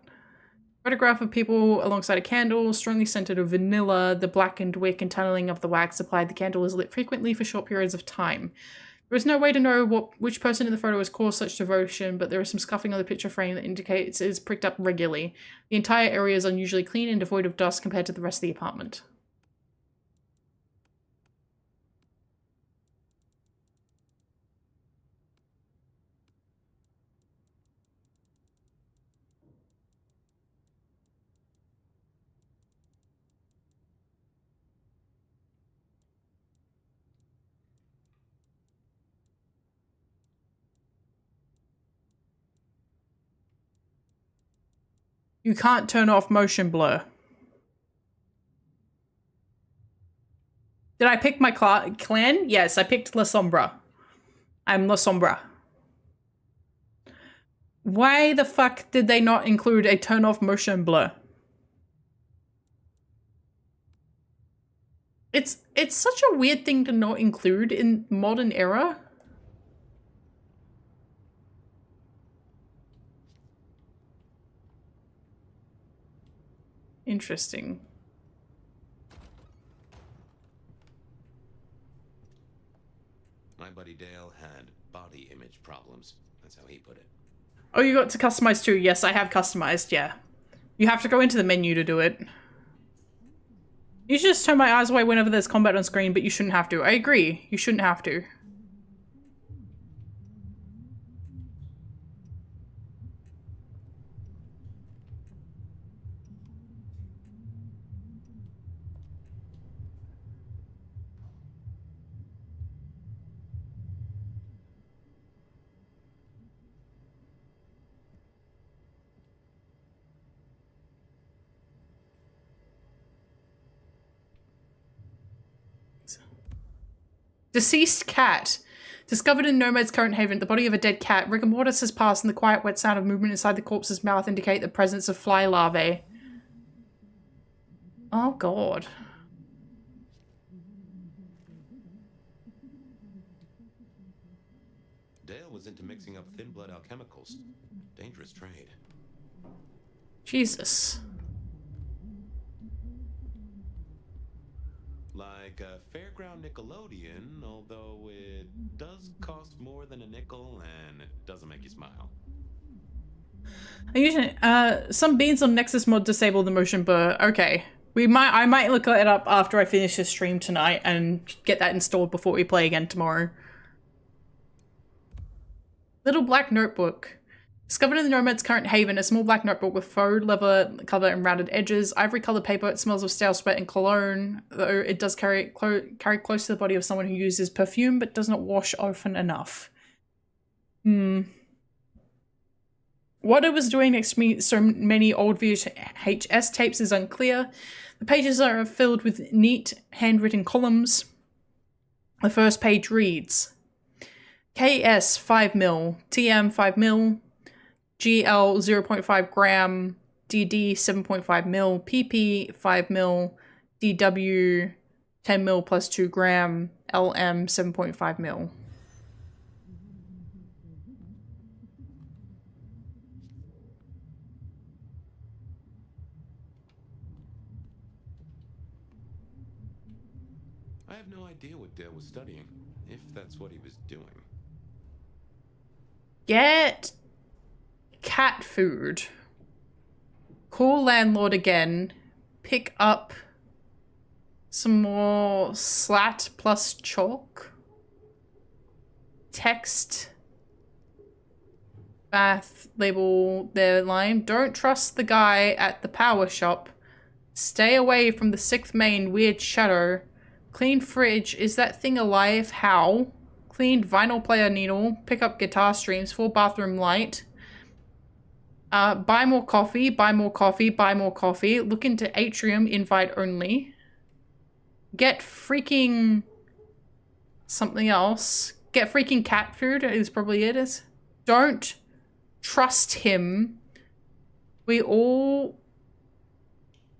Photograph of people alongside a candle, strongly scented of vanilla. The blackened wick and tunneling of the wax applied. The candle is lit frequently for short periods of time. There is no way to know which person in the photo has caused such devotion, but there is some scuffing on the picture frame that indicates it is pricked up regularly. The entire area is unusually clean and devoid of dust compared to the rest of the apartment. You can't turn off motion blur. Did I pick my clan? Yes, I picked La Sombra. I'm La Sombra. Why the fuck did they not include a turn off motion blur? It's such a weird thing to not include in modern era. Interesting. My buddy Dale had body image problems. That's how he put it. Oh, you got to customize too. Yes, I have customized, yeah. You have to go into the menu to do it. You should just turn my eyes away whenever there's combat on screen, but you shouldn't have to. I agree. You shouldn't have to. Deceased cat. Discovered in Nomad's current haven, the body of a dead cat. Rigor mortis has passed and the quiet wet sound of movement inside the corpse's mouth indicate the presence of fly larvae. Oh god. Dale was into mixing up thin blood alchemicals. Dangerous trade. Jesus. Like a fairground Nickelodeon, although it does cost more than a nickel and it doesn't make you smile. Usually, some beans on Nexus mod disable the motion blur. Okay. I might look it up after I finish this stream tonight and get that installed before we play again tomorrow. Little black notebook. Discovered in the Nomad's current haven, a small black notebook with faux leather cover and rounded edges. Ivory coloured paper, it smells of stale sweat and cologne, though it does carry close to the body of someone who uses perfume but does not wash often enough. What it was doing next to me so many old VHS tapes is unclear. The pages are filled with neat handwritten columns. The first page reads, KS 5ml, TM 5ml, GL 0.5 gram, DD 7.5 mil, PP 5 mil, DW 10 mil plus 2 gram, LM 7.5 mil. I have no idea what Dale was studying, if that's what he was doing. Get cat food. Call landlord again. Pick up some more slat plus chalk. Text bath label their line. Don't trust the guy at the power shop. Stay away from the 6th main weird shadow. Clean fridge. Is that thing alive? How? Cleaned vinyl player needle. Pick up guitar streams. Full bathroom light. Buy more coffee. Buy more coffee. Buy more coffee. Look into atrium. Invite only. Get freaking something else. Get freaking cat food is probably it. Is. Don't trust him. We all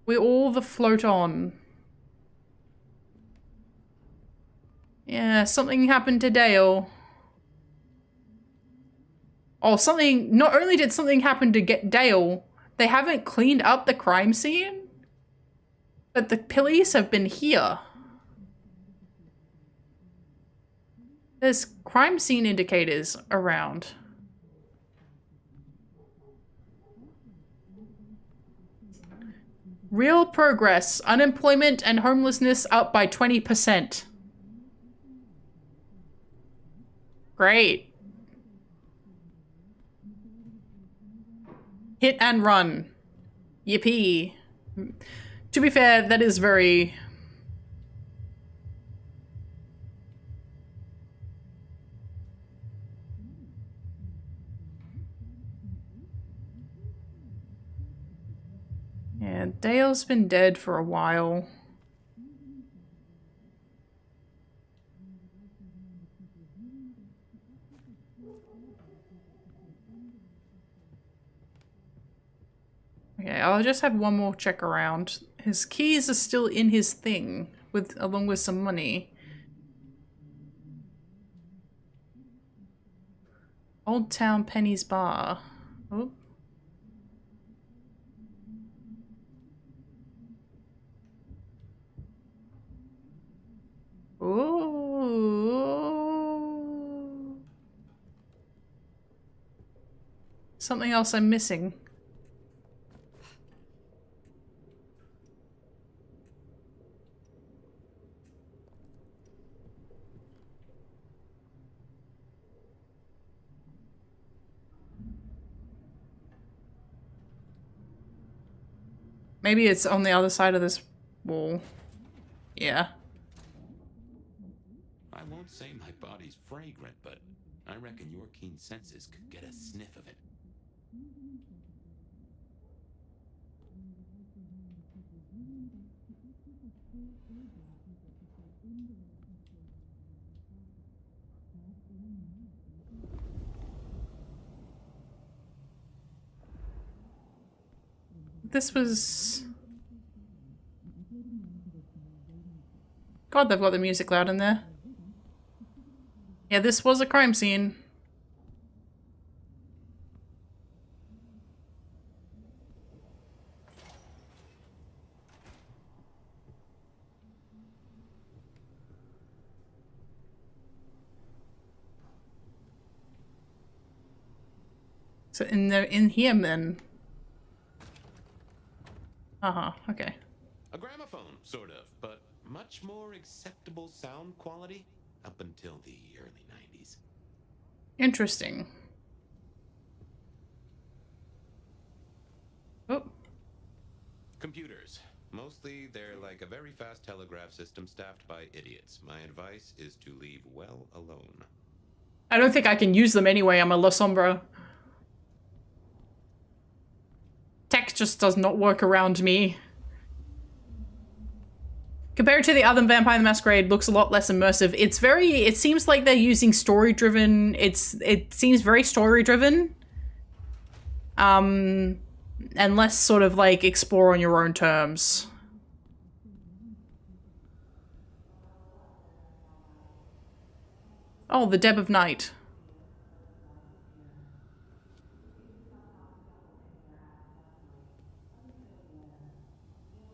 the float on. Yeah, something happened to Dale. Oh, something, not only did something happen to get Dale, they haven't cleaned up the crime scene, but the police have been here. There's crime scene indicators around. Real progress. Unemployment and homelessness up by 20%. Great. Hit and run. Yippee. To be fair, that is very... Yeah, Dale's been dead for a while. Okay, I'll just have one more check around. His keys are still in his thing, along with some money. Old Town Penny's Bar. Oh. Ooh. Something else I'm missing. Maybe it's on the other side of this wall. Yeah. I won't say my body's fragrant, but I reckon your keen senses could get a sniff of it. This was... God, they've got the music loud in there. Yeah, this was a crime scene. So in here then. Okay. A gramophone, sort of, but much more acceptable sound quality up until the early 90s. Interesting. Oh. Computers. Mostly, they're like a very fast telegraph system staffed by idiots. My advice is to leave well alone. I don't think I can use them anyway. I'm a La Sombra. Tech just does not work around me. Compared to the other Vampire the Masquerade, looks a lot less immersive. It's very, it seems like they're using story-driven, it seems very story-driven. And less sort of like explore on your own terms. Oh, the Deb of Night.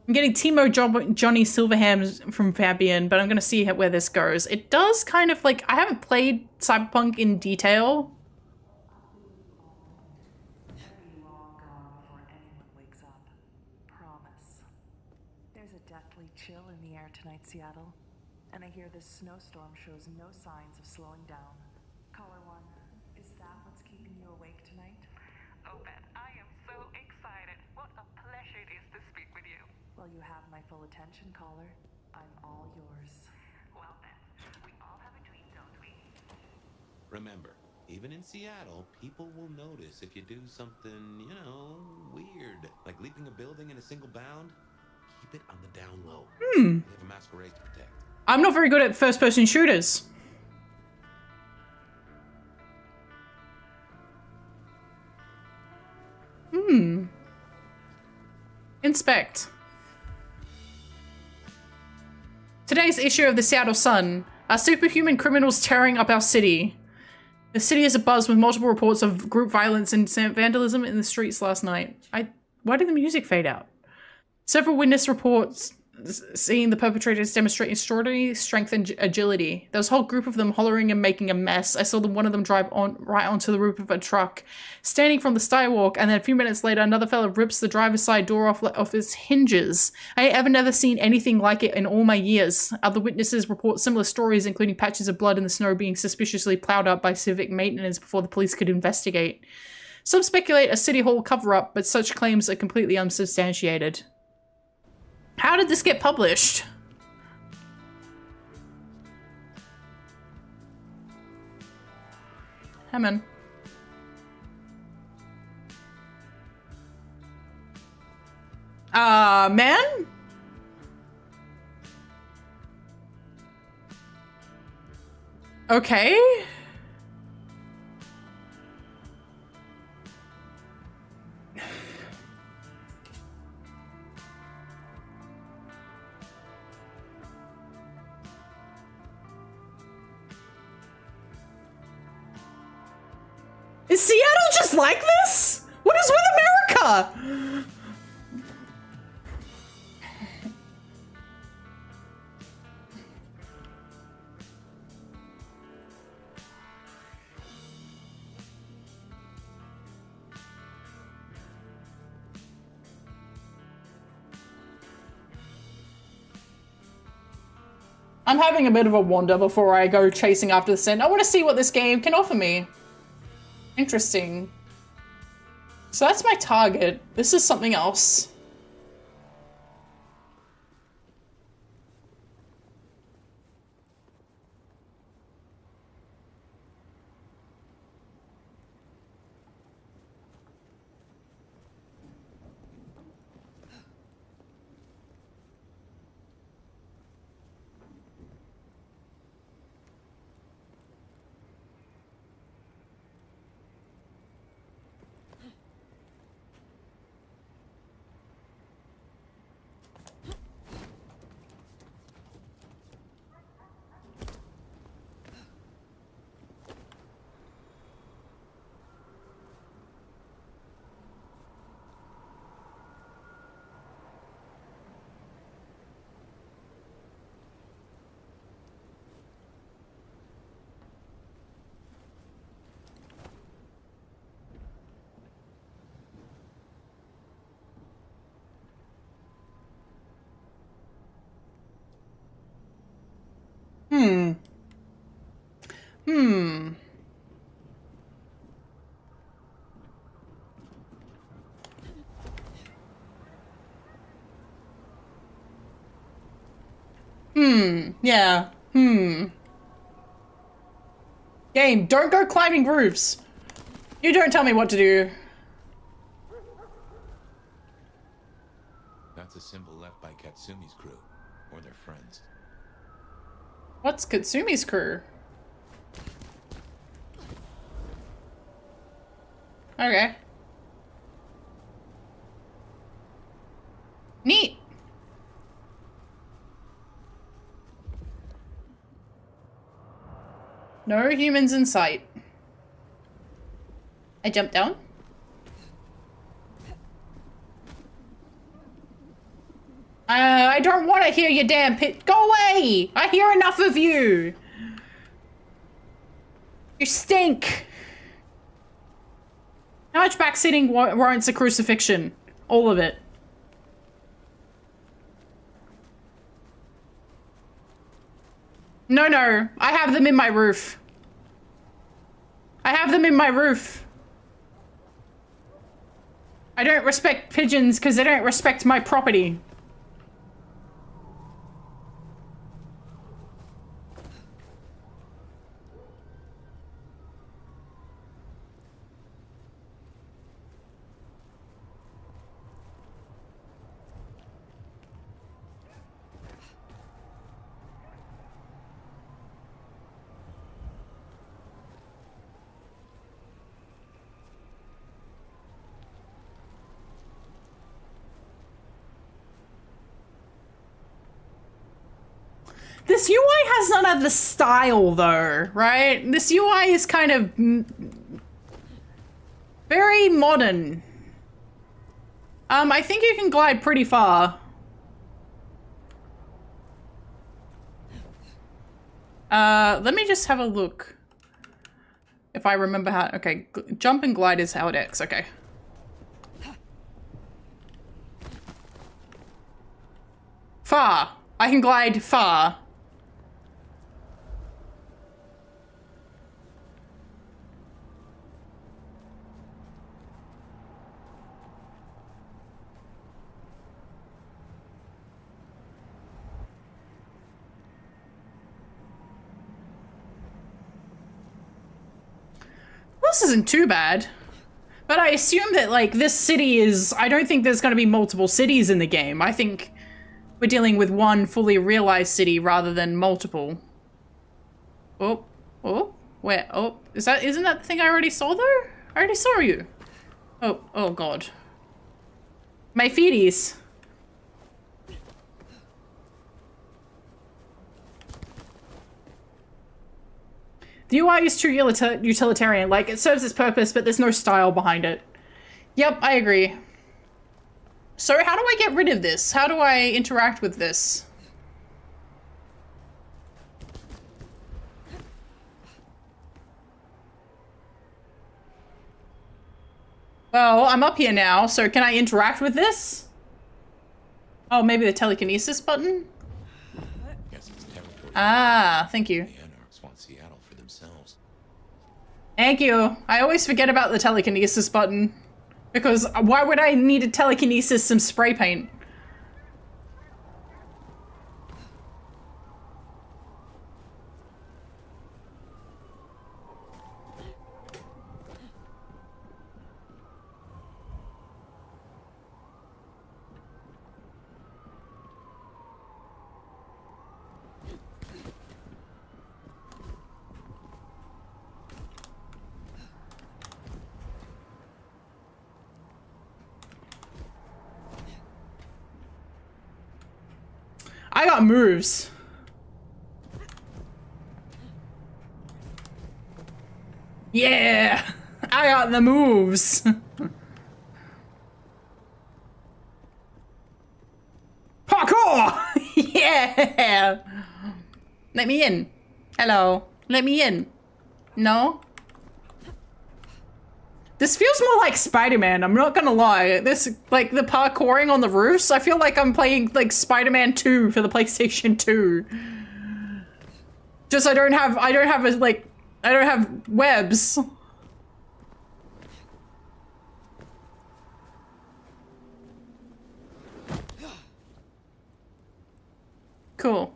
I'm getting Timo Johnny Silverhand from Fabian, but I'm gonna see where this goes. It does kind of like, I haven't played Cyberpunk in detail. snowstorm shows no signs of slowing down. Caller 1, is that what's keeping you awake tonight? Oh, Beth, I am so excited. What a pleasure it is to speak with you. Well, you have my full attention, caller. I'm all yours. Well, then, we all have a dream, don't we? Remember, even in Seattle, people will notice if you do something, you know, weird. Like leaping a building in a single bound. Keep it on the down low. We have a masquerade to protect. I'm not very good at first-person shooters. Inspect. Today's issue of the Seattle Sun. Are superhuman criminals tearing up our city? The city is abuzz with multiple reports of group violence and vandalism in the streets last night. Why did the music fade out? Several witness reports seeing the perpetrators demonstrate extraordinary strength and agility. There was a whole group of them hollering and making a mess. I saw one of them drive right onto the roof of a truck, standing from the skywalk, and then a few minutes later, another fella rips the driver's side door off its hinges. I have never seen anything like it in all my years. Other witnesses report similar stories, including patches of blood in the snow being suspiciously plowed up by civic maintenance before the police could investigate. Some speculate a city hall cover-up, but such claims are completely unsubstantiated. How did this get published? Hammond. Man? Okay. Is Seattle just like this? What is with America? I'm having a bit of a wander before I go chasing after the scent. I want to see what this game can offer me. Interesting. So that's my target. This is something else. Yeah. Game, don't go climbing roofs. You don't tell me what to do. That's a symbol left by Katsumi's crew, or their friends. What's Katsumi's crew? Okay. Neat. No humans in sight. I jump down. I don't want to hear your damn pit. Go away! I hear enough of you. You stink. How much backseating warrants a crucifixion? All of it. No, no. I have them in my roof. I have them in my roof. I don't respect pigeons because they don't respect my property. This UI has none of the style though, right? This UI is kind of very modern. I think you can glide pretty far. Let me just have a look. If I remember how, okay, jump and glide is how it is, okay. Far. I can glide far. This isn't too bad. But I assume that, like, this city is... I don't think there's going to be multiple cities in the game. I think we're dealing with one fully realized city rather than multiple. Oh. Oh. Where? Oh. Isn't that the thing I already saw, though? I already saw you. Oh. Oh, God. My feeties. The UI is too utilitarian. Like, it serves its purpose, but there's no style behind it. Yep, I agree. So how do I get rid of this? How do I interact with this? Well, I'm up here now, so can I interact with this? Oh, maybe the telekinesis button? Guess it's territory. Ah, thank you. The Anarchs want Seattle for themselves. Thank you. I always forget about the telekinesis button. Because why would I need to telekinesis some spray paint? I got moves. Yeah, I got the moves. Parkour! Yeah! Let me in. Hello. Let me in. No? This feels more like Spider-Man, I'm not gonna lie. This, like, the parkouring on the roofs, I feel like I'm playing, like, Spider-Man 2 for the PlayStation 2. Just I don't have webs. Cool.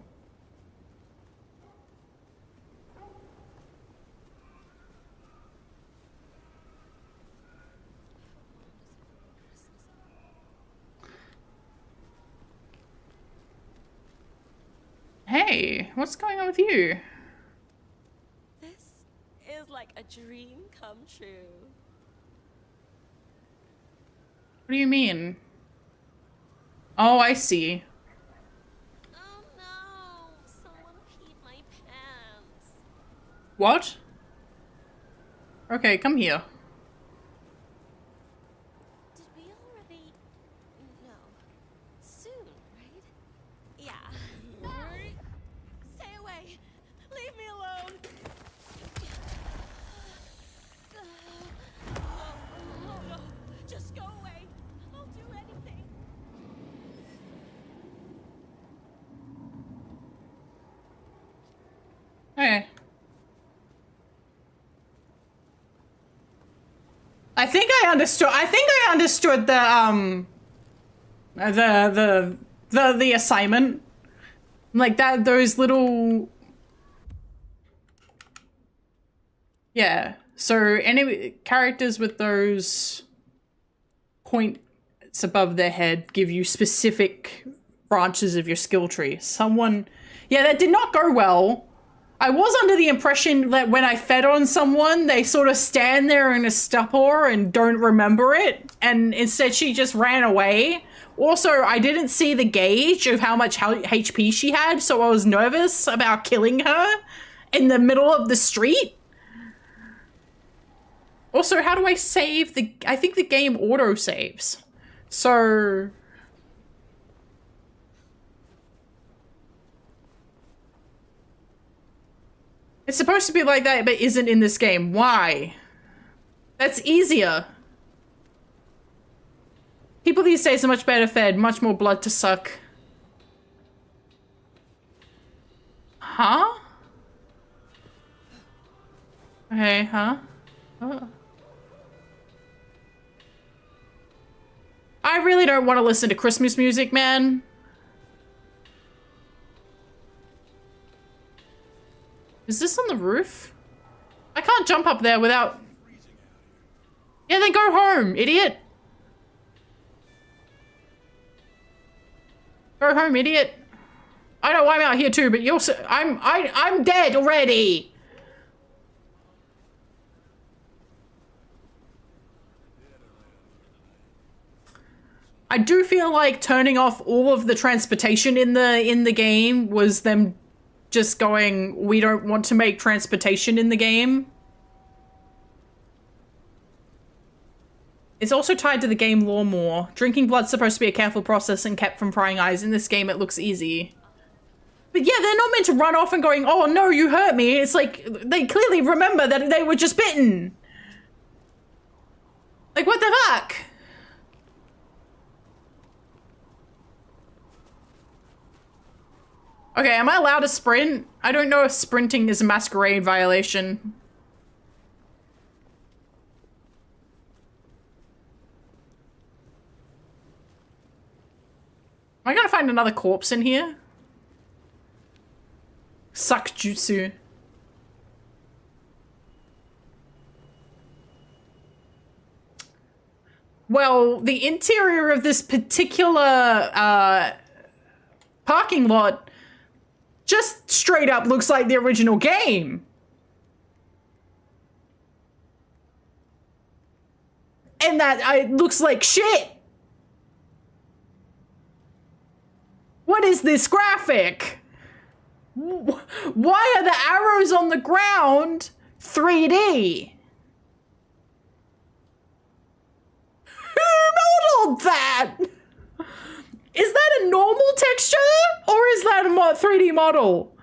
Hey, what's going on with you? This is like a dream come true. What do you mean? Oh, I see. Oh no, someone peed my pants. What? Okay, come here. Did we already? No. Soon, right? Yeah. No! Stay away! Leave me alone! No, just go away. I'll do anything. I think I understood the assignment. Like that, those little... Yeah. So any characters with those points above their head give you specific branches of your skill tree. Someone... Yeah, that did not go well. I was under the impression that when I fed on someone, they sort of stand there in a stupor and don't remember it. And instead she just ran away. Also, I didn't see the gauge of how much HP she had, so I was nervous about killing her in the middle of the street. Also, how do I save the... I think the game auto-saves. So... It's supposed to be like that, but isn't in this game. Why? That's easier. People these days are much better fed, much more blood to suck. Huh? Okay, huh? Oh. I really don't want to listen to Christmas music, man. Is this on the roof? I can't jump up there without... Yeah, then go home, idiot. Go home, idiot. I know I'm out here too, but you're so... I'm dead already. I do feel like turning off all of the transportation in the game was them just going, we don't want to make transportation in the game. It's also tied to the game lore more. Drinking blood's supposed to be a careful process and kept from prying eyes. In this game, it looks easy. But yeah, they're not meant to run off and going, oh no, you hurt me. It's like, they clearly remember that they were just bitten. Like, what the fuck? Okay, am I allowed to sprint? I don't know if sprinting is a Masquerade violation. Am I gonna find another corpse in here? Suck jutsu. Well, the interior of this particular parking lot just straight up looks like the original game. And that it looks like shit. What is this graphic? Why are the arrows on the ground 3D? Who modeled that? Is that a normal texture or is that a 3D model?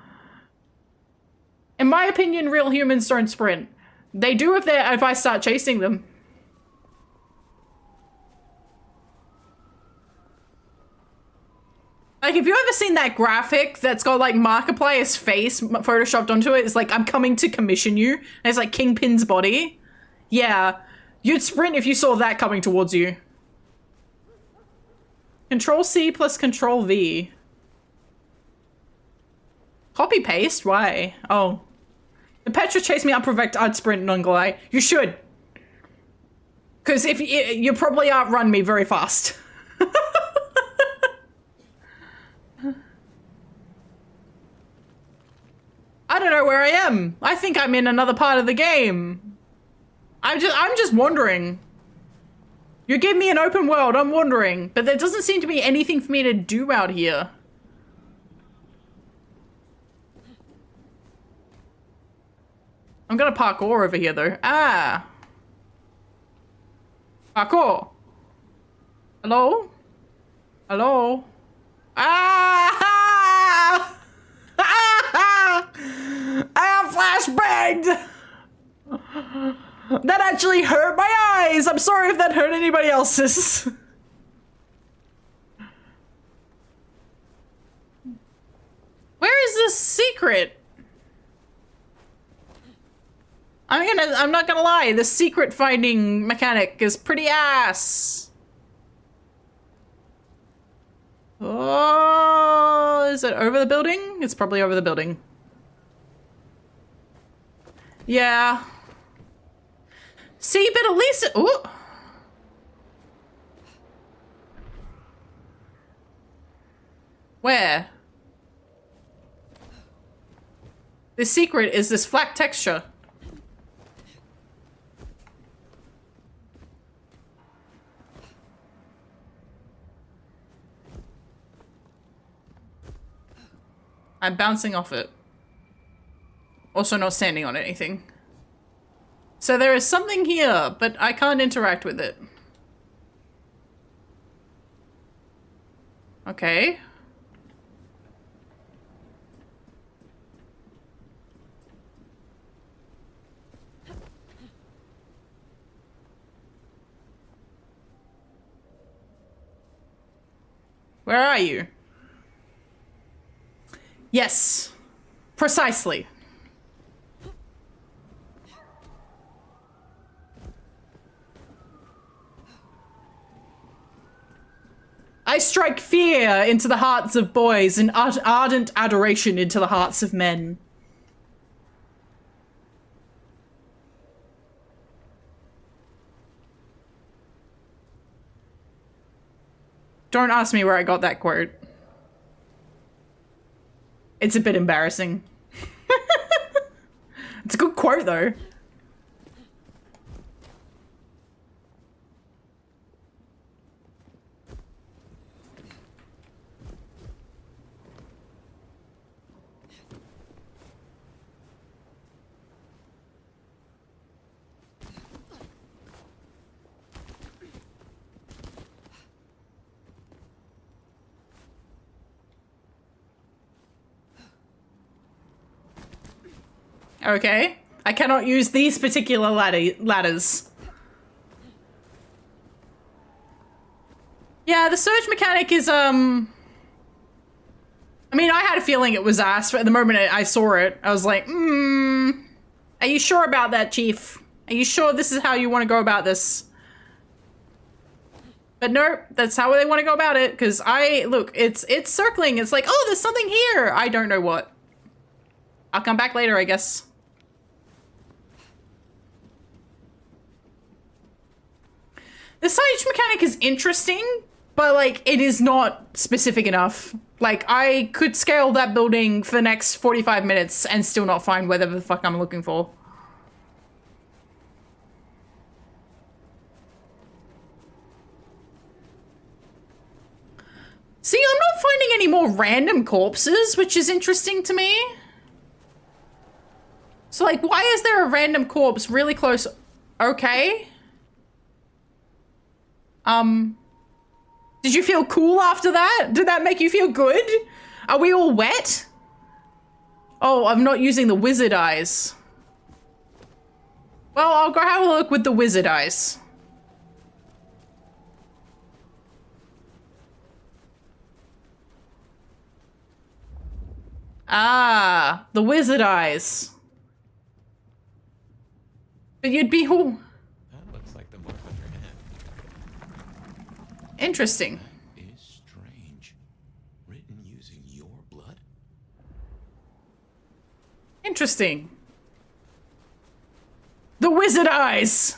In my opinion, real humans don't sprint. They do if I start chasing them. Like, have you ever seen that graphic that's got like Markiplier's face photoshopped onto it? It's like, I'm coming to commission you. And it's like Kingpin's body. Yeah, you'd sprint if you saw that coming towards you. Control C plus Control V. Copy paste? Why? Oh. If Petra chased me unprovoked, I'd sprint and unglide. You should. Because if you probably outrun me very fast. I don't know where I am. I think I'm in another part of the game. I'm just wandering. You give me an open world, I'm wandering. But there doesn't seem to be anything for me to do out here. I'm gonna parkour over here though. Ah. Parkour. Hello? Hello? Ah! I am flashbanged! That actually hurt my eyes! I'm sorry if that hurt anybody else's. Where is this secret? I'm not gonna lie, the secret finding mechanic is pretty ass. Oh, is it over the building? It's probably over the building. Yeah. See, but at least it, ooh. Where? The secret is this flat texture. I'm bouncing off it. Also not standing on anything. So there is something here, but I can't interact with it. Okay. Where are you? Yes, precisely. I strike fear into the hearts of boys and ardent adoration into the hearts of men. Don't ask me where I got that quote. It's a bit embarrassing. It's a good quote, though. Okay. I cannot use these particular ladders. Yeah, the surge mechanic is, I mean, I had a feeling it was ass, but at the moment I saw it, I was like, are you sure about that, Chief? Are you sure this is how you want to go about this? But no, that's how they want to go about it, because look, it's circling. It's like, oh, there's something here. I don't know what. I'll come back later, I guess. The siege mechanic is interesting, but like, it is not specific enough. Like, I could scale that building for the next 45 minutes and still not find whatever the fuck I'm looking for. See, I'm not finding any more random corpses, which is interesting to me. So like, why is there a random corpse really close? Okay. Did you feel cool after that? Did that make you feel good? Are we all wet? Oh, I'm not using the wizard eyes. Well, I'll go have a look with the wizard eyes. Ah, the wizard eyes. But you'd be who? That looks like the mark on your hand. Interesting. That is strange. Written using your blood? Interesting. The wizard eyes.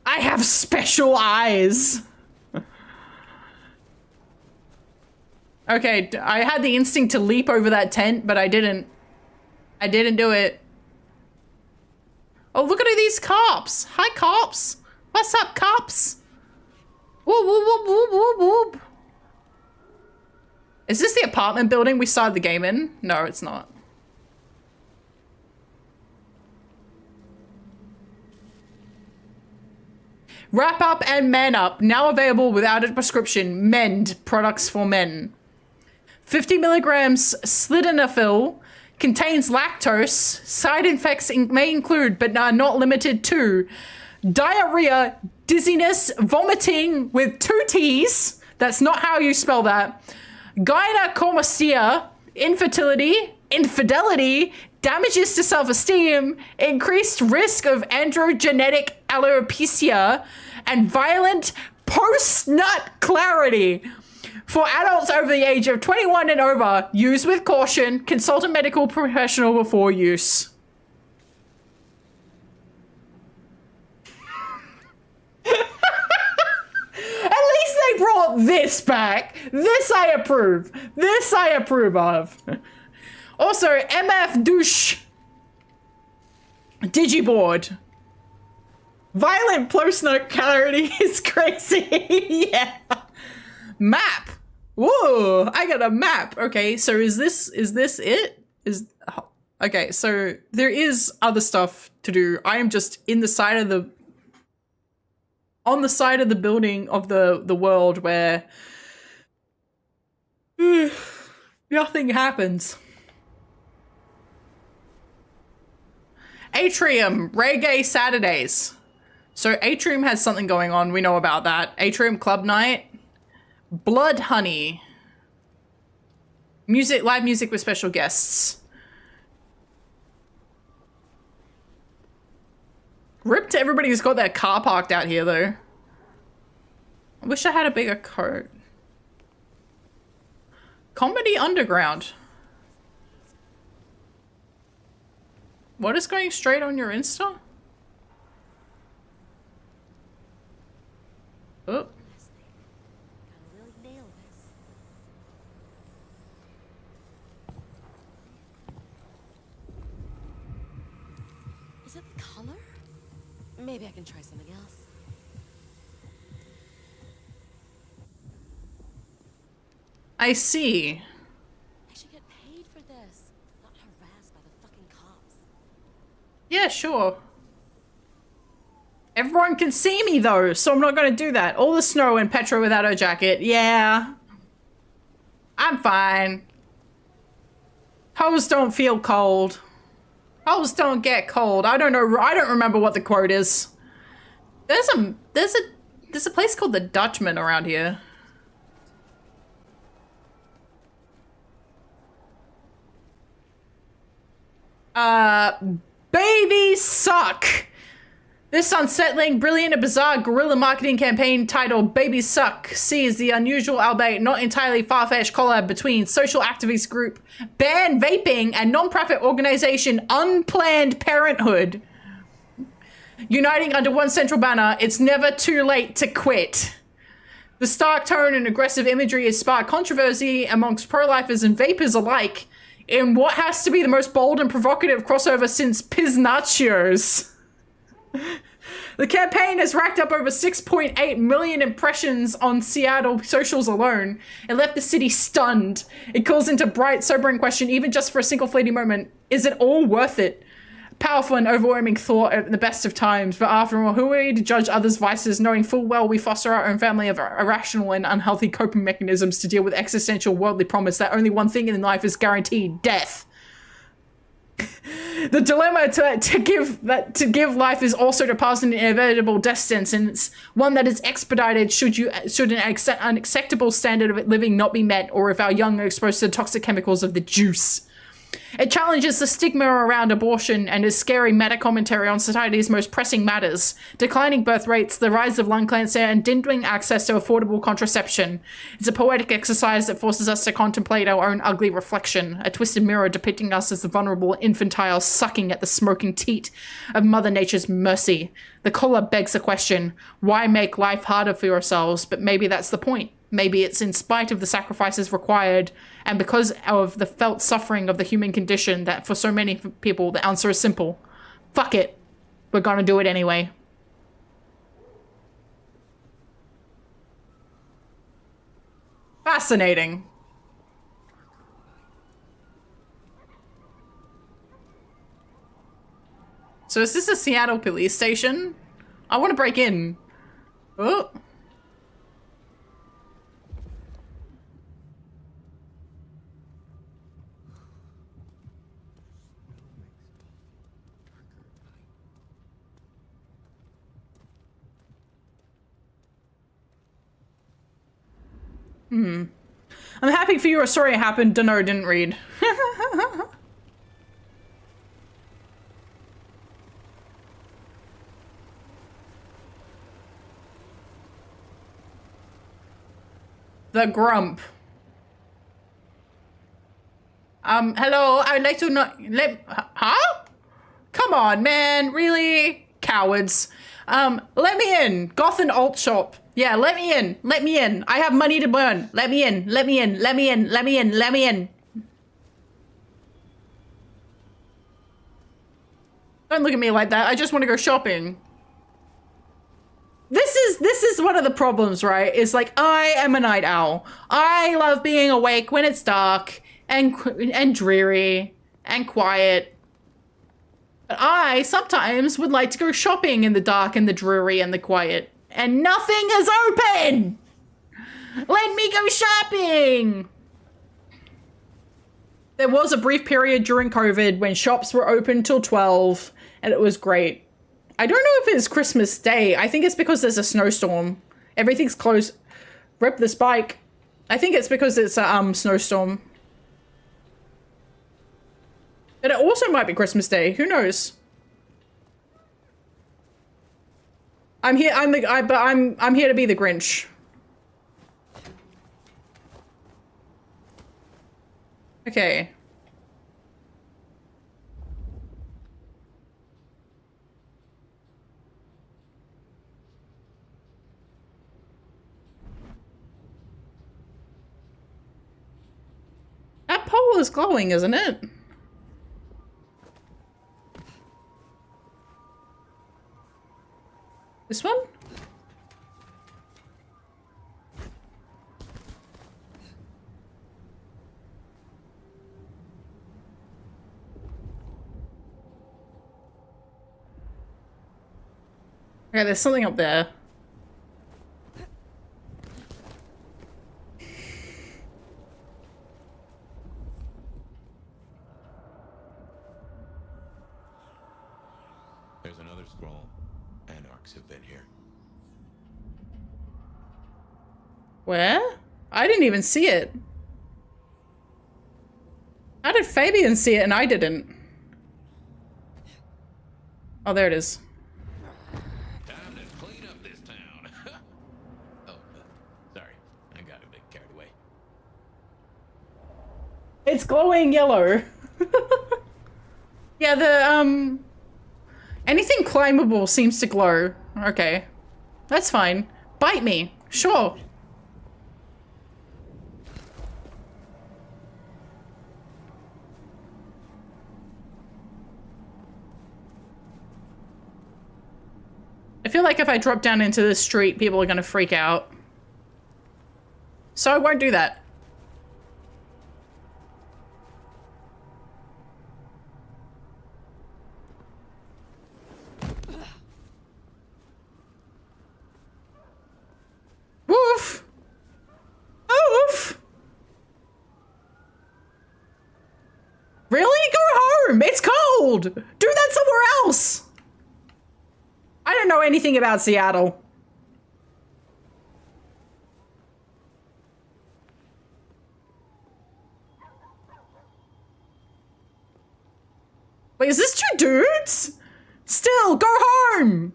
I have special eyes. Okay, I had the instinct to leap over that tent, but I didn't. I didn't do it. Oh, look at these cops. Hi, cops. What's up, cops? Whoop, whoop, whoop, whoop, whoop, whoop. Is this the apartment building we started the game in? No, it's not. Wrap Up and Man Up, now available without a prescription. Mend, products for men. 50 milligrams sildenafil, contains lactose. Side effects may include, but are not limited to, diarrhea, dizziness, vomiting with 2 T's. That's not how you spell that. Gynecomastia, infertility, damages to self-esteem, increased risk of androgenetic alopecia, and violent post-nut clarity. For adults over the age of 21 and over, use with caution. Consult a medical professional before use. At least they brought this back. This I approve. This I approve of. Also, MF douche. Digiboard. Violent post-nut clarity is crazy. Yeah. Map. Whoa, I got a map. Okay, so is this it? Okay, so there is other stuff to do. I am just in the side of the on the side of the building of the world where nothing happens. Atrium, Reggae Saturdays. So Atrium has something going on. We know about that. Atrium Club Night. Blood Honey. Music, live music with special guests. Rip to everybody who's got their car parked out here, though. I wish I had a bigger coat. Comedy Underground. What is going straight on your Insta? Oh. Is it the color? Maybe I can try something else. I see. I should get paid for this, not harassed by the fucking cops. Yeah, sure. Everyone can see me though, so I'm not gonna do that. All the snow and Petra without her jacket. Yeah. I'm fine. Hoes don't feel cold. Hoes don't get cold. I don't know. I don't remember what the quote is. There's a place called the Dutchman around here. Babies suck. This unsettling, brilliant, and bizarre guerrilla marketing campaign titled Babies Suck sees the unusual, albeit not entirely far-fetched collab between social activist group Ban Vaping and non-profit organization Unplanned Parenthood. Uniting under one central banner, it's never too late to quit. The stark tone and aggressive imagery has sparked controversy amongst pro-lifers and vapors alike in what has to be the most bold and provocative crossover since Piznachios. The campaign has racked up over 6.8 million impressions on Seattle socials alone. It left the city stunned. It calls into bright, sobering question, even just for a single fleeting moment, is it all worth it? Powerful and overwhelming thought at the best of times, but after all, who are we to judge others' vices, knowing full well we foster our own family of irrational and unhealthy coping mechanisms to deal with existential worldly promise that only one thing in life is guaranteed: death. The dilemma to give life is also to pass an inevitable death sentence, one that is expedited should an unacceptable standard of living not be met, or if our young are exposed to the toxic chemicals of the juice. It challenges the stigma around abortion and is scary meta-commentary on society's most pressing matters: declining birth rates, the rise of lung cancer, and dwindling access to affordable contraception. It's a poetic exercise that forces us to contemplate our own ugly reflection, a twisted mirror depicting us as the vulnerable infantile sucking at the smoking teat of Mother Nature's mercy. The collab begs the question, why make life harder for yourselves? But maybe that's the point. Maybe it's in spite of the sacrifices required and because of the felt suffering of the human condition that for so many people the answer is simple. Fuck it. We're gonna do it anyway. Fascinating. So is this a Seattle police station? I want to break in. Oh. I'm happy for you. A story happened. Dunno, didn't read. The grump. Hello, I would like to know, huh? Come on, man, really? Cowards. Let me in. Goth and alt shop. Yeah, let me in. Let me in. I have money to burn. Let me in. Let me in. Let me in. Let me in. Let me in. Don't look at me like that. I just want to go shopping. This is one of the problems, right? It's like, I am a night owl. I love being awake when it's dark and dreary and quiet. But I sometimes would like to go shopping in the dark and the dreary and the quiet. And nothing is open! Let me go shopping! There was a brief period during COVID when shops were open till 12 and it was great. I don't know if it's Christmas Day. I think it's because there's a snowstorm. Everything's closed. Rip the spike. I think it's because it's a snowstorm. But it also might be Christmas Day. Who knows? I'm here. I'm here to be the Grinch. Okay. That pole is glowing, isn't it? This one? Okay, there's something up there. There's another scroll. Anarchs have been here. Where? I didn't even see it. How did Fabian see it and I didn't? Oh, there it is. Time to clean up this town. Oh, sorry. I got a bit carried away. It's glowing yellow. Yeah, the, anything climbable seems to glow. Okay. That's fine. Bite me. Sure. I feel like if I drop down into the street, people are gonna freak out. So I won't do that. Woof! Oof! Really? Go home! It's cold! Do that somewhere else! I don't know anything about Seattle. Wait, is this two dudes? Still, go home!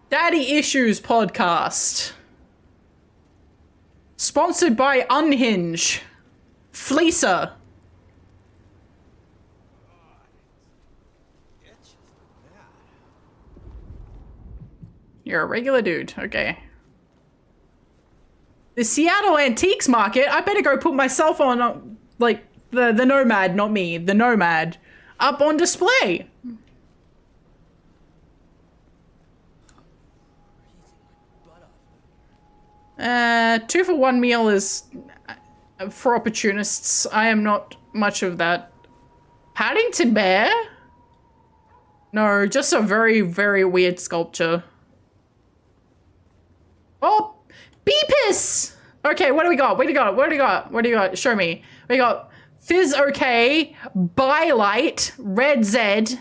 Daddy Issues Podcast. Sponsored by Unhinge. Fleecer. You're a regular dude. Okay. The Seattle Antiques Market. I better go put myself on, like, the Nomad, not me. The Nomad. Up on display. 2-for-1 meal is for opportunists. I am not much of that. Paddington Bear? No, just a very, very weird sculpture. Oh, Beepus! Okay, what do we got? What do you got? What do you got? What do you got? Show me. We got Fizz OK, Bylight, Red Zed,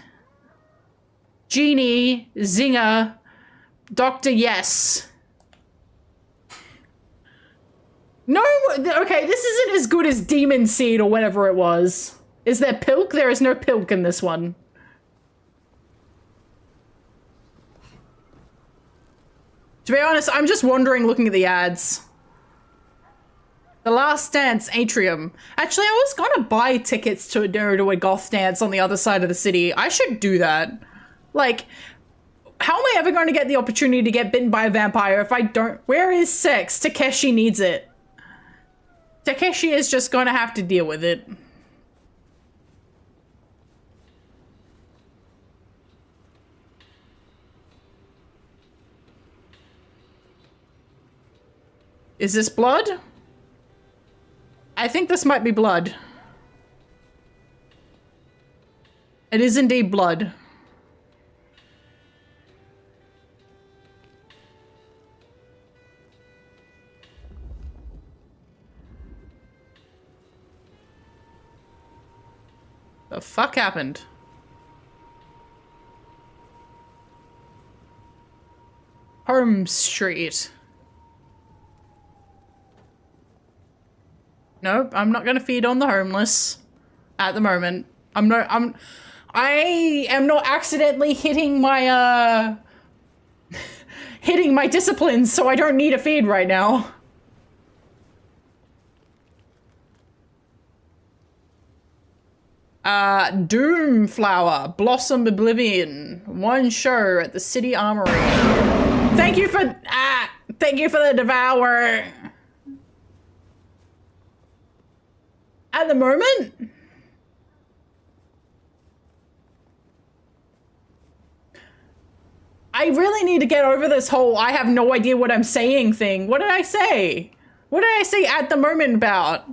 Genie, Zinger, Dr. Yes. No, okay, this isn't as good as Demon Seed or whatever it was. Is there Pilk? There is no Pilk in this one. To be honest, I'm just wandering looking at the ads. The Last Dance Atrium. Actually, I was gonna buy tickets to a goth dance on the other side of the city. I should do that. Like, how am I ever going to get the opportunity to get bitten by a vampire if I don't? Where is sex? Takeshi needs it. Takeshi is just gonna have to deal with it. Is this blood? I think this might be blood. It is indeed blood. The fuck happened? Home Street. Nope, I'm not gonna feed on the homeless at the moment. I am not accidentally hitting my hitting my disciplines, so I don't need a feed right now. Doomflower, Blossom Oblivion, one show at the City Armory. Thank you for the devour. At the moment, I really need to get over this whole I have no idea what I'm saying thing. What did I say? What did I say at the moment about?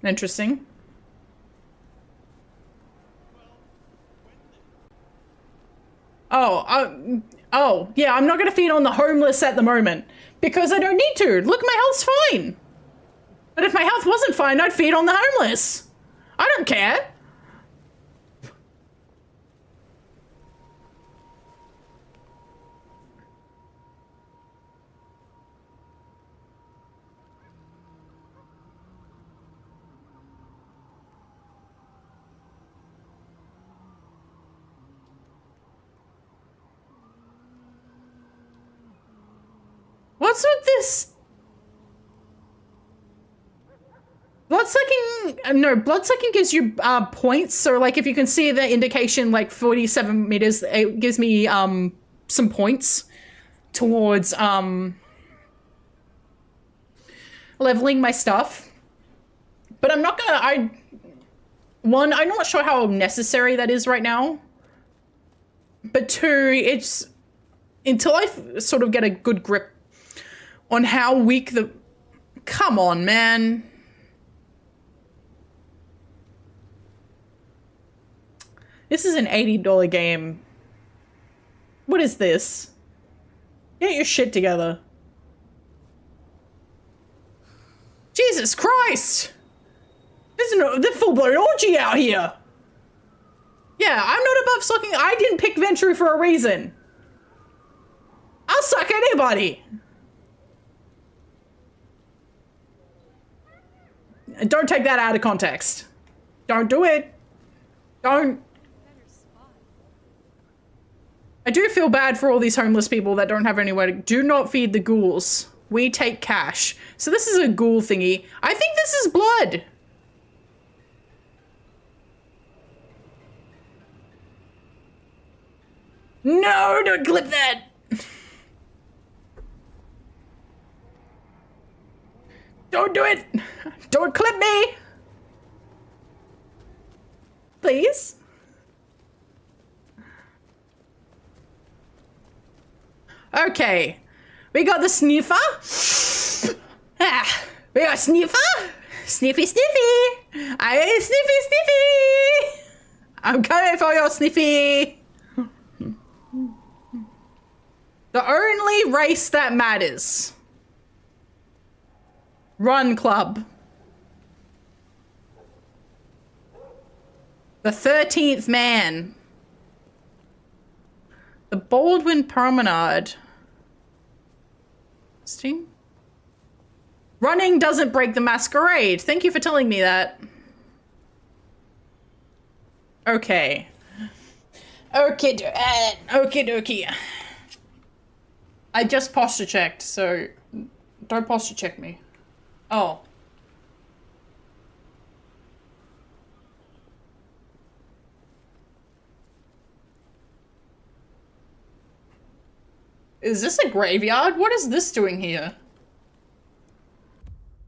Interesting. Oh, yeah, I'm not gonna feed on the homeless at the moment because I don't need to. Look, my health's fine. But if my health wasn't fine, I'd feed on the homeless. I don't care. What's with this? Bloodsucking gives you points. So like if you can see the indication like 47 meters, it gives me some points towards leveling my stuff. But I'm not gonna, I'm not sure how necessary that is right now. But two, it's until I sort of get a good grip on how weak the... Come on, man. This is an $80 game. What is this? Get your shit together. Jesus Christ! There's a full-blown orgy out here. Yeah, I'm not above sucking. I didn't pick Ventru for a reason. I'll suck anybody. Don't take that out of context. Don't do it. Don't. I do feel bad for all these homeless people that don't have anywhere to... Do not feed the ghouls. We take cash. So this is a ghoul thingy. I think this is blood. No, don't clip that. Don't do it. Don't clip me. Please. Okay. We got the sniffer. We got sniffer. Sniffy, sniffy. I sniffy, sniffy. I'm coming for your sniffy. The only race that matters. Run Club. The 13th man. The Baldwin Promenade. Interesting. Running doesn't break the Masquerade. Thank you for telling me that. Okay. Okay, dokie. I just posture checked, so don't posture check me. Oh. Is this a graveyard? What is this doing here?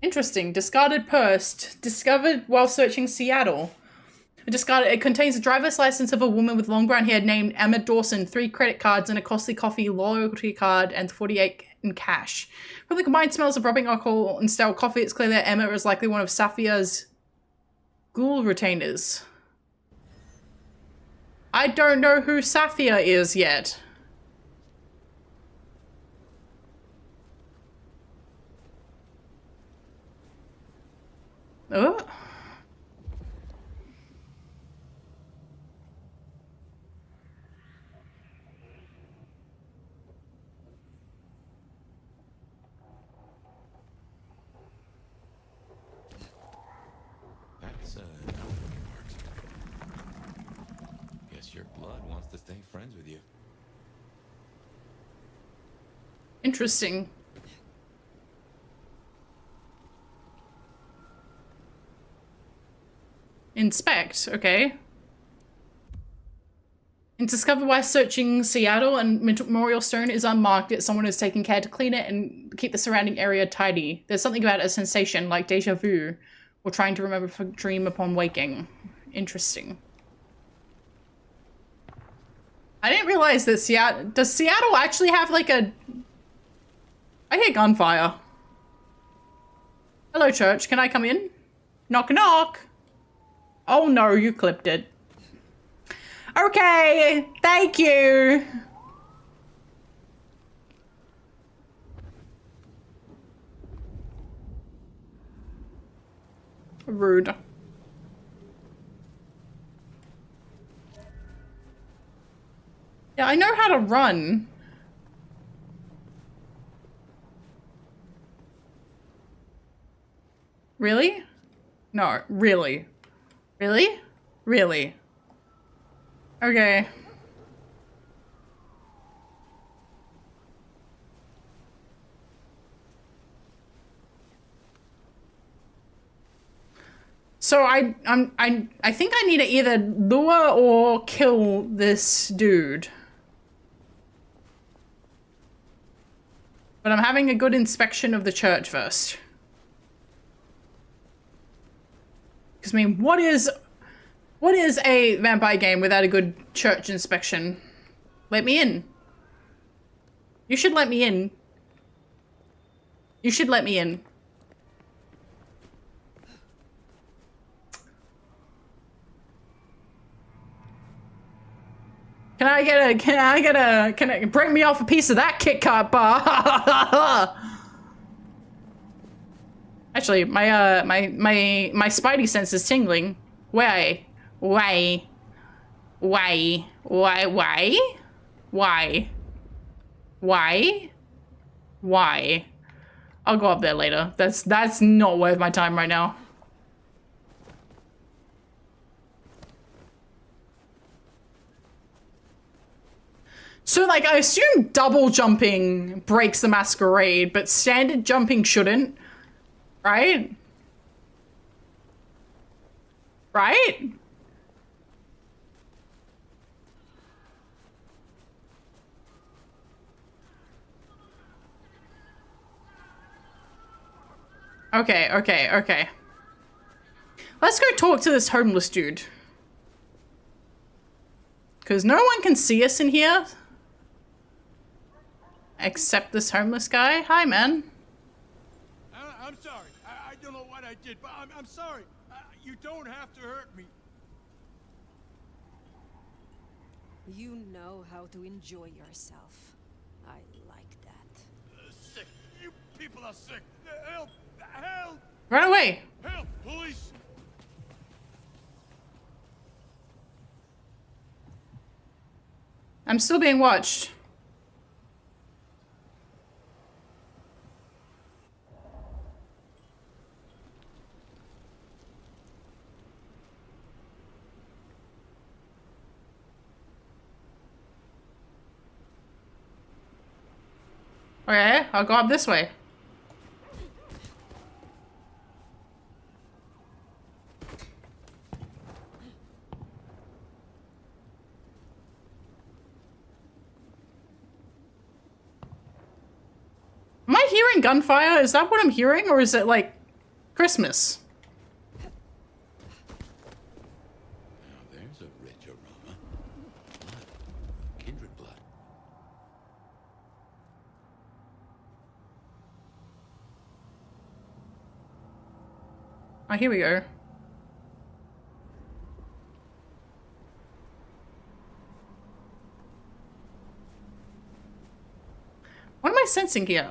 Interesting. Discarded purse. Discovered while searching Seattle. It contains a driver's license of a woman with long brown hair named Emma Dawson, 3 credit cards and a costly coffee loyalty card, and 48 in cash. From the combined smells of rubbing alcohol and stale coffee, it's clear that Emma is likely one of Safia's ghoul retainers. I don't know who Safia is yet. Oh. That's guess your blood wants to stay friends with you. Interesting. Inspect, okay. And discover why searching Seattle and Memorial Stone is unmarked, yet someone is taking care to clean it and keep the surrounding area tidy. There's something about a sensation like deja vu or trying to remember a dream upon waking. Interesting. I didn't realize that Seattle... Does Seattle actually have like a... I hear gunfire. Hello, church. Can I come in? Knock, knock. Oh no, you clipped it. Okay, thank you. Rude. Yeah, I know how to run. Really? No, really. Really? Really? Okay. So I think I need to either lure or kill this dude. But I'm having a good inspection of the church first. Because I mean, what is a vampire game without a good church inspection? Let me in. You should let me in. You should let me in. Can I bring me off a piece of that Kit Kat bar? Actually, my spidey sense is tingling. Why? I'll go up there later. That's not worth my time right now. So, like, I assume double jumping breaks the Masquerade, but standard jumping shouldn't, right? Right? Okay. Let's go talk to this homeless dude. Because no one can see us in here. Except this homeless guy. Hi, man. I'm sorry. I don't know what I did, but I'm sorry. You don't have to hurt me. You know how to enjoy yourself. I like that. Sick. You people are sick. Help! Help! Run away! Help! Police! I'm still being watched. Okay, I'll go up this way. Am I hearing gunfire? Is that what I'm hearing? Or is it like Christmas? Now there's a rich aroma. Blood. Kindred blood. Oh, here we go. What am I sensing here?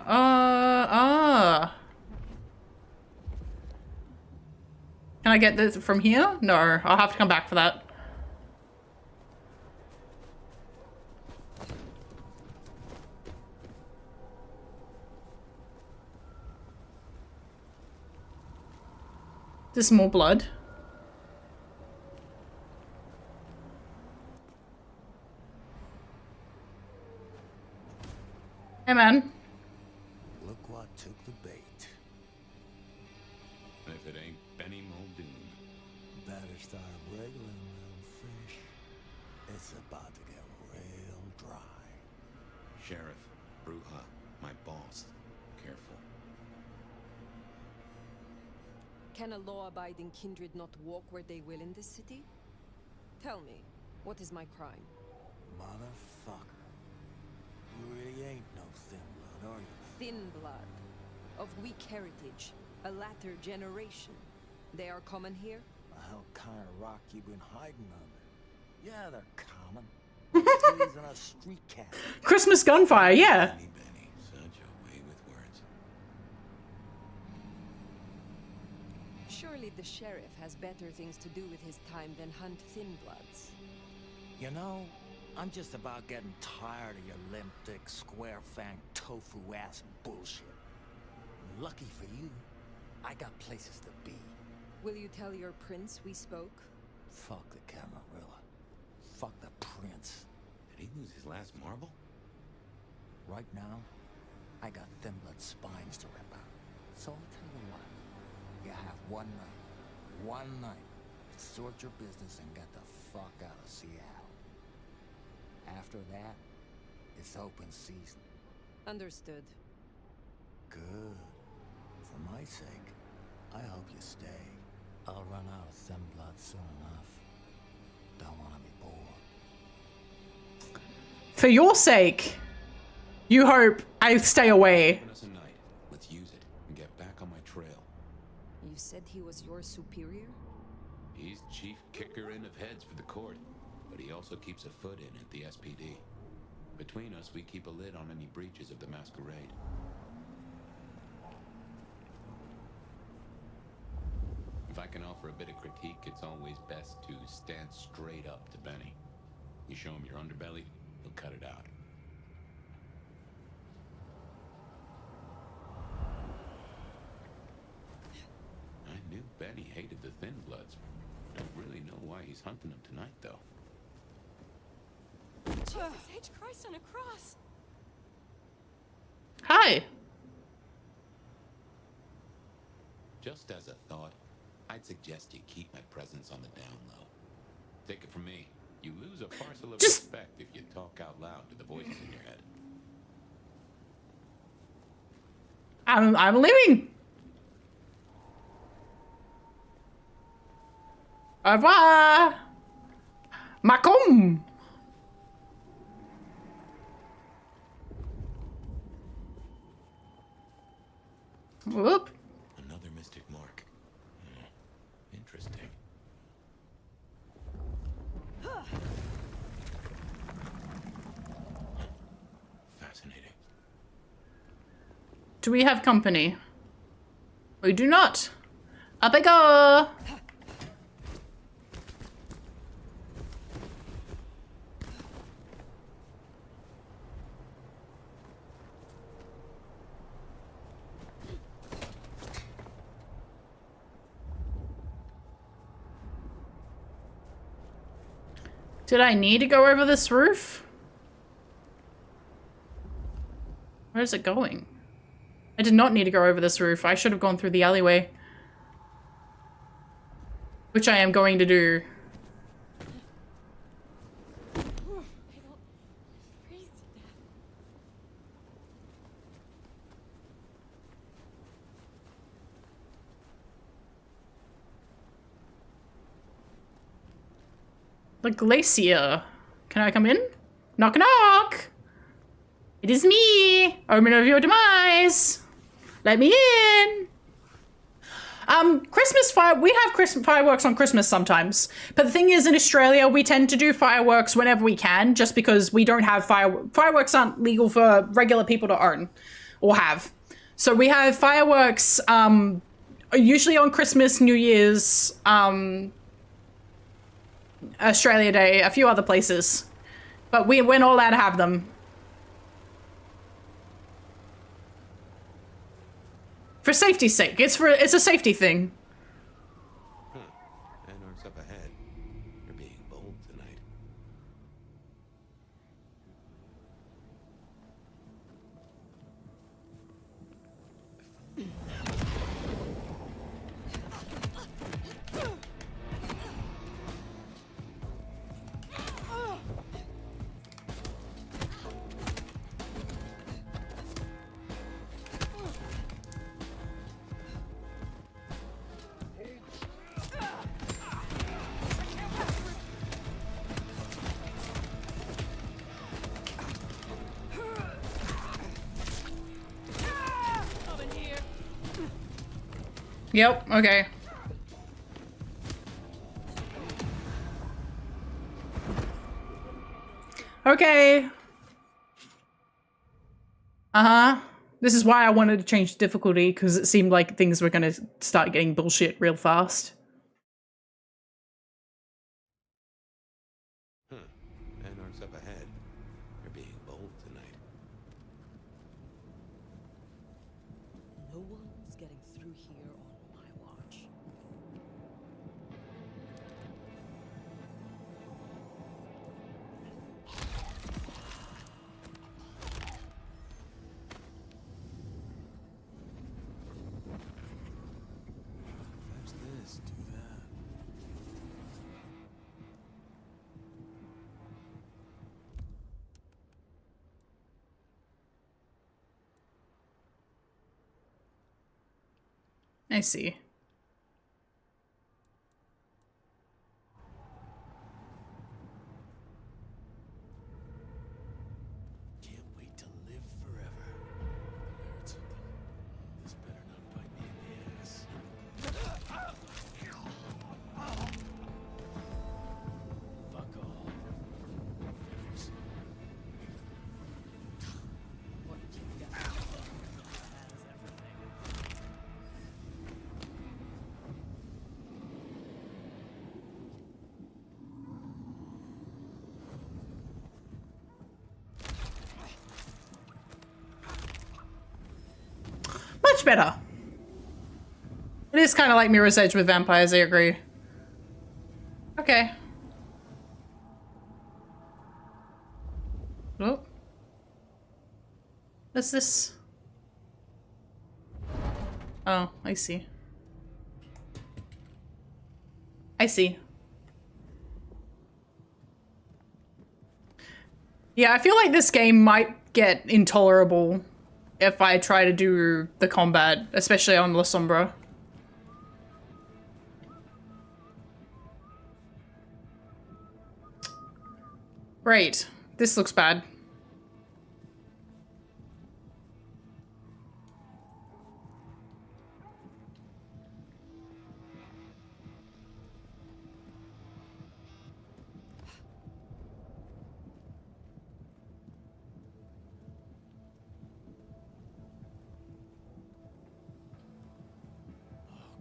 Can I get this from here? No, I'll have to come back for that. There's more blood. Hey, man. Look what took the bait. If it ain't Benny Muldoon. Better start wriggling, little fish. It's about to get real dry. Sheriff, Bruja, my boss. Careful. Can a law-abiding kindred not walk where they will in this city? Tell me, what is my crime? Motherfucker. You really ain't no thin blood, are you? Thin blood. Of weak heritage. A latter generation. They are common here? The hell kind of rock you been hiding under? Yeah, they're common. Trees and a street cat. Christmas gunfire, yeah. Benny, such a way with words. Surely the sheriff has better things to do with his time than hunt thin bloods. You know, I'm just about getting tired of your limp-dick, square-fanged, tofu-ass bullshit. Lucky for you, I got places to be. Will you tell your prince we spoke? Fuck the Camarilla. Fuck the prince. Did he lose his last marble? Right now, I got thin blood spines to rip out. So I'll tell you what. You have one night to sort your business and get the fuck out of Seattle. After that, it's open season. Understood. Good. For my sake, I hope you stay. I'll run out of thin blood soon enough. Don't want to be bored. For your sake, you hope I stay away. Give us a night. Let's use it and get back on my trail. You said he was your superior? He's chief kicker in of heads for the court, but he also keeps a foot in at the SPD. Between us, we keep a lid on any breaches of the Masquerade. If I can offer a bit of critique, it's always best to stand straight up to Benny. You show him your underbelly, he'll cut it out. I knew Benny hated the Thin Bloods. Don't really know why he's hunting them tonight, though. Jesus H. Christ on a cross. Hi. Just as a thought, I'd suggest you keep my presence on the down low. Take it from me, you lose a parcel of respect if you talk out loud to the voices in your head. I'm leaving. Au revoir. Macomb. Whoop. Another mystic mark. Interesting. Fascinating. Do we have company? We do not. Up I go. Did I need to go over this roof? Where is it going? I did not need to go over this roof. I should have gone through the alleyway. Which I am going to do. The glacier. Can I come in? Knock knock! It is me! Omen of your demise! Let me in! Christmas we have Christmas fireworks on Christmas sometimes. But the thing is, in Australia, we tend to do fireworks whenever we can, just because we don't have fireworks aren't legal for regular people to own or have. So we have fireworks, usually on Christmas, New Year's, Australia Day, a few other places. But we're not allowed to have them. For safety's sake. It's a safety thing. Anarch's up ahead. You're being bold tonight. Yep, okay. Okay. Uh-huh. This is why I wanted to change the difficulty, because it seemed like things were gonna start getting bullshit real fast. Anarch's up ahead. You're being bold tonight. No one's getting through here on my watch. There's this, do that. I see. Can't wait to live forever. I heard something. This better not bite me in the ass. Fuck all. Figures. What you got? Has everything. Much better. It is kind of like Mirror's Edge with vampires, I agree. Okay. Oh. What's this? Oh, I see. I see. Yeah, I feel like this game might get intolerable if I try to do the combat, especially on La Sombra. Right. This looks bad.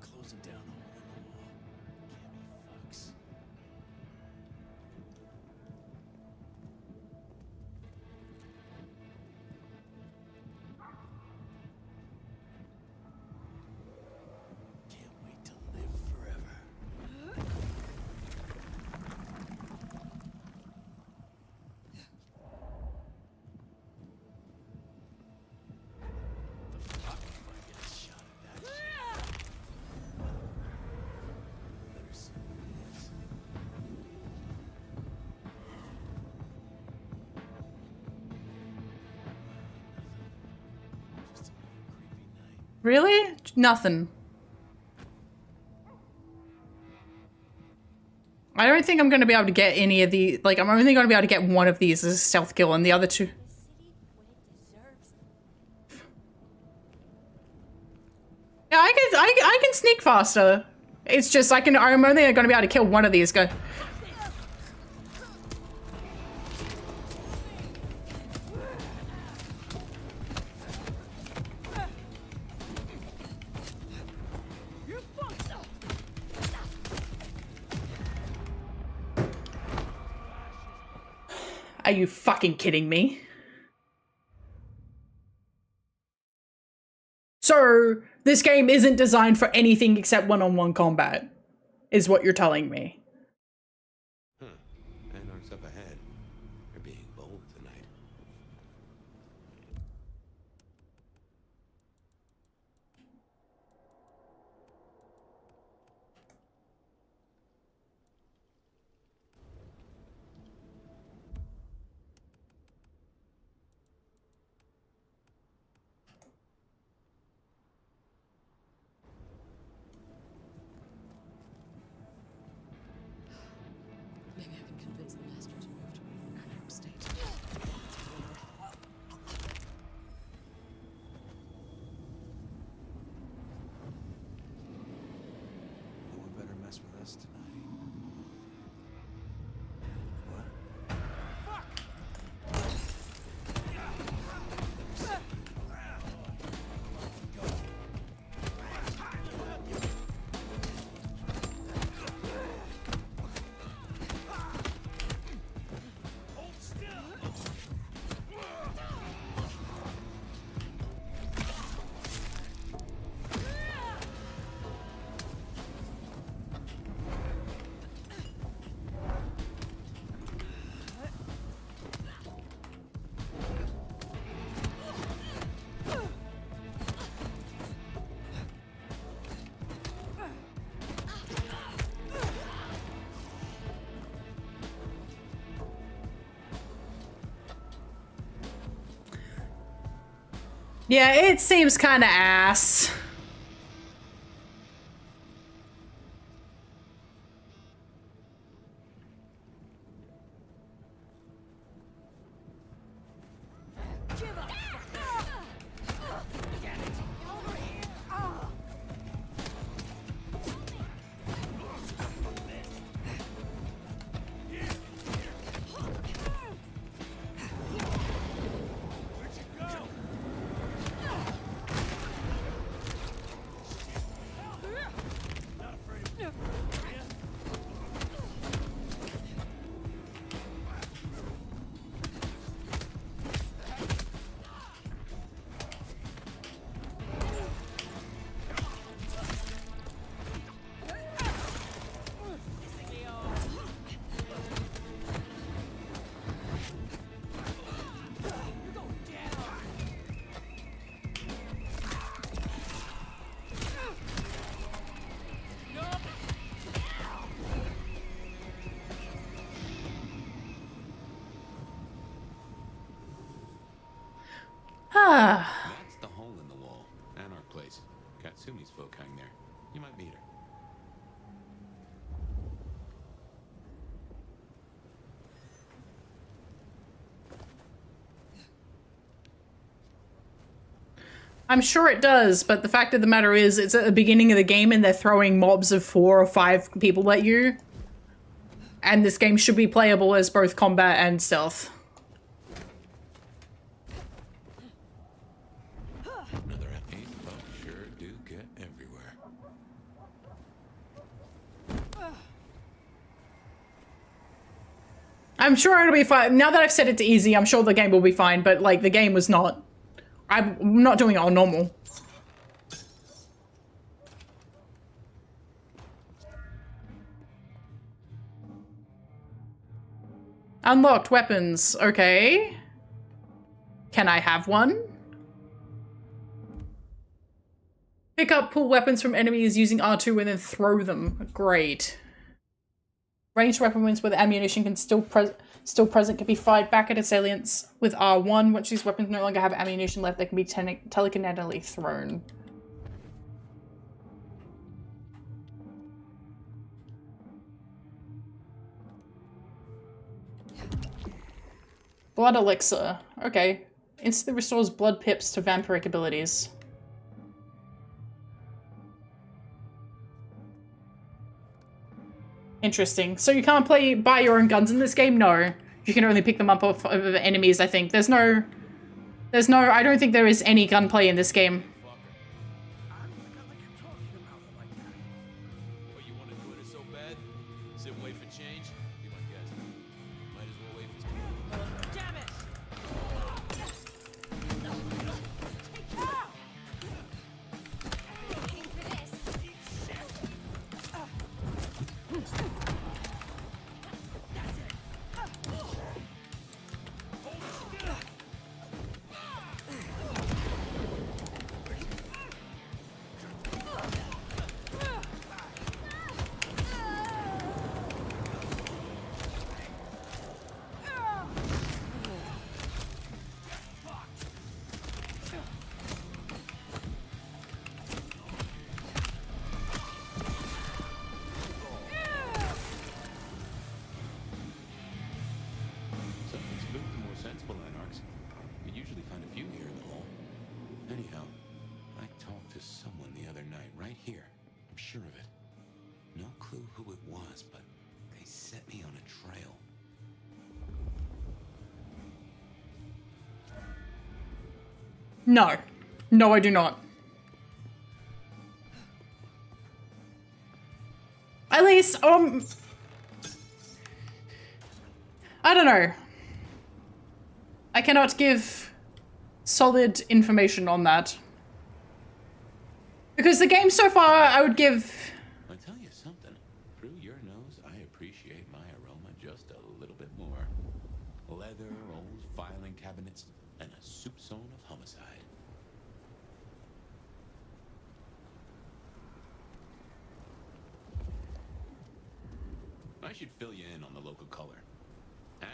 Closing down a hole in the wall. Gimme fucks. Really? Nothing. I don't think I'm going to be able to get any of the, like, I'm only going to be able to get one of these as a stealth kill and the other two. Yeah, I can sneak faster. It's just I'm only going to be able to kill one of these guys. Are you fucking kidding me? So, this game isn't designed for anything except one-on-one combat, is what you're telling me. Huh. Anarch's up ahead. They're being bold tonight. Maybe I can convince the master to move to an anarch state. No one better mess with us tonight. Yeah, it seems kind of ass. That's the hole in the wall. Anarch place. Katsumi's folk hang there. You might meet her. I'm sure it does, but the fact of the matter is it's at the beginning of the game and they're throwing mobs of 4 or 5 people at you. And this game should be playable as both combat and stealth. Another F8 folk sure do get everywhere. I'm sure it'll be fine. Now that I've set it to easy, I'm sure the game will be fine, but like the game was not. I'm not doing it on normal. Unlocked weapons. Okay. Can I have one? Pick up, pull weapons from enemies using R2 and then throw them. Great. Ranged weapons where the ammunition can still present can be fired back at assailants with R1. Once these weapons no longer have ammunition left, they can be telekinetically thrown. Blood elixir. Okay. Instantly restores blood pips to vampiric abilities. Interesting. So you can't buy your own guns in this game? No. You can only pick them up off of enemies, I think. There's no, I don't think there is any gunplay in this game. Oh, you want to do it so bad? Sit and wait for change? Be my guest. Might as well wait for... Damn it! Sure of it. No clue who it was, but they set me on a trail. No. No, I do not. At least, I don't know. I cannot give solid information on that. Because the game so far, I would give... I'll tell you something. Through your nose, I appreciate my aroma just a little bit more. Leather, old filing cabinets, and a soup zone of homicide. I should fill you in on the local color.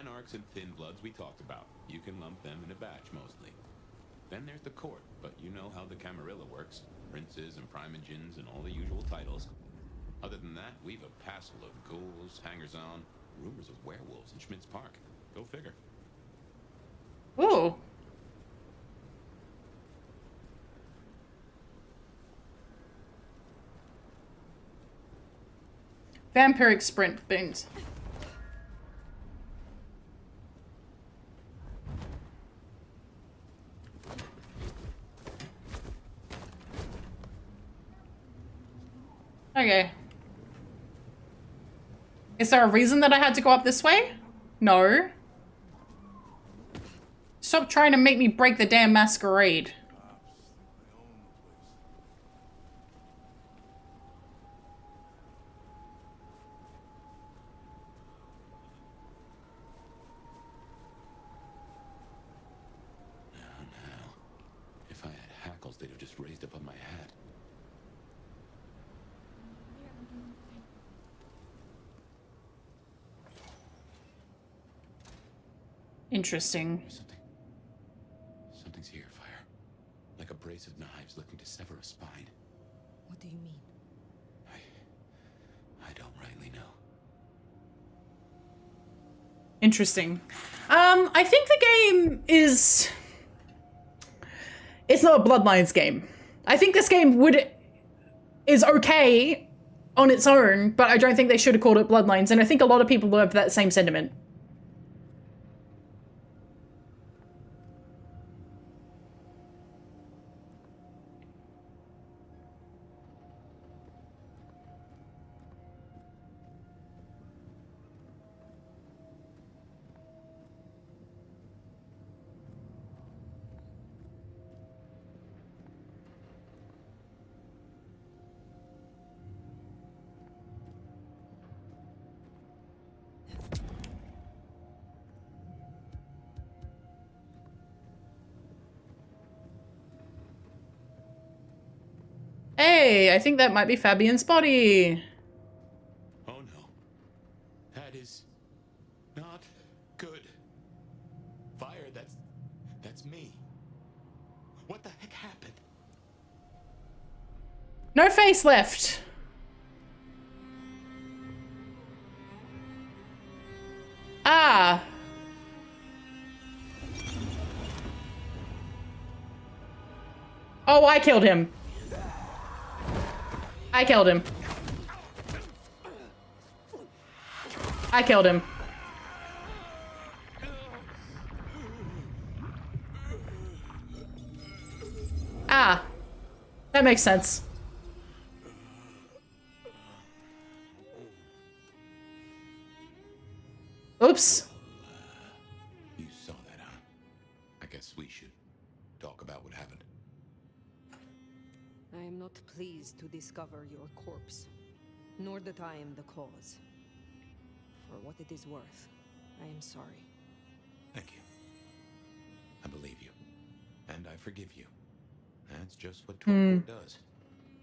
Anarchs and Thin Bloods we talked about. You can lump them in a batch mostly. Then there's the court, but you know how the Camarilla works. Princes and primogens and all the usual titles. Other than that, we've a passel of ghouls, hangers-on, rumors of werewolves in Schmidt's Park. Go figure. Ooh. Vampiric sprint bins. Okay. Is there a reason that I had to go up this way? No. Stop trying to make me break the damn masquerade. Now. If I had hackles, they'd have just raised up on my hat. Interesting. Something's here, Fire. Like a brace of knives looking to sever a spine. What do you mean? I don't rightly know. Interesting. I think the game is... It's not a Bloodlines game. I think this game is okay on its own, but I don't think they should have called it Bloodlines, and I think a lot of people have that same sentiment. Hey, I think that might be Fabian's body. Oh no. That is not good. Fire, that's me. What the heck happened? No face left. Ah. Oh, I killed him. I killed him. I killed him. Ah. That makes sense. Oops. You saw that, huh? I guess we should talk about what happened. I am not pleased to discover your corpse, nor that I am the cause. For what it is worth, I am sorry. Thank you. I believe you. And I forgive you. That's just what Torpor does.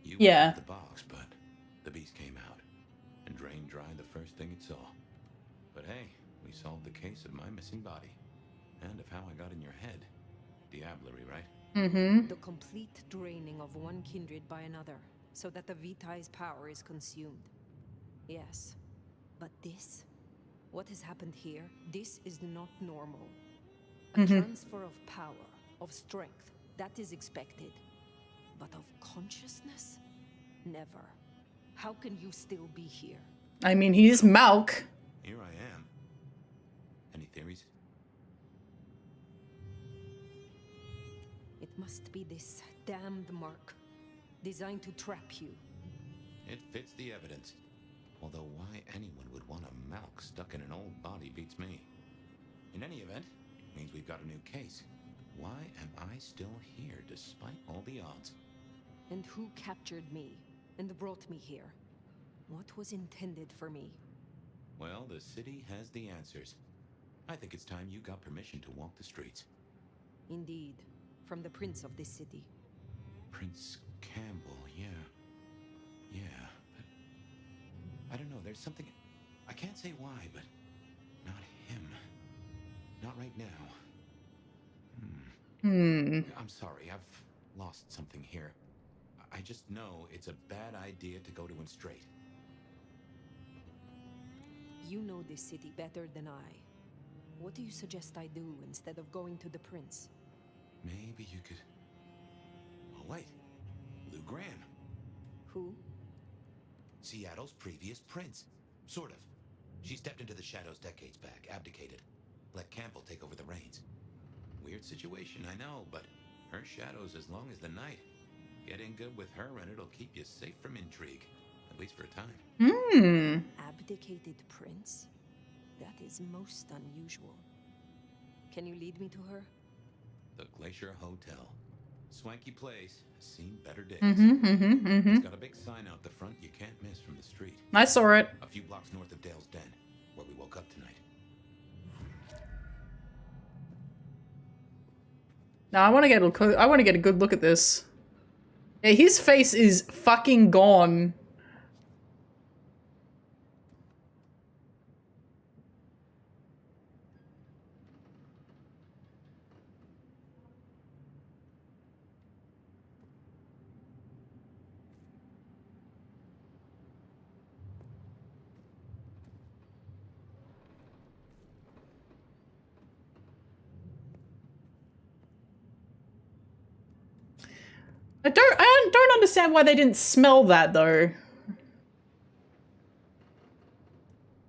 You opened the box, but the beast came out and drained dry the first thing it saw. But hey, we solved the case of my missing body. And of how I got in your head. Diablerie, right? Mm-hmm. The complete draining of one kindred by another, so that the Vitae's power is consumed. Yes. But this? What has happened here? This is not normal. A transfer of power, of strength, that is expected. But of consciousness? Never. How can you still be here? I mean, he's Malk. Here I am. Any theories? It must be this damned mark, designed to trap you. It fits the evidence. Although why anyone would want a Malk stuck in an old body beats me. In any event, means we've got a new case. Why am I still here despite all the odds? And who captured me and brought me here? What was intended for me? Well, the city has the answers. I think it's time you got permission to walk the streets. Indeed, from the prince of this city. Prince Campbell, yeah. Yeah, but I don't know, there's something... I can't say why, but not him. Not right now. I'm sorry, I've lost something here. I just know it's a bad idea to go to him straight. You know this city better than I. What do you suggest I do instead of going to the prince? Maybe you could... Oh, wait. Lou Graham. Who? Seattle's previous prince. Sort of. She stepped into the shadows decades back, abdicated. Let Campbell take over the reins. Weird situation, I know, but her shadow's as long as the night. Get in good with her and it'll keep you safe from intrigue. At least for a time. Abdicated prince? That is most unusual. Can you lead me to her? The Glacier Hotel. Swanky place. Has seen better days. It's got a big sign out the front you can't miss from the street. I saw it. A few blocks north of Dale's Den, where we woke up tonight. Now I want to get a good look at this. Yeah, his face is fucking gone. I don't understand why they didn't smell that though.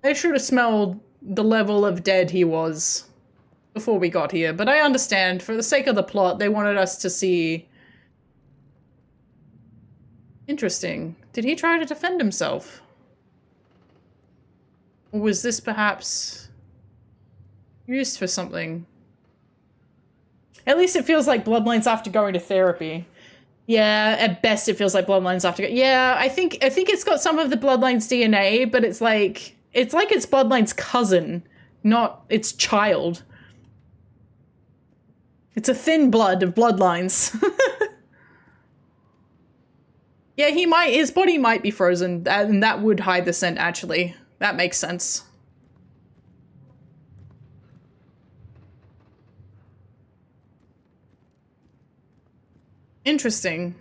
They should have smelled the level of dead he was before we got here, but I understand for the sake of the plot they wanted us to see. Interesting. Did he try to defend himself? Or was this perhaps used for something? At least it feels like Bloodlines after going to therapy. Yeah, at best it feels like Bloodlines after. Yeah, I think it's got some of the Bloodlines DNA, but it's like it's Bloodlines' cousin, not its child. It's a thin blood of Bloodlines. Yeah, his body might be frozen, and that would hide the scent actually. That makes sense. Interesting.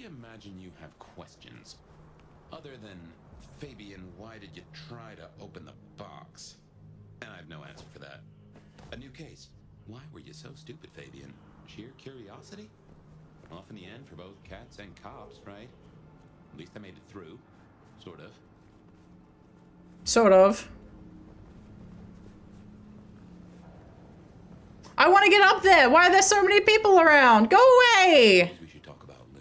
imagine you have questions. Other than, Fabian, why did you try to open the box? And I have no answer for that. A new case. Why were you so stupid, Fabian? Sheer curiosity? Off in the end for both cats and cops, right? At least I made it through. Sort of. Sort of. I want to get up there. Why are there so many people around? Go away. We should talk about Lou.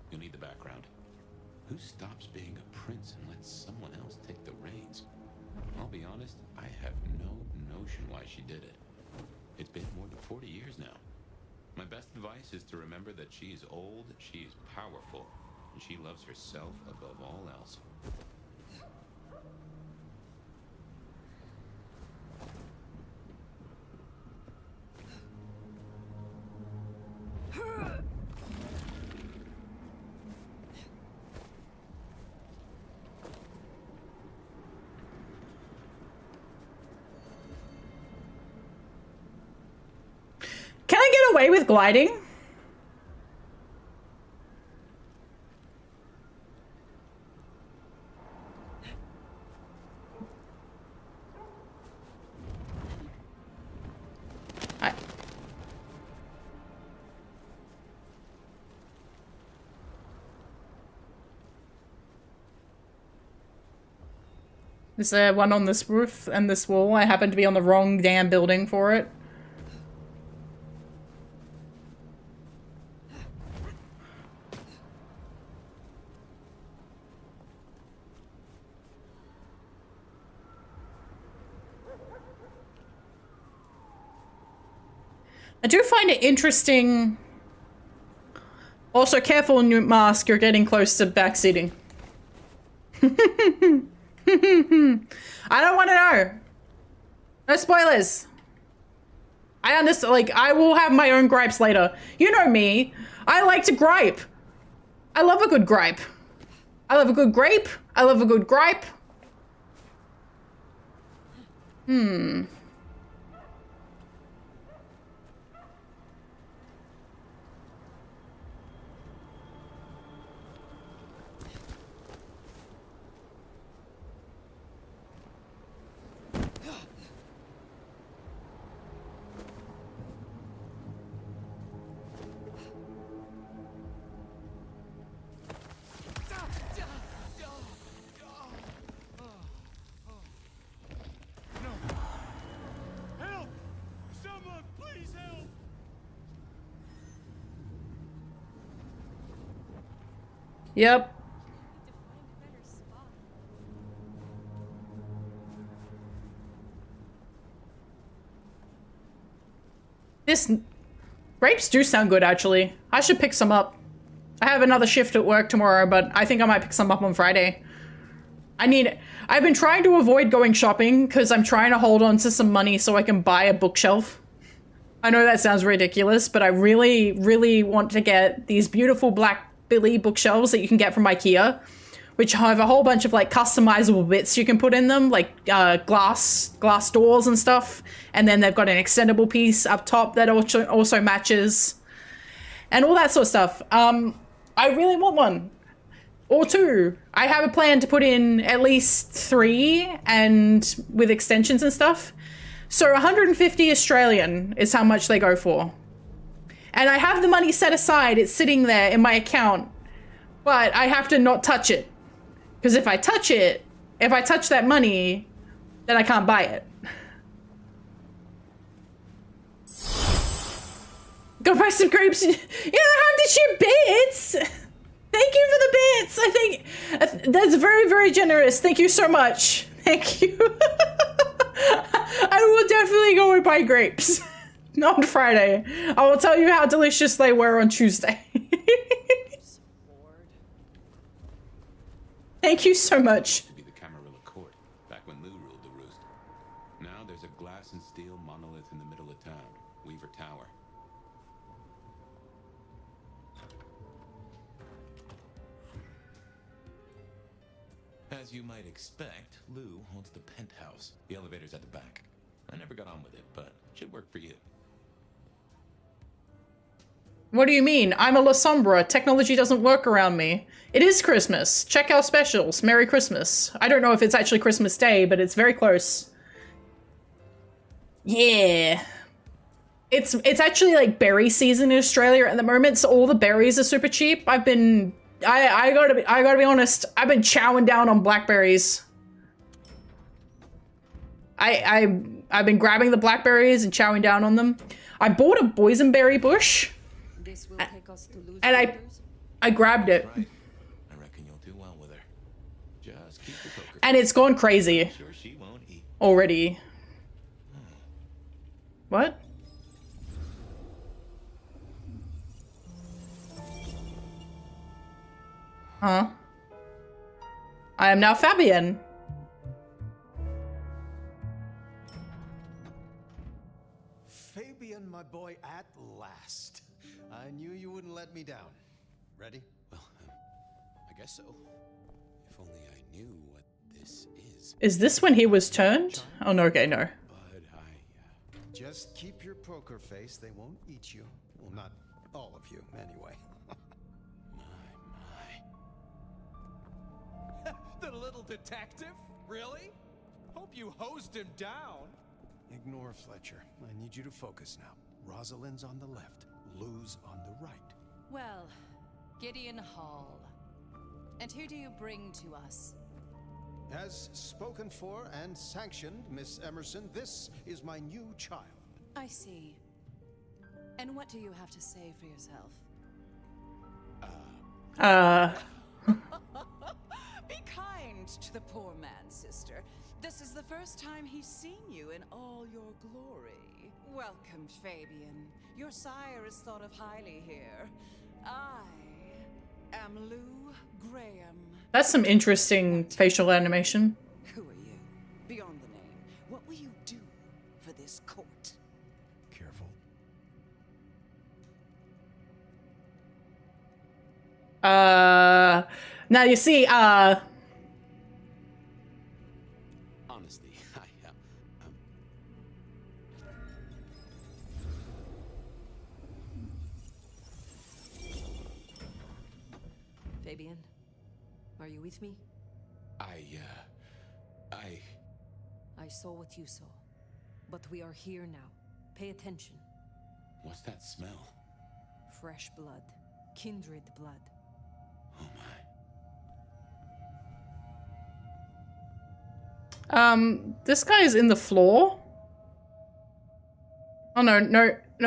You'll need the background. Who stops being a prince and lets someone else take the reins? I'll be honest, I have no notion why she did it. It's been more than 40 years now. My best advice is to remember that she is old, she is powerful, and she loves herself above all else. Can I get away with gliding? Is there one on this roof and this wall? I happen to be on the wrong damn building for it. I do find it interesting. Also, careful, new mask, you're getting close to backseating. I don't want to know. No spoilers. I understand, like, I will have my own gripes later. You know me. I like to gripe. I love a good gripe. I love a good grape. I love a good gripe. Yep. This grapes do sound good, actually. I should pick some up. I have another shift at work tomorrow, but I think I might pick some up on Friday. I've been trying to avoid going shopping because I'm trying to hold on to some money so I can buy a bookshelf. I know that sounds ridiculous, but I really, really want to get these beautiful black Billy bookshelves that you can get from IKEA, which have a whole bunch of like customizable bits you can put in them, like glass doors and stuff. And then they've got an extendable piece up top that also matches and all that sort of stuff. I really want one or two. I have a plan to put in at least 3 and with extensions and stuff. So 150 Australian is how much they go for. And I have the money set aside. It's sitting there in my account, but I have to not touch it. Because if I touch that money, then I can't buy it. Go buy some grapes. You don't have to share bits. Thank you for the bits. I think that's very, very generous. Thank you so much. Thank you. I will definitely go and buy grapes. Not on Friday. I will tell you how delicious they were on Tuesday. Thank you so much. To be the Camarilla Court, back when Lou ruled the roost. Now there's a glass and steel monolith in the middle of town, Weaver Tower. As you might expect, Lou owns the penthouse. The elevator's at the back. I never got on with it, but it should work for you. What do you mean? I'm a La Sombra. Technology doesn't work around me. It is Christmas. Check our specials. Merry Christmas. I don't know if it's actually Christmas Day, but it's very close. Yeah. It's actually like berry season in Australia at the moment, so all the berries are super cheap. I gotta be honest, I've been chowing down on blackberries. I've been grabbing the blackberries and chowing down on them. I bought a boysenberry bush. This will take us to lose And I grabbed it. Right. I reckon you'll do well with her. Just keep the poker. And it's gone crazy. Sure she won't eat. Already. What? Huh? I am now Fabian. Fabian, my boy, at last. I knew you wouldn't let me down. Ready? Well, I guess so. If only I knew what this is. Is this when he was turned? Oh no, okay, no. But Just keep your poker face. They won't eat you. Well, not all of you, anyway. The little detective? Really? Hope you hosed him down. Ignore Fletcher. I need you to focus now. Rosalind's on the left, Lou's on the right. Well, Gideon Hall. And who do you bring to us? As spoken for and sanctioned, Miss Emerson, this is my new child. I see. And what do you have to say for yourself? Be kind to the poor man, sister. This is the first time he's seen you in all your glory. Welcome, Fabian. Your sire is thought of highly here. I am Lou Graham. That's some interesting facial animation. Who are you? Beyond the name, what will you do for this court? Careful. Now you see, honestly, Fabian, are you with me? I saw what you saw, but we are here now. Pay attention. What's that smell? Fresh blood. Kindred blood. Oh my. This guy is in the floor. Oh no,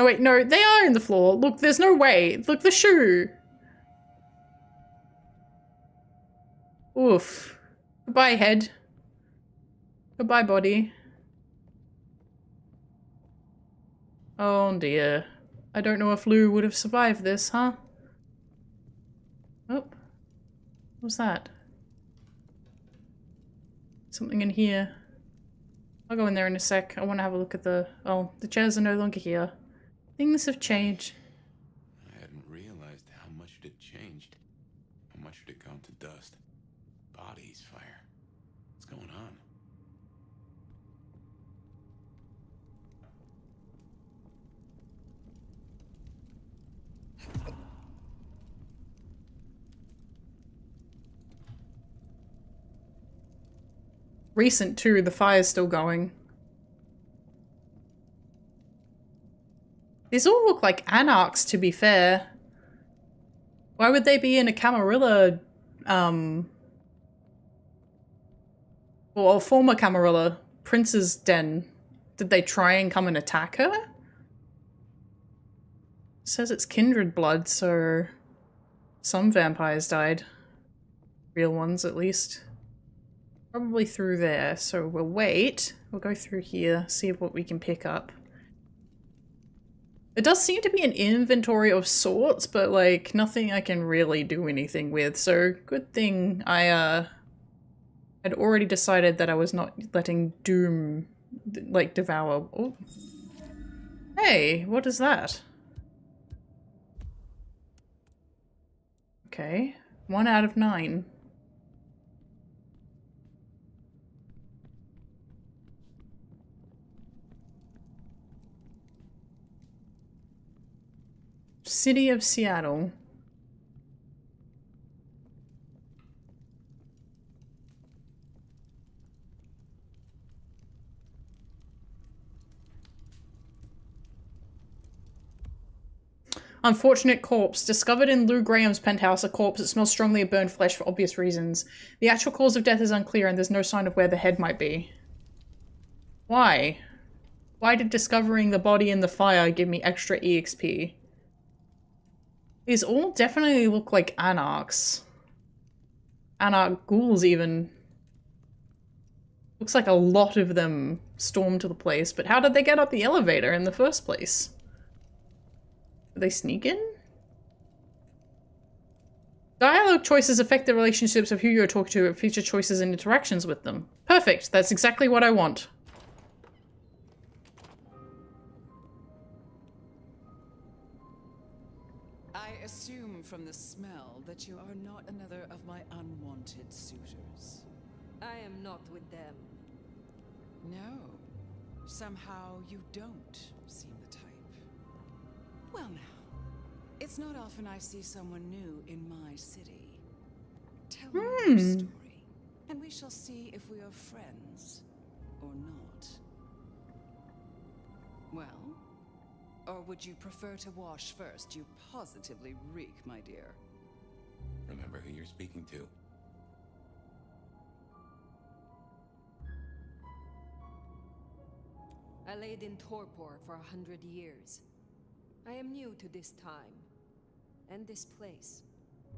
wait, no, they are in the floor. Look, there's no way. Look, the shoe. Oof. Goodbye, head. Goodbye, body. Oh dear. I don't know if Lou would have survived this, huh? Oh. What's that? Something in here. I'll go in there in a sec. I want to have a look at the... Oh, the chairs are no longer here. Things have changed. I hadn't realized how much it had changed. How much it had gone to dust. Bodies, fire. What's going on? Recent too, the fire's still going. These all look like anarchs, to be fair. Why would they be in a Camarilla, or a former Camarilla, Prince's den? Did they try and come and attack her? It says it's kindred blood, so some vampires died. Real ones, at least. Probably through there, so we'll wait. We'll go through here, see what we can pick up. It does seem to be an inventory of sorts, but like nothing I can really do anything with, so good thing I had already decided that I was not letting Doom like devour. Oh. Hey, what is that? Okay, 1 out of 9. City of Seattle. Unfortunate corpse. Discovered in Lou Graham's penthouse, a corpse that smells strongly of burned flesh for obvious reasons. The actual cause of death is unclear and there's no sign of where the head might be. Why? Why did discovering the body in the fire give me extra EXP? These all definitely look like anarchs. Anarch ghouls even. Looks like a lot of them stormed to the place, but how did they get up the elevator in the first place? Did they sneak in? Dialogue choices affect the relationships of who you're talking to and feature choices and interactions with them. Perfect, that's exactly what I want. I assume from the smell that you are not another of my unwanted suitors. I am not with them. No. Somehow you don't seem the type. Well now, it's not often I see someone new in my city. Tell me your story, and we shall see if we are friends or not. Well, or would you prefer to wash first? You positively reek, my dear. Remember who you're speaking to. I laid in torpor for 100 years. I am new to this time, and this place.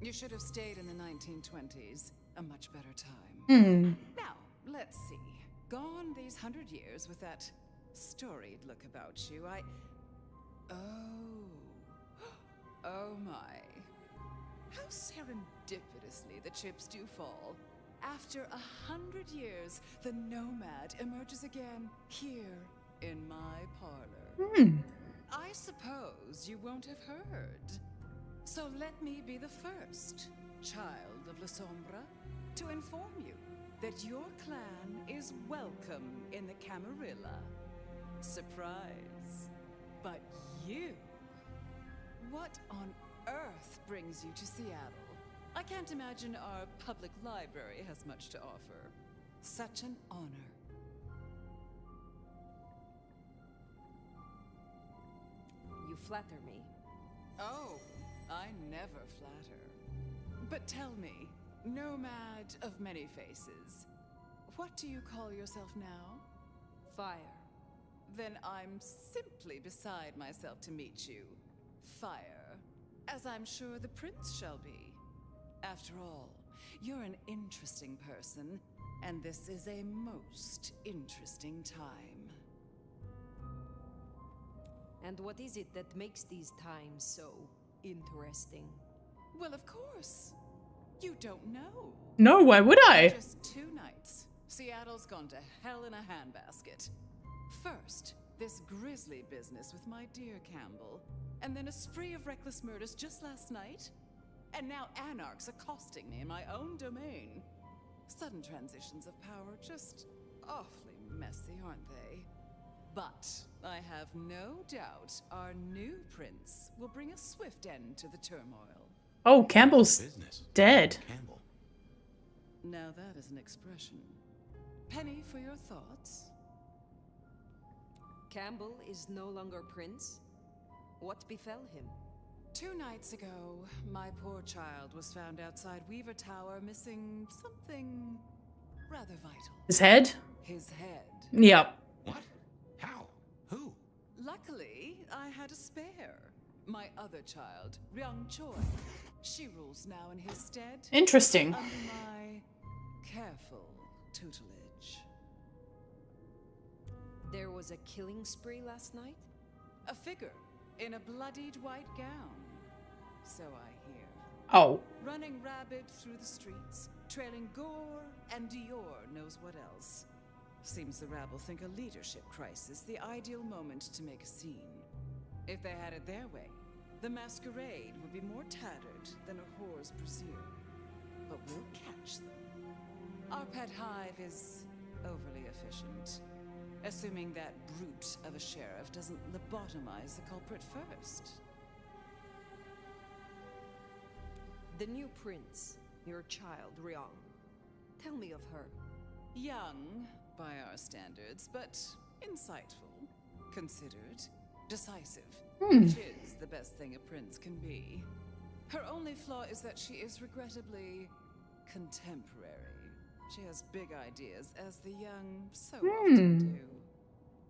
You should have stayed in the 1920s. A much better time. Now, let's see. Gone these 100 years with that storied look about you, Oh my. How serendipitously the chips do fall. After 100 years, the nomad emerges again here in my parlor. I suppose you won't have heard. So let me be the first, child of La Sombra, to inform you that your clan is welcome in the Camarilla. Surprise. But you? What on earth brings you to Seattle? I can't imagine our public library has much to offer. Such an honor. You flatter me. Oh, I never flatter. But tell me, nomad of many faces, what do you call yourself now? Fire. Then I'm simply beside myself to meet you. Fire. As I'm sure the prince shall be. After all, you're an interesting person, and this is a most interesting time. And what is it that makes these times so interesting? Well, of course. You don't know. No, why would I? Just 2 nights. Seattle's gone to hell in a handbasket. First, this grisly business with my dear Campbell, and then a spree of reckless murders just last night. And now anarchs accosting me in my own domain. Sudden transitions of power, just awfully messy, aren't they? But I have no doubt our new prince will bring a swift end to the turmoil. Oh, Campbell's dead. Campbell. Now that is an expression. Penny, for your thoughts? Campbell is no longer prince? What befell him? 2 nights ago, my poor child was found outside Weaver Tower missing something rather vital. His head? His head. Yep. What? How? Who? Luckily, I had a spare. My other child, Ryung Choi. She rules now in his stead. Interesting. Under my careful tutelage. There was a killing spree last night? A figure in a bloodied white gown. So I hear. Oh. Running rabid through the streets, trailing gore and Dior knows what else. Seems the rabble think a leadership crisis the ideal moment to make a scene. If they had it their way, the Masquerade would be more tattered than a whore's brassiere. But we'll catch them. Our pet hive is overly efficient, assuming that brute of a sheriff doesn't lobotomize the culprit first. The new prince, your child, Ryong. Tell me of her. Young, by our standards, but insightful, considered, decisive, which is the best thing a prince can be. Her only flaw is that she is regrettably contemporary. She has big ideas, as the young so often do.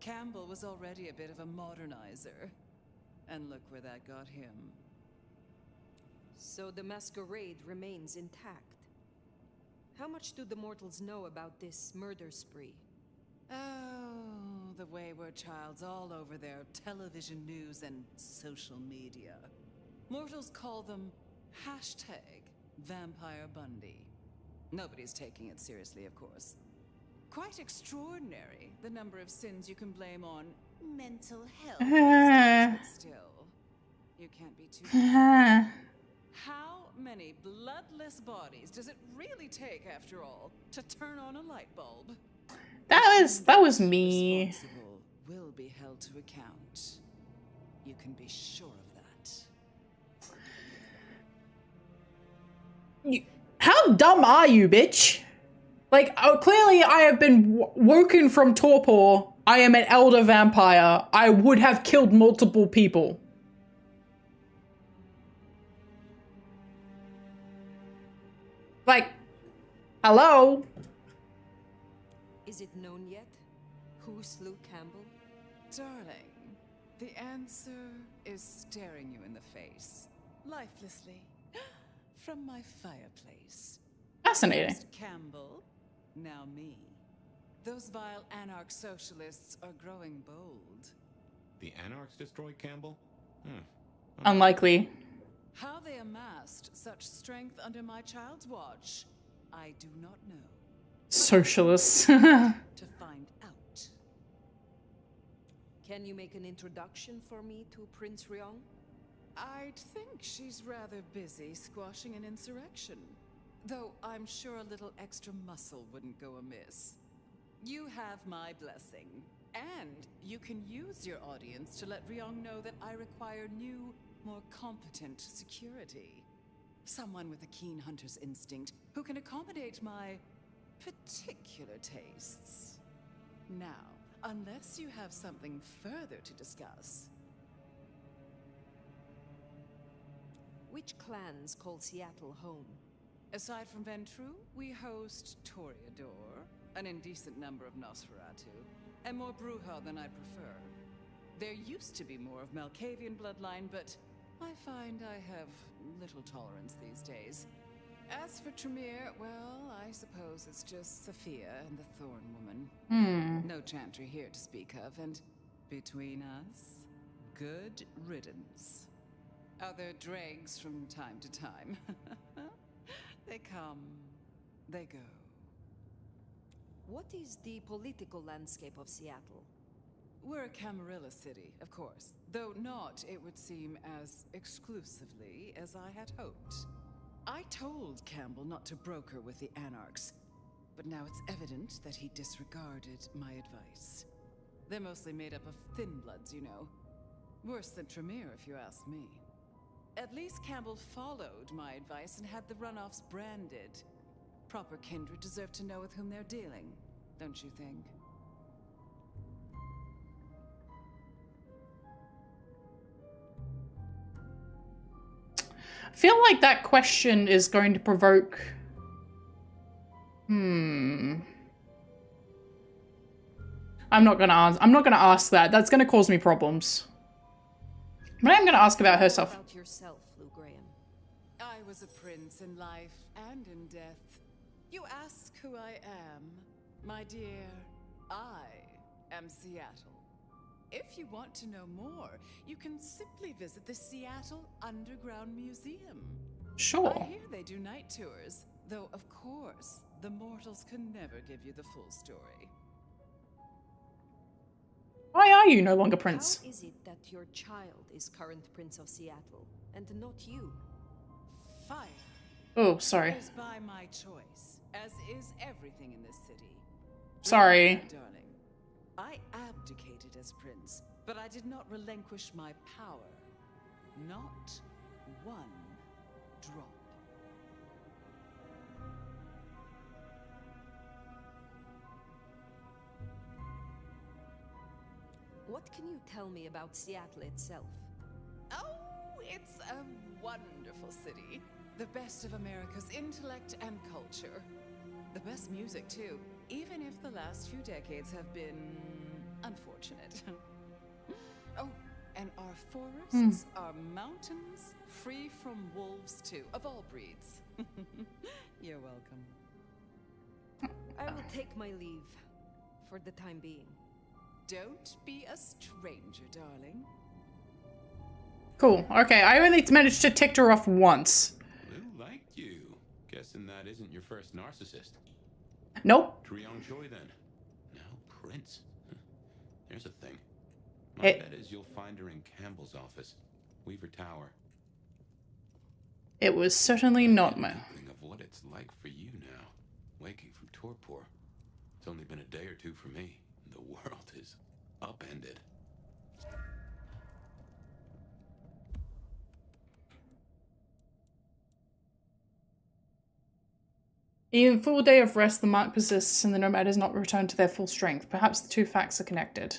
Campbell was already a bit of a modernizer. And look where that got him. So the Masquerade remains intact. How much do the mortals know about this murder spree? Oh, the wayward child's all over their television news and social media. Mortals call them #Vampire Bundy. Nobody's taking it seriously, of course. Quite extraordinary, the number of sins you can blame on mental health. But still, you can't be too. How many bloodless bodies does it really take, after all, to turn on a light bulb? That was me. Responsible will be held to account. You can be sure of that. How dumb are you, bitch? Like, clearly I have been woken from torpor. I am an elder vampire. I would have killed multiple people. Like, hello? Is it known yet? Who slew Campbell? Darling, the answer is staring you in the face, lifelessly, from my fireplace. Fascinating. First Campbell, now me. Those vile anarch socialists are growing bold. The anarchs destroyed Campbell? Unlikely. How they amassed such strength under my child's watch, I do not know. Socialists. To find out. Can you make an introduction for me to Prince Ryong? I'd think she's rather busy squashing an insurrection. Though I'm sure a little extra muscle wouldn't go amiss. You have my blessing. And you can use your audience to let Ryong know that I require new, more competent security. Someone with a keen hunter's instinct who can accommodate my particular tastes. Now, unless you have something further to discuss. Which clans call Seattle home? Aside from Ventru, we host Toreador, an indecent number of Nosferatu, and more Bruja than I prefer. There used to be more of Malkavian bloodline, but I find I have little tolerance these days. As for Tremere, well, I suppose it's just Sophia and the Thorn Woman. No chantry here to speak of, and between us, good riddance. Other dregs from time to time. They come, they go. What is the political landscape of Seattle? We're a Camarilla city, of course, though not, it would seem, as exclusively as I had hoped. I told Campbell not to broker with the Anarchs, but now it's evident that he disregarded my advice. They're mostly made up of thin bloods, you know. Worse than Tremere, if you ask me. At least Campbell followed my advice and had the runoffs branded. Proper kindred deserve to know with whom they're dealing, don't you think? I feel like that question is going to provoke... I'm not gonna ask that. That's gonna cause me problems. But I'm gonna ask about herself. About yourself, Lou Graham. I was a prince in life and in death. You ask who I am. My dear, I am Seattle. If you want to know more, you can simply visit the Seattle Underground Museum. Sure. I hear they do night tours, though of course, the mortals can never give you the full story. Why are you no longer prince? How is it that your child is current Prince of Seattle, and not you? Fire. Oh, sorry. Is by my choice, as is everything in this city. Sorry. Remember, darling, I abdicated as prince, but I did not relinquish my power. Not one drop. what can you tell me about Seattle itself? Oh, it's a wonderful city. The best of America's intellect and culture. The best music, too, even if the last few decades have been unfortunate. Oh, and our forests, our mountains, free from wolves, too, of all breeds. You're welcome. I will take my leave for the time being. Don't be a stranger, darling. Cool. Okay, I only managed to tick her off once. Lou liked you. Guessing that isn't your first narcissist. Nope. PetraIchoria then. Now Prince. Here's a thing. My bet is you'll find her in Campbell's office. Weaver Tower. It was certainly not my... Think of what it's like for you now. Waking from torpor. It's only been a day or two for me. The world is upended. Even full day of rest, the mark persists and the nomad has not returned to their full strength. Perhaps the two facts are connected.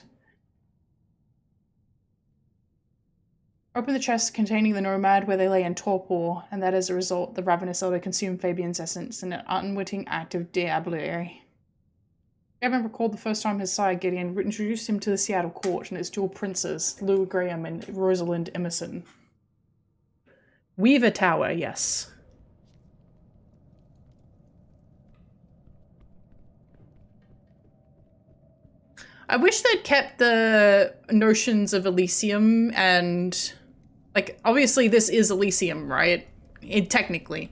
Open the chest containing the nomad where they lay in torpor, and that as a result, the ravenous elder consumed Fabian's essence in an unwitting act of diablerie. Gavin recalled the first time his sire, Gideon, introduced him to the Seattle court and its dual princes, Lou Graham and Rosalind Emerson. Weaver Tower, yes. I wish they'd kept the notions of Elysium and, like, obviously this is Elysium, right? Technically.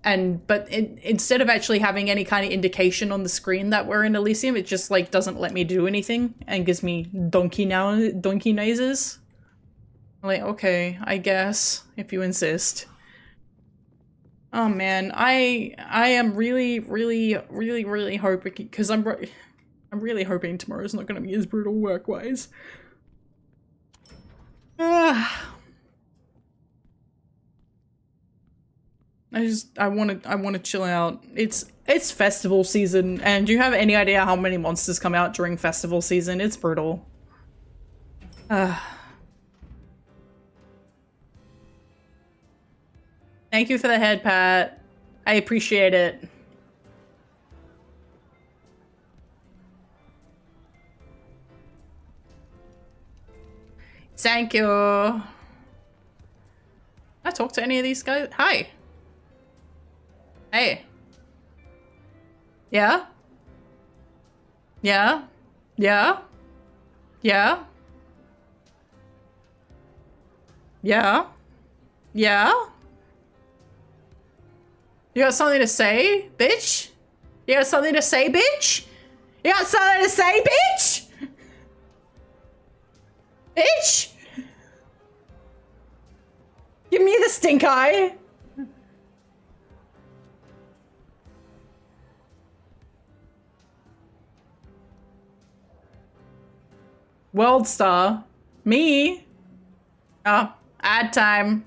But instead of actually having any kind of indication on the screen that we're in Elysium, it just, like, doesn't let me do anything and gives me donkey noses. I'm like, okay, I guess, if you insist. Oh man, I am really hoping, because I'm really hoping tomorrow's not going to be as brutal work-wise. I want to chill out. It's festival season, and do you have any idea how many monsters come out during festival season? It's brutal. Thank you for the head pat. I appreciate it. Thank you. Can I talk to any of these guys? Hi. Hey. Yeah? Yeah? Yeah? Yeah? Yeah? Yeah? You got something to say, bitch? You got something to say, bitch? You got something to say, bitch? Bitch! Give me the stink eye! World star. Me? Oh, ad time.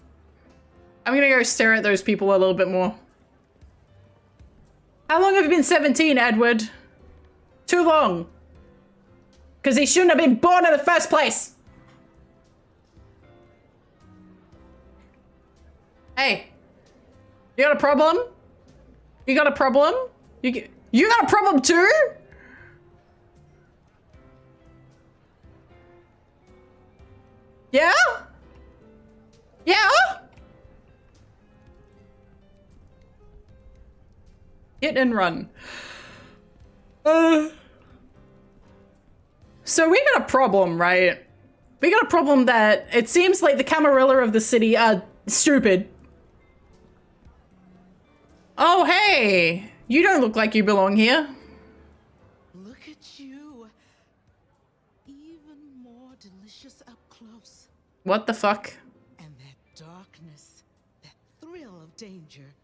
I'm gonna go stare at those people a little bit more. How long have you been 17, Edward? Too long. Because he shouldn't have been born in the first place. Hey. You got a problem? You got a problem? You got a problem too? Yeah? Yeah? Hit and run. So we got a problem, right? We got a problem that it seems like the Camarilla of the city are stupid. Oh, hey! You don't look like you belong here. Look at you. Even more delicious up close. What the fuck? And that darkness, that thrill of danger.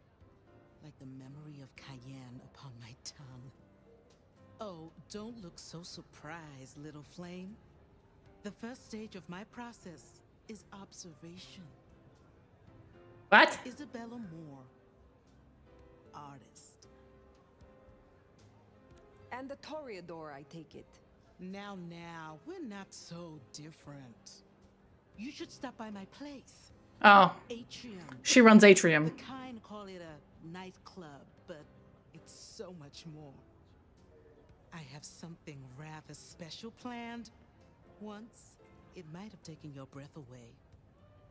Like the memory of Cayenne upon my tongue. Oh, don't look so surprised, little flame. The first stage of my process is observation. What? Isabella Moore, artist. And the Toreador, I take it. Now, we're not so different. You should stop by my place. Oh. Atrium. She runs Atrium. The kind call it a nightclub, but it's so much more. I have something rather special planned. Once, it might have taken your breath away.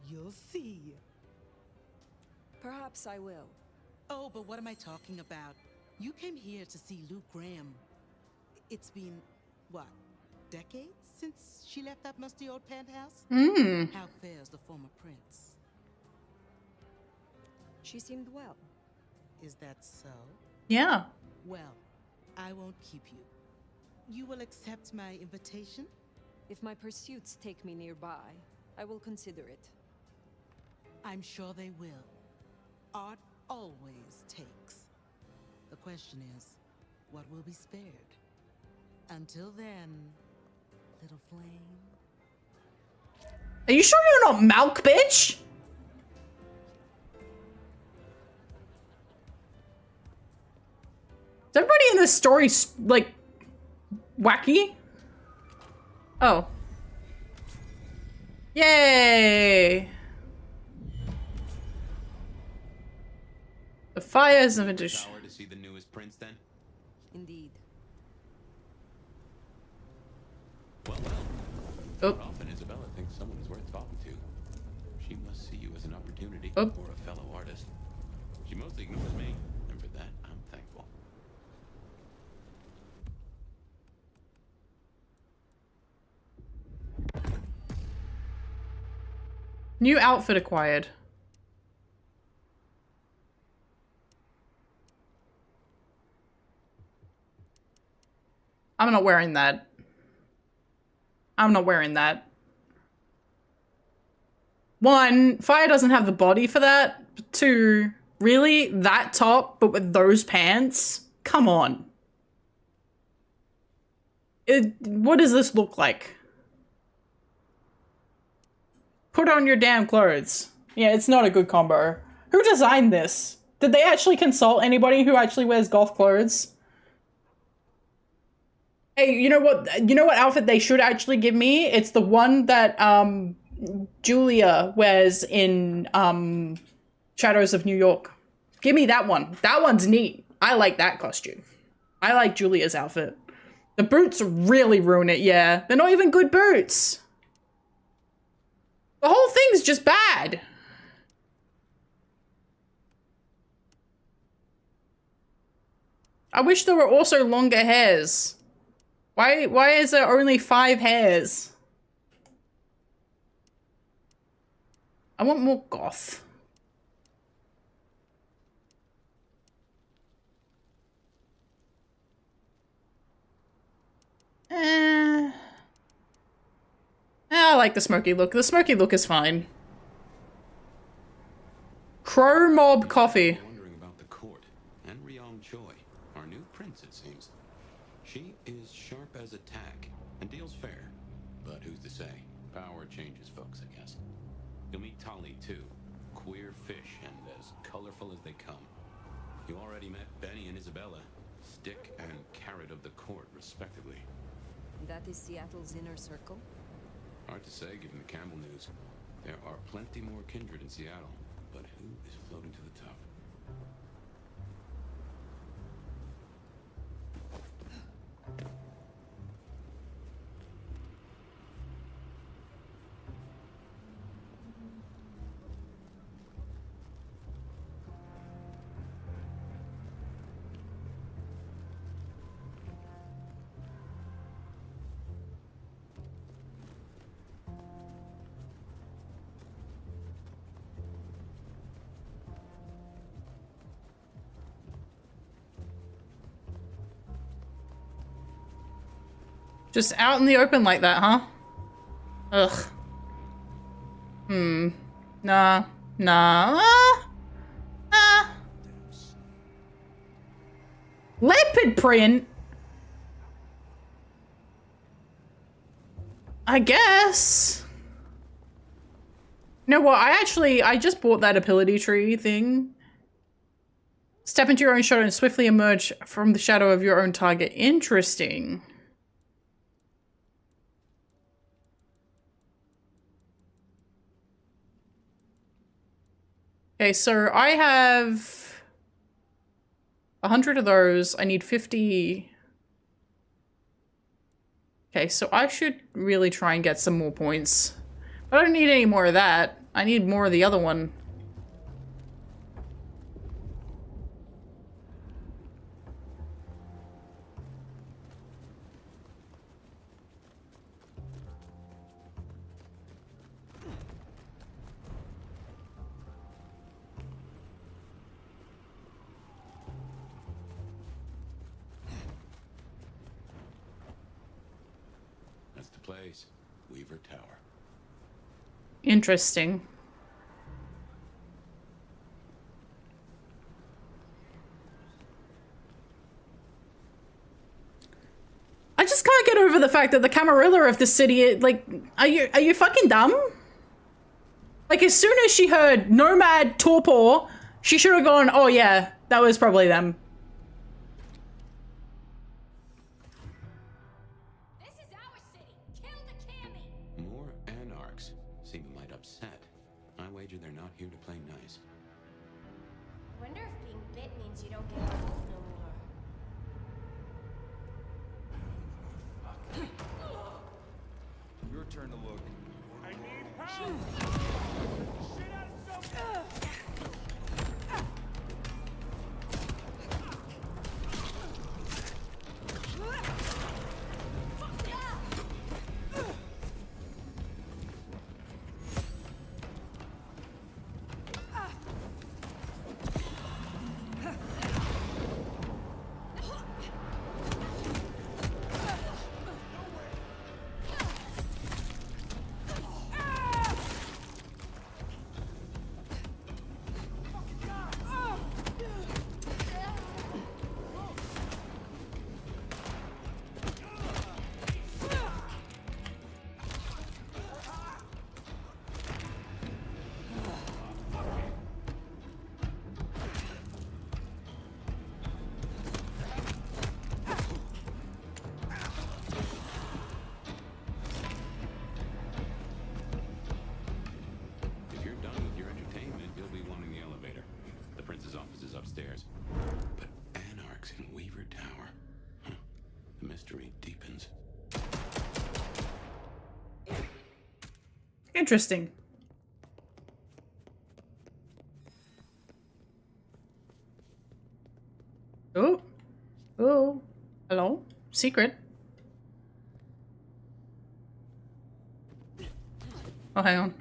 You'll see. Perhaps I will. Oh, but what am I talking about? You came here to see Luke Graham. It's been, what, decades since she left that musty old penthouse? How fares the former prince? She seemed well. Is that so? Yeah. Well, I won't keep you. You will accept my invitation? If my pursuits take me nearby, I will consider it. I'm sure they will. Art always takes. The question is, what will be spared? Until then, little flame. Are you sure you're not Malk, bitch? Is everybody in this story, like, wacky? Oh. Yay! The fires of addition. Tower to see the newest prince, then? Indeed. Well. Oh. Often Isabella thinks someone is worth talking to. She must see you as an opportunity Oh. or a fellow artist. She mostly ignores me, and for that, I'm thankful. New outfit acquired. I'm not wearing that. I'm not wearing that. One, Fire doesn't have the body for that. Two, really? That top, but with those pants? Come on. What does this look like? Put on your damn clothes. Yeah, it's not a good combo. Who designed this? Did they actually consult anybody who actually wears golf clothes? Hey, you know what? You know what outfit they should actually give me? It's the one that Julia wears in Shadows of New York. Give me that one. That one's neat. I like that costume. I like Julia's outfit. The boots really ruin it, yeah. They're not even good boots. The whole thing's just bad. I wish there were also longer hairs. Why is there only 5 hairs? I want more goth. I like the smoky look. The smoky look is fine. Crow Mob Coffee. Wondering about the court and Ryong Choi, our new prince, it seems. She is sharp as a tack and deals fair, but who's to say? Power changes folks, I guess. You'll meet Tali too, queer fish and as colorful as they come. You already met Benny and Isabella, stick and carrot of the court, respectively. That is Seattle's inner circle? Hard to say, given the Campbell news. There are plenty more kindred in Seattle, but who is floating to the top? Just out in the open like that, huh? Ugh. Nah. Leopard print? I guess. You know what? I just bought that ability tree thing. Step into your own shadow and swiftly emerge from the shadow of your own target. Interesting. Okay, so I have 100 of those. I need 50. Okay, so I should really try and get some more points. But I don't need any more of that. I need more of the other one. That's the place. Weaver Tower. Interesting. I just can't get over the fact that the Camarilla of the city, like, are you fucking dumb? Like, as soon as she heard Nomad Torpor, she should have gone, oh yeah, that was probably them. More anarchs seem a mite upset. I wager they're not here to play nice. I wonder if being bit means you don't get to move no more. Your turn to look. I need help! Shit out of something! Upstairs. But anarchs in Weaver Tower. Huh. The mystery deepens. Interesting. Oh. Oh. Hello? Secret. Oh, hang on.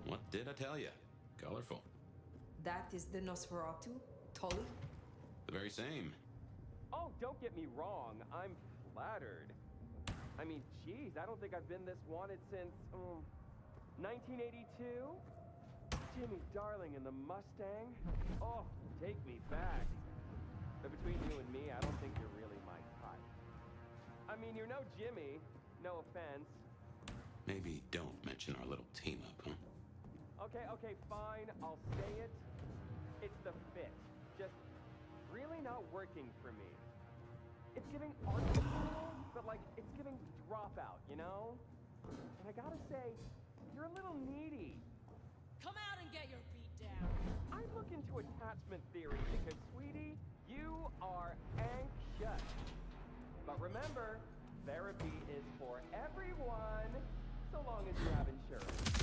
What did I tell you? Colorful. That is the Nosferatu, Tully? The very same. Oh, don't get me wrong. I'm flattered. I mean, geez, I don't think I've been this wanted since 1982. Jimmy Darling and the Mustang. Oh, take me back. But between you and me, I don't think you're really my type. I mean, you're no Jimmy. No offense. Maybe don't mention our little team up, huh? Okay, fine. I'll say it. It's the fit. Just really not working for me. It's giving art material, but like, it's giving dropout, you know? And I gotta say, you're a little needy. Come out and get your beat down. I look into attachment theory because, sweetie, you are anxious. But remember, therapy is for everyone, so long as you have insurance.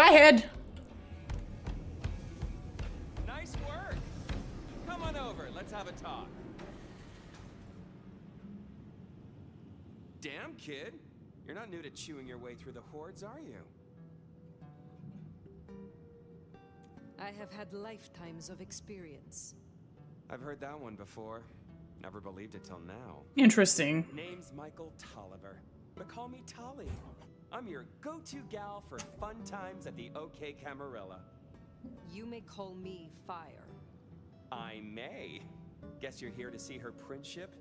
Bye, head. Nice work. Come on over. Let's have a talk. Damn, kid. You're not new to chewing your way through the hordes, are you? I have had lifetimes of experience. I've heard that one before. Never believed it till now. Interesting. Name's Michael Tolliver, but call me Tolly. I'm your go-to gal for fun times at the OK Camarilla. You may call me Fire. I may. Guess you're here to see her princip?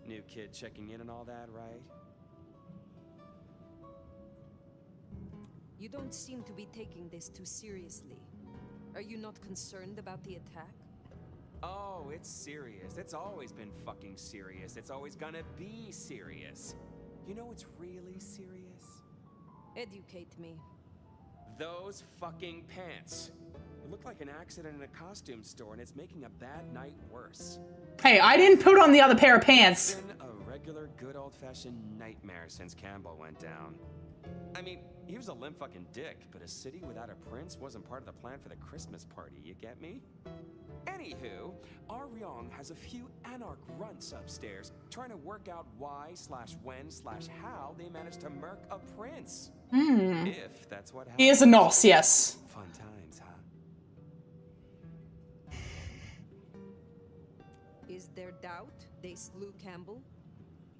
New kid checking in and all that, right? You don't seem to be taking this too seriously. Are you not concerned about the attack? Oh, it's serious. It's always been fucking serious. It's always gonna be serious. You know what's really serious? Educate me. Those fucking pants. It looked like an accident in a costume store, and it's making a bad night worse. Hey, I didn't put on the other pair of pants. It's been a regular good old-fashioned nightmare since Campbell went down. I mean, he was a limp fucking dick, but a city without a prince wasn't part of the plan for the Christmas party, you get me? Anywho, our Ryong has a few anarch runts upstairs, trying to work out why/when/how they managed to murk a prince. If that's what happened. He is a Nos, yes. Fun times, huh? Is there doubt they slew Campbell?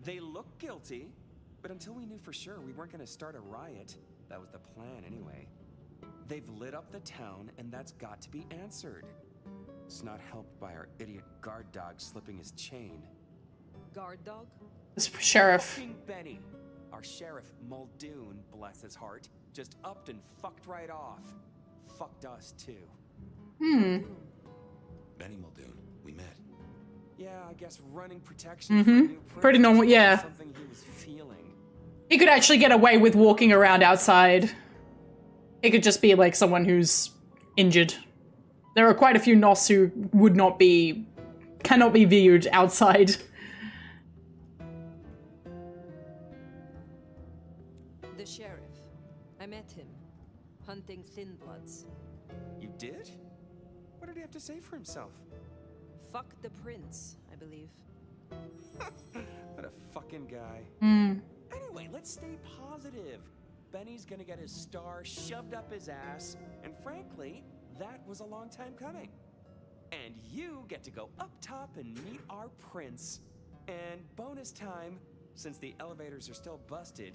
They look guilty, but until we knew for sure, we weren't gonna start a riot. That was the plan anyway. They've lit up the town, and that's got to be answered. It's not helped by our idiot guard dog slipping his chain. Guard dog? This sheriff. Fucking Benny. Our sheriff, Muldoon, bless his heart, just upped and fucked right off. Fucked us, too. Benny Muldoon, we met. Yeah, I guess running protection for a new prince Pretty normal, yeah. something he was feeling. He could actually get away with walking around outside. It could just be like someone who's injured. There are quite a few Nos who cannot be viewed outside. The sheriff. I met him, hunting thin bloods. You did? What did he have to say for himself? Fuck the prince, I believe. What a fucking guy. Anyway, let's stay positive. Benny's gonna get his star shoved up his ass, and frankly, that was a long time coming. And you get to go up top and meet our prince. And bonus time, since the elevators are still busted,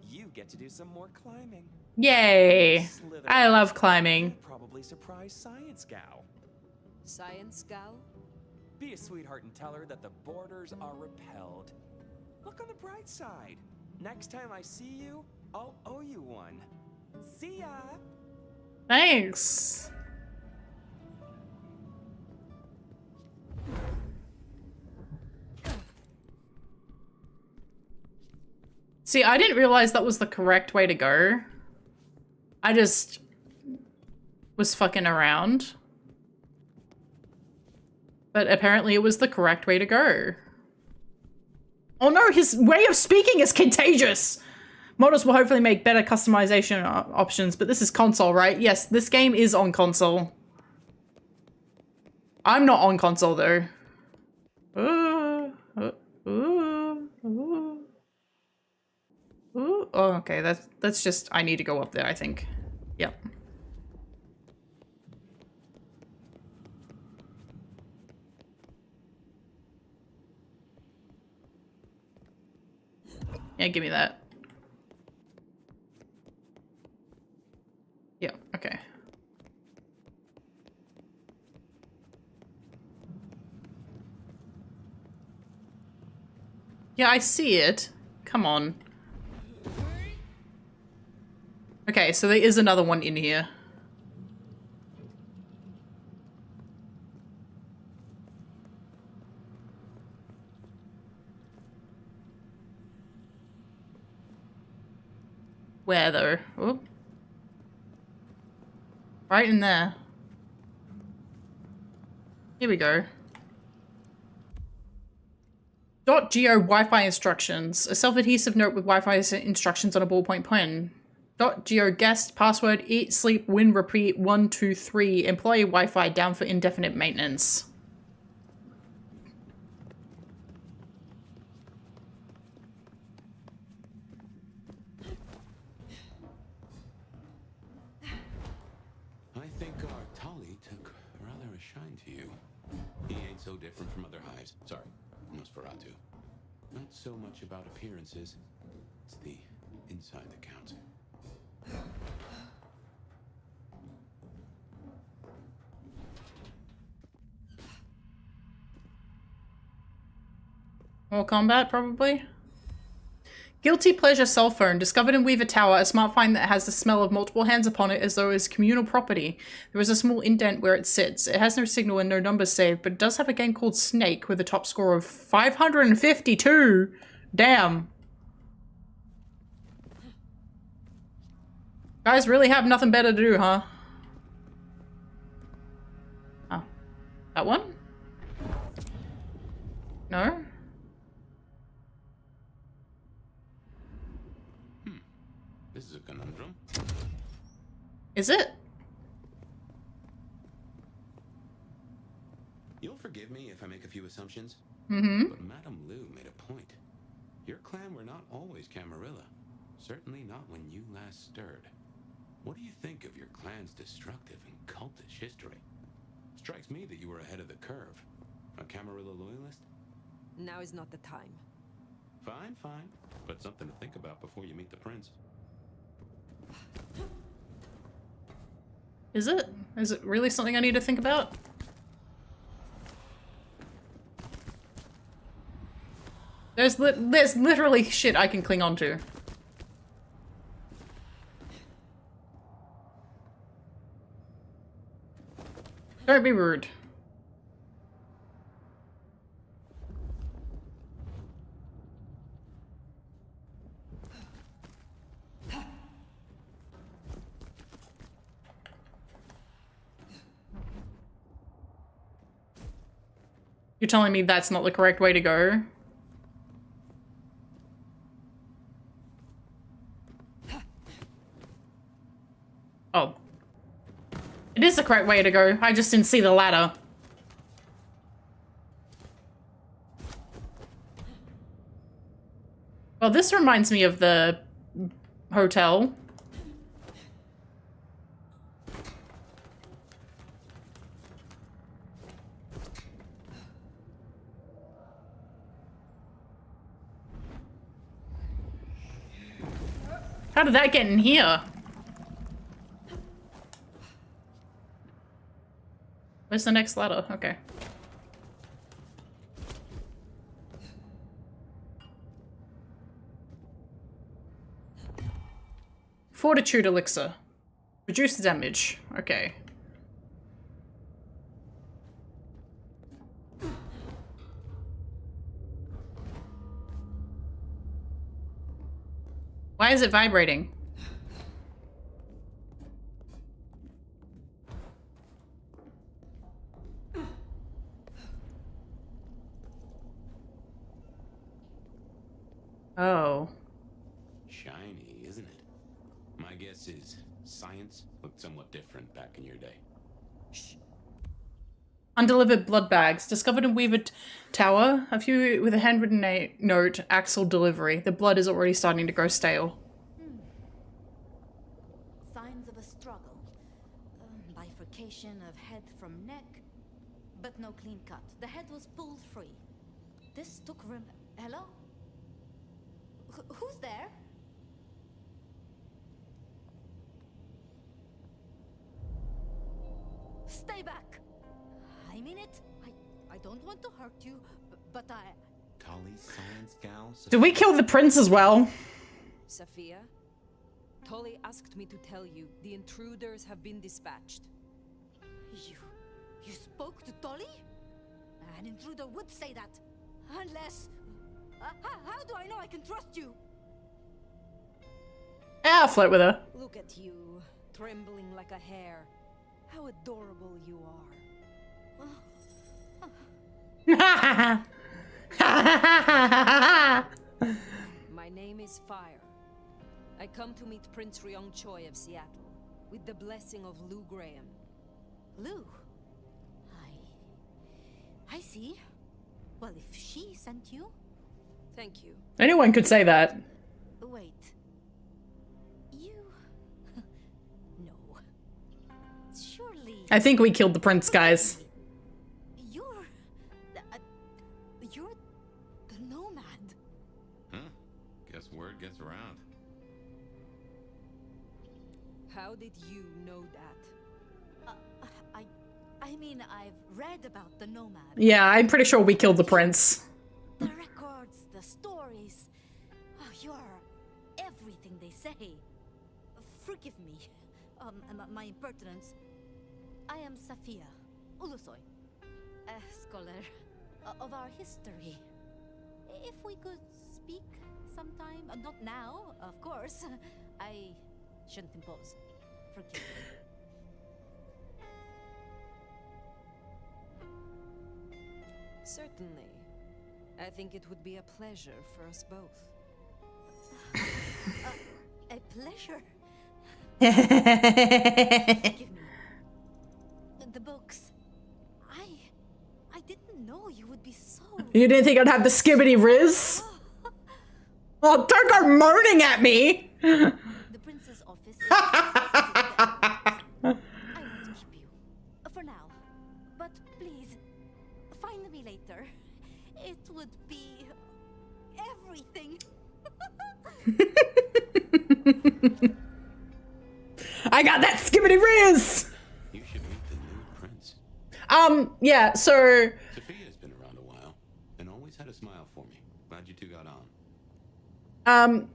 you get to do some more climbing. Yay! Slither. I love climbing. Probably surprise Science Gal. Science gal? Be a sweetheart and tell her that the borders are repelled. Look on the bright side. Next time I see you, I'll owe you one. See ya! Thanks. See, I didn't realize that was the correct way to go. I just was fucking around. But apparently it was the correct way to go. Oh no, his way of speaking is contagious! Modders will hopefully make better customization options, but this is console, right? Yes, this game is on console. I'm not on console though. Oh, okay, that's just, I need to go up there, I think. Yep. Yeah, give me that. Yeah, okay. Yeah, I see it. Come on. Okay, so there is another one in here. Where though? Oop. Right in there. Here we go. .geo Wi-Fi instructions. A self-adhesive note with Wi-Fi instructions on a ballpoint pen. .geo guest password eat sleep win repeat 123 employee Wi-Fi down for indefinite maintenance. I think our Tolly took rather a shine to you. He ain't so different from other hives. Sorry, Nosferatu. Not so much about appearances. It's the inside that counts. More combat, probably. Guilty Pleasure cell phone. Discovered in Weaver Tower, a smart find that has the smell of multiple hands upon it as though it's communal property. There is a small indent where it sits. It has no signal and no numbers saved, but it does have a game called Snake with a top score of 552. Damn. Guys really have nothing better to do, huh? Oh. That one? No? This is a conundrum. Is it? You'll forgive me if I make a few assumptions. Mm-hmm. But Madame Lou made a point. Your clan were not always Camarilla. Certainly not when you last stirred. What do you think of your clan's destructive and cultish history? Strikes me that you were ahead of the curve. A Camarilla loyalist? Now is not the time. Fine, fine. But something to think about before you meet the prince. Is it? Is it really something I need to think about? There's literally shit I can cling on to. Don't be rude. You're telling me that's not the correct way to go? Oh. It is the correct way to go. I just didn't see the ladder. Well, this reminds me of the hotel. How did that get in here? Where's the next ladder? Okay. Fortitude elixir. Reduce damage. Okay. Why is it vibrating? Oh. Shiny, isn't it? My guess is science looked somewhat different back in your day. Shh. Undelivered blood bags. Discovered in Weaver Tower. A few with a handwritten note. Axel delivery. The blood is already starting to go stale. Signs of a struggle. Bifurcation of head from neck. But no clean cut. The head was pulled free. This took Hello? Who's there? Stay back! I mean it. I don't want to hurt you, but I... Tolly's science gal? Did we kill the prince as well? Sophia, Tolly asked me to tell you the intruders have been dispatched. You spoke to Tolly? An intruder would say that. Unless... how do I know I can trust you? Yeah, I'll flirt with her. Look at you, trembling like a hare. How adorable you are. My name is Fire. I come to meet Prince Ryong Choi of Seattle, with the blessing of Lou Graham. Lou? I see. Well, if she sent you... Thank you. Anyone could say that. Wait. You... No. Surely... I think we killed the prince, guys. You're the nomad. Huh? Guess word gets around. How did you know that? I mean, I've read about the nomad. Yeah, I'm pretty sure we killed the prince. The records, the stories. Oh, you're everything they say. Forgive me, my impertinence. I am Safia Ulusoy, a scholar of our history. If we could speak sometime, not now, of course. I shouldn't impose. Forgive me. Certainly. I think it would be a pleasure for us both. A pleasure? Forgive me. The books. I didn't know you would be so... You didn't think I'd have the skibbity riz? Oh, don't go moaning at me! The prince's office is... I won't keep you. For now. But please, find me later. It would be... everything. I got that skibbity riz! You should meet the new prince. Yeah, so... Sophia's been around a while, and always had a smile for me. Glad you two got on.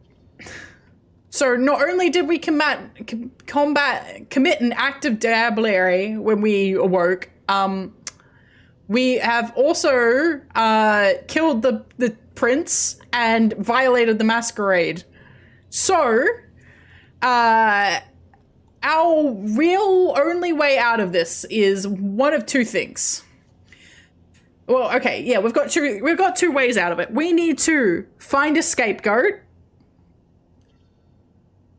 So not only did we commit an act of diablerie when we awoke, we have also killed the prince and violated the masquerade. So, our real only way out of this is one of two things. Well, okay, yeah, we've got two ways out of it. We need to find a scapegoat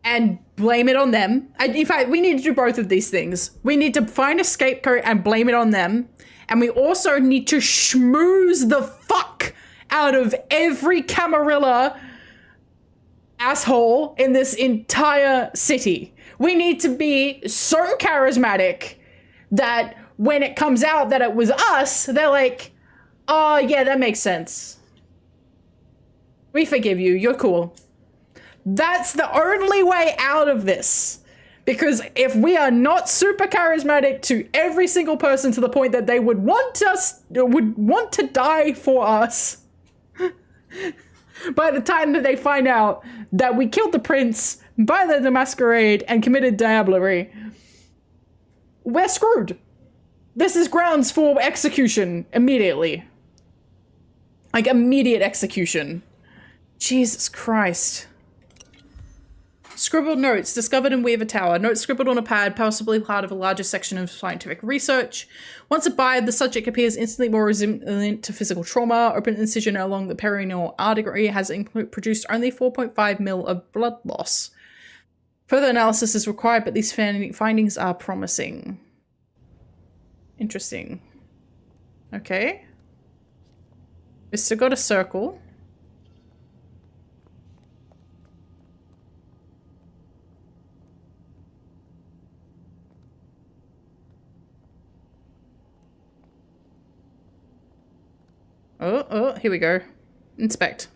and blame it on them. In fact, we need to do both of these things. We need to find a scapegoat and blame it on them. And we also need to schmooze the fuck out of every Camarilla asshole in this entire city. We need to be so charismatic that when it comes out that it was us, they're like, oh yeah, that makes sense. We forgive you, you're cool. That's the only way out of this. Because if we are not super charismatic to every single person to the point that they would want to die for us, by the time that they find out that we killed the prince, violated the masquerade, and committed diablerie, we're screwed. This is grounds for execution immediately. Like, immediate execution. Jesus Christ. Scribbled notes discovered in Weaver Tower. Notes scribbled on a pad, possibly part of a larger section of scientific research. Once imbibed, the subject appears instantly more resilient to physical trauma. Open incision along the perineal artery has produced only 4.5 mil of blood loss. Further analysis is required, but these findings are promising. Interesting. Okay. We've still got a circle. Oh, here we go. Inspect.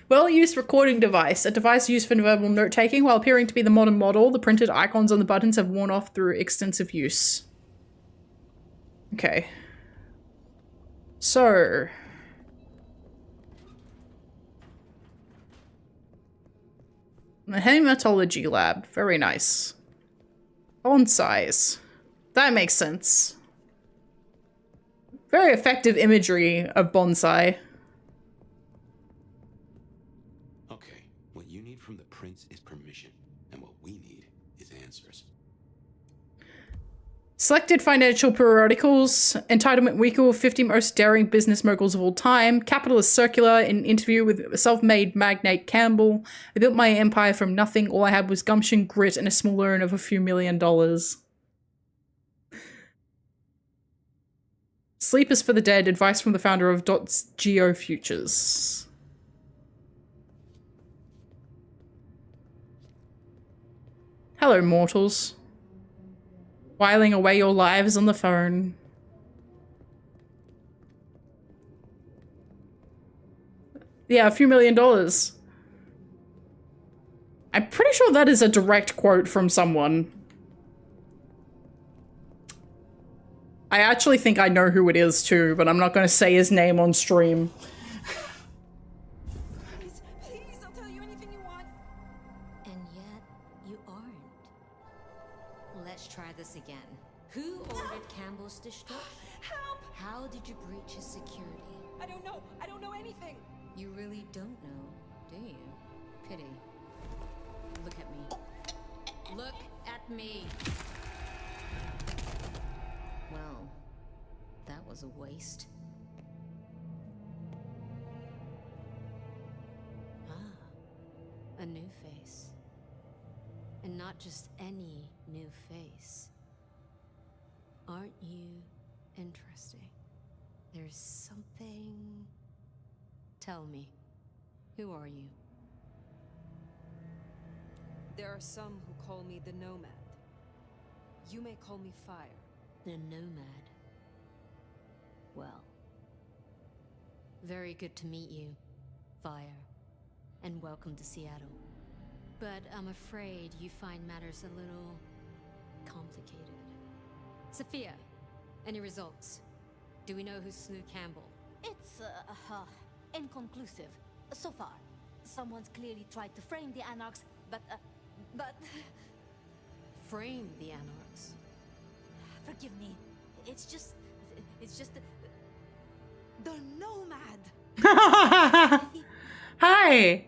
Well-used recording device. A device used for verbal note-taking. While appearing to be the modern model, the printed icons on the buttons have worn off through extensive use. Okay. So... the hematology lab. Very nice. Bonsais. That makes sense. Very effective imagery of bonsai. Okay, what you need from the prince is permission, and what we need is answers. Selected financial periodicals. Entitlement Weekly, 50 most daring business moguls of all time. Capitalist Circular, an interview with self-made magnate Campbell. I built my empire from nothing. All I had was gumption, grit, and a small loan of a few $1 million. Sleep is for the dead. Advice from the founder of .geo Futures. Hello, mortals. Whiling away your lives on the phone. Yeah, a few $1 million. I'm pretty sure that is a direct quote from someone. I actually think I know who it is too, but I'm not going to say his name on stream. Please, I'll tell you anything you want. And yet, you aren't. Let's try this again. Who ordered Campbell's destruction? Help! How did you breach his security? I don't know. I don't know anything. You really don't know, do you? Pity. Look at me. Look at me. Well, that was a waste. Ah, a new face. And not just any new face. Aren't you interesting? There's something... Tell me, who are you? There are some who call me the Nomad. You may call me Fire. The Nomad. Well, very good to meet you, Fire, and welcome to Seattle. But I'm afraid you find matters a little complicated. Sophia, any results? Do we know who slew Campbell? It's, inconclusive. So far. Someone's clearly tried to frame the Anarchs, but... Frame the Anarchs? Forgive me. It's just... The Nomad! Hi!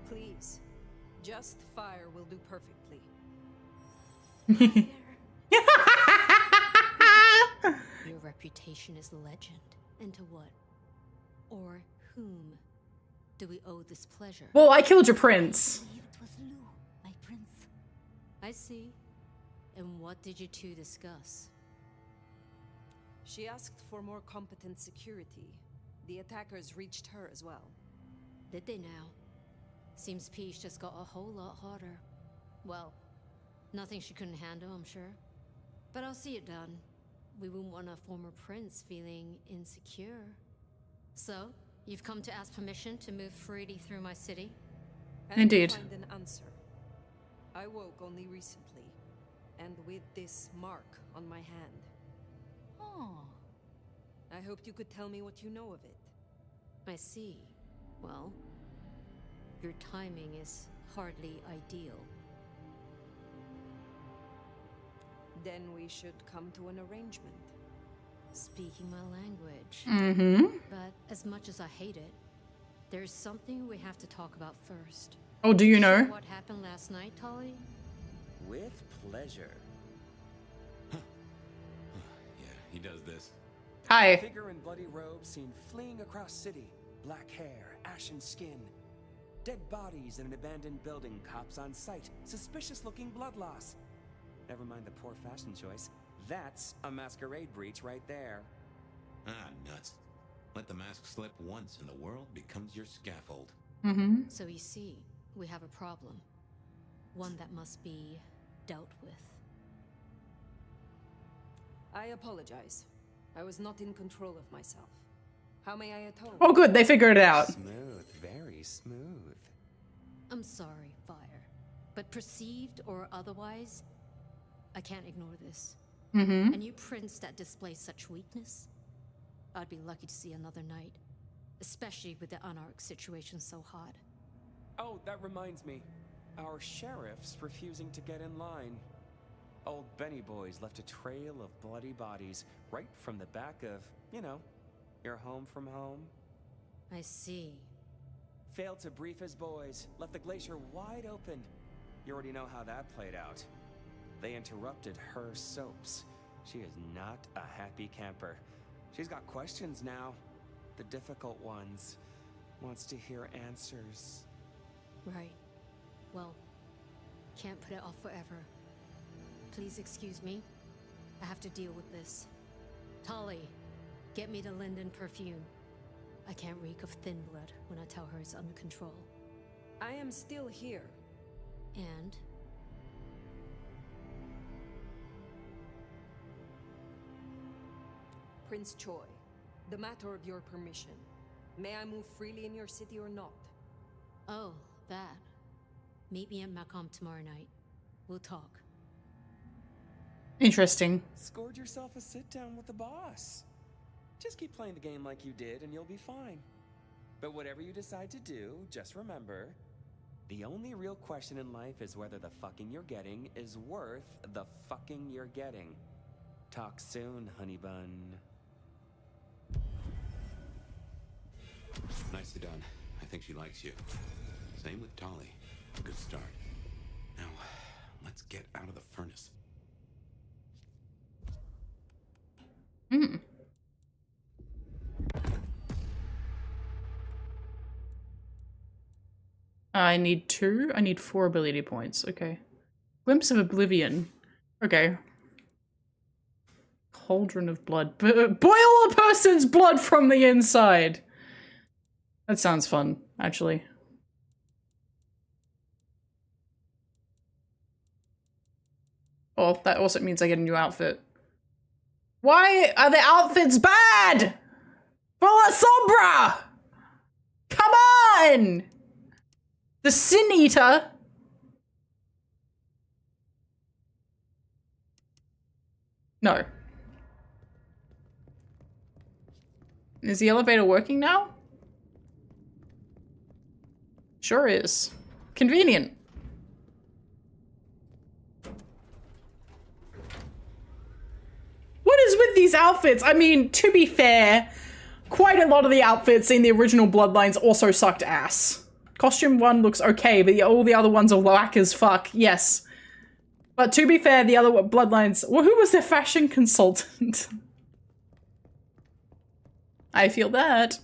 Please. Just Fire will do perfectly. Your reputation is legend. And to what? Or whom do we owe this pleasure? Well, I killed your prince. I believe it was Lou, my prince. I see. And what did you two discuss? She asked for more competent security. The attackers reached her as well. Did they now? Seems Peach just got a whole lot harder. Well, nothing she couldn't handle, I'm sure. But I'll see it done. We wouldn't want a former prince feeling insecure. So, you've come to ask permission to move freely through my city? And Indeed. Find an answer. I woke only recently, and with this mark on my hand. Oh. I hoped you could tell me what you know of it. I see. Well, your timing is hardly ideal. Then we should come to an arrangement. Speaking my language. Mm-hmm. But as much as I hate it, there's something we have to talk about first. Oh, do you know? What happened last night, Tolly? With pleasure. Yeah, he does this. Hi. A figure in bloody robes seen fleeing across city. Black hair, ashen skin. Dead bodies in an abandoned building. Cops on site. Suspicious-looking blood loss. Never mind the poor fashion choice. That's a masquerade breach right there. Ah, nuts. Let the mask slip once and the world becomes your scaffold. Mm-hmm. So you see, we have a problem. One that must be dealt with. I apologize. I was not in control of myself. How may I atone? Oh, good. They figured it out. Smooth, very smooth. I'm sorry, Fire. But perceived or otherwise, I can't ignore this. Mm-hmm. And you prince that displays such weakness, I'd be lucky to see another night. Especially with the Anarch situation so hot. Oh, that reminds me. Our sheriff's refusing to get in line. Old Benny Boys left a trail of bloody bodies right from the back of, you know, your home from home. I see. Failed to brief his boys, left the glacier wide open. You already know how that played out. They interrupted her soaps. She is not a happy camper. She's got questions now. The difficult ones. Wants to hear answers. Right. Well, can't put it off forever. Please excuse me. I have to deal with this. Tali, get me the Linden perfume. I can't reek of thin blood when I tell her it's under control. I am still here. And? Prince Choi, the matter of your permission. May I move freely in your city or not? Oh, that. Meet me at Macomb tomorrow night. We'll talk. Interesting. Scored yourself a sit down with the boss. Just keep playing the game like you did and you'll be fine. But whatever you decide to do, just remember, the only real question in life is whether the fucking you're getting is worth the fucking you're getting. Talk soon, honey bun. Nicely done. I think she likes you. Same with Tali. Good start. Now, let's get out of the furnace. Hmm. I need 2. I need 4 ability points. Okay. Glimpse of Oblivion. Okay. Cauldron of Blood. Boil a person's blood from the inside! That sounds fun, actually. Oh, that also means I get a new outfit. Why are the outfits bad? For La Sombra! Come on! The Sin Eater? No. Is the elevator working now? Sure is. Convenient. What is with these outfits? I mean, to be fair, quite a lot of the outfits in the original Bloodlines also sucked ass. Costume 1 looks okay, but all the other ones are whack as fuck, yes. But to be fair, the other Bloodlines... Well, who was their fashion consultant? I feel that.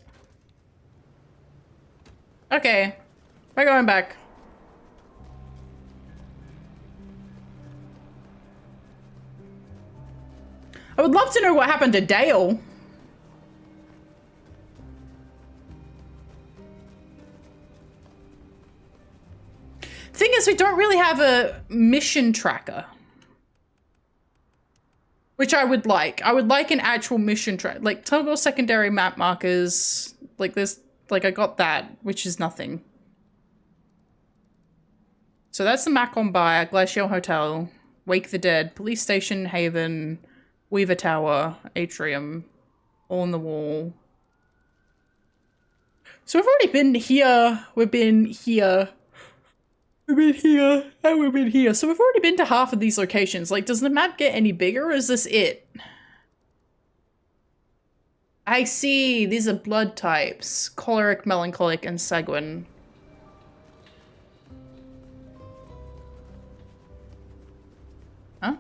Okay. We're going back. I would love to know what happened to Dale. Thing is, we don't really have a mission tracker. Which I would like. I would like an actual mission track. Like, toggle secondary map markers. Like, this. Like, I got that, which is nothing. So that's the Macon Bar, Glacial Hotel, Wake the Dead, Police Station, Haven, Weaver Tower, Atrium, All in the Wall. So we've already been here, we've been here, we've been here, and we've been here. So we've already been to half of these locations. Like, does the map get any bigger, or is this it? I see, these are blood types. Choleric, Melancholic, and Sanguine. Huh?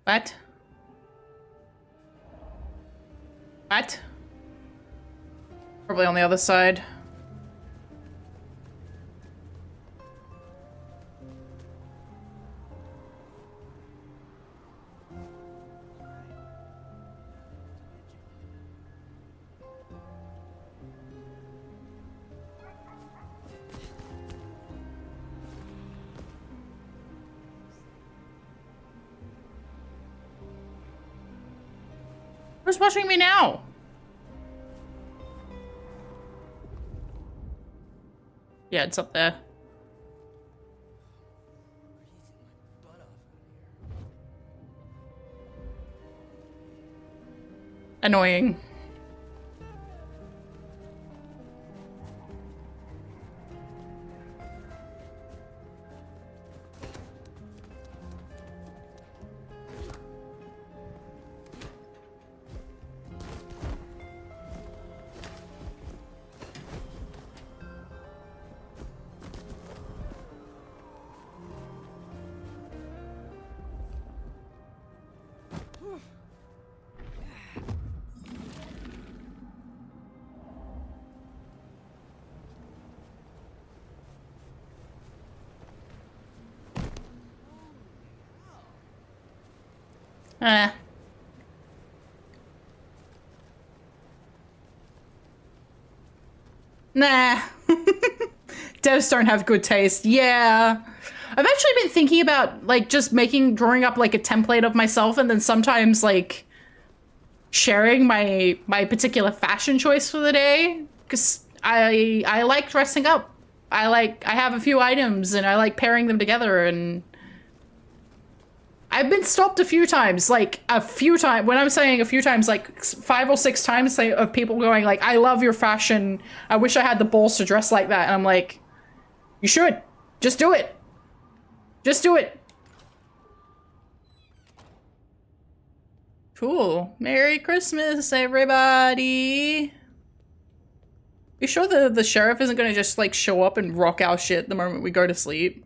What? What? Probably on the other side. Who's watching me now? Yeah, it's up there. Annoying. Eh. Nah. Devs don't have good taste. Yeah. I've actually been thinking about, like, just drawing up, like, a template of myself and then sometimes, like, sharing my particular fashion choice for the day. Because I like dressing up. I have a few items and I like pairing them together, and I've been stopped a few times, when I'm saying a few times, like 5 or 6 times of people going like, I love your fashion. I wish I had the balls to dress like that. And I'm like, you should. Just do it. Just do it. Cool. Merry Christmas, everybody. You sure the sheriff isn't gonna just like show up and rock our shit the moment we go to sleep?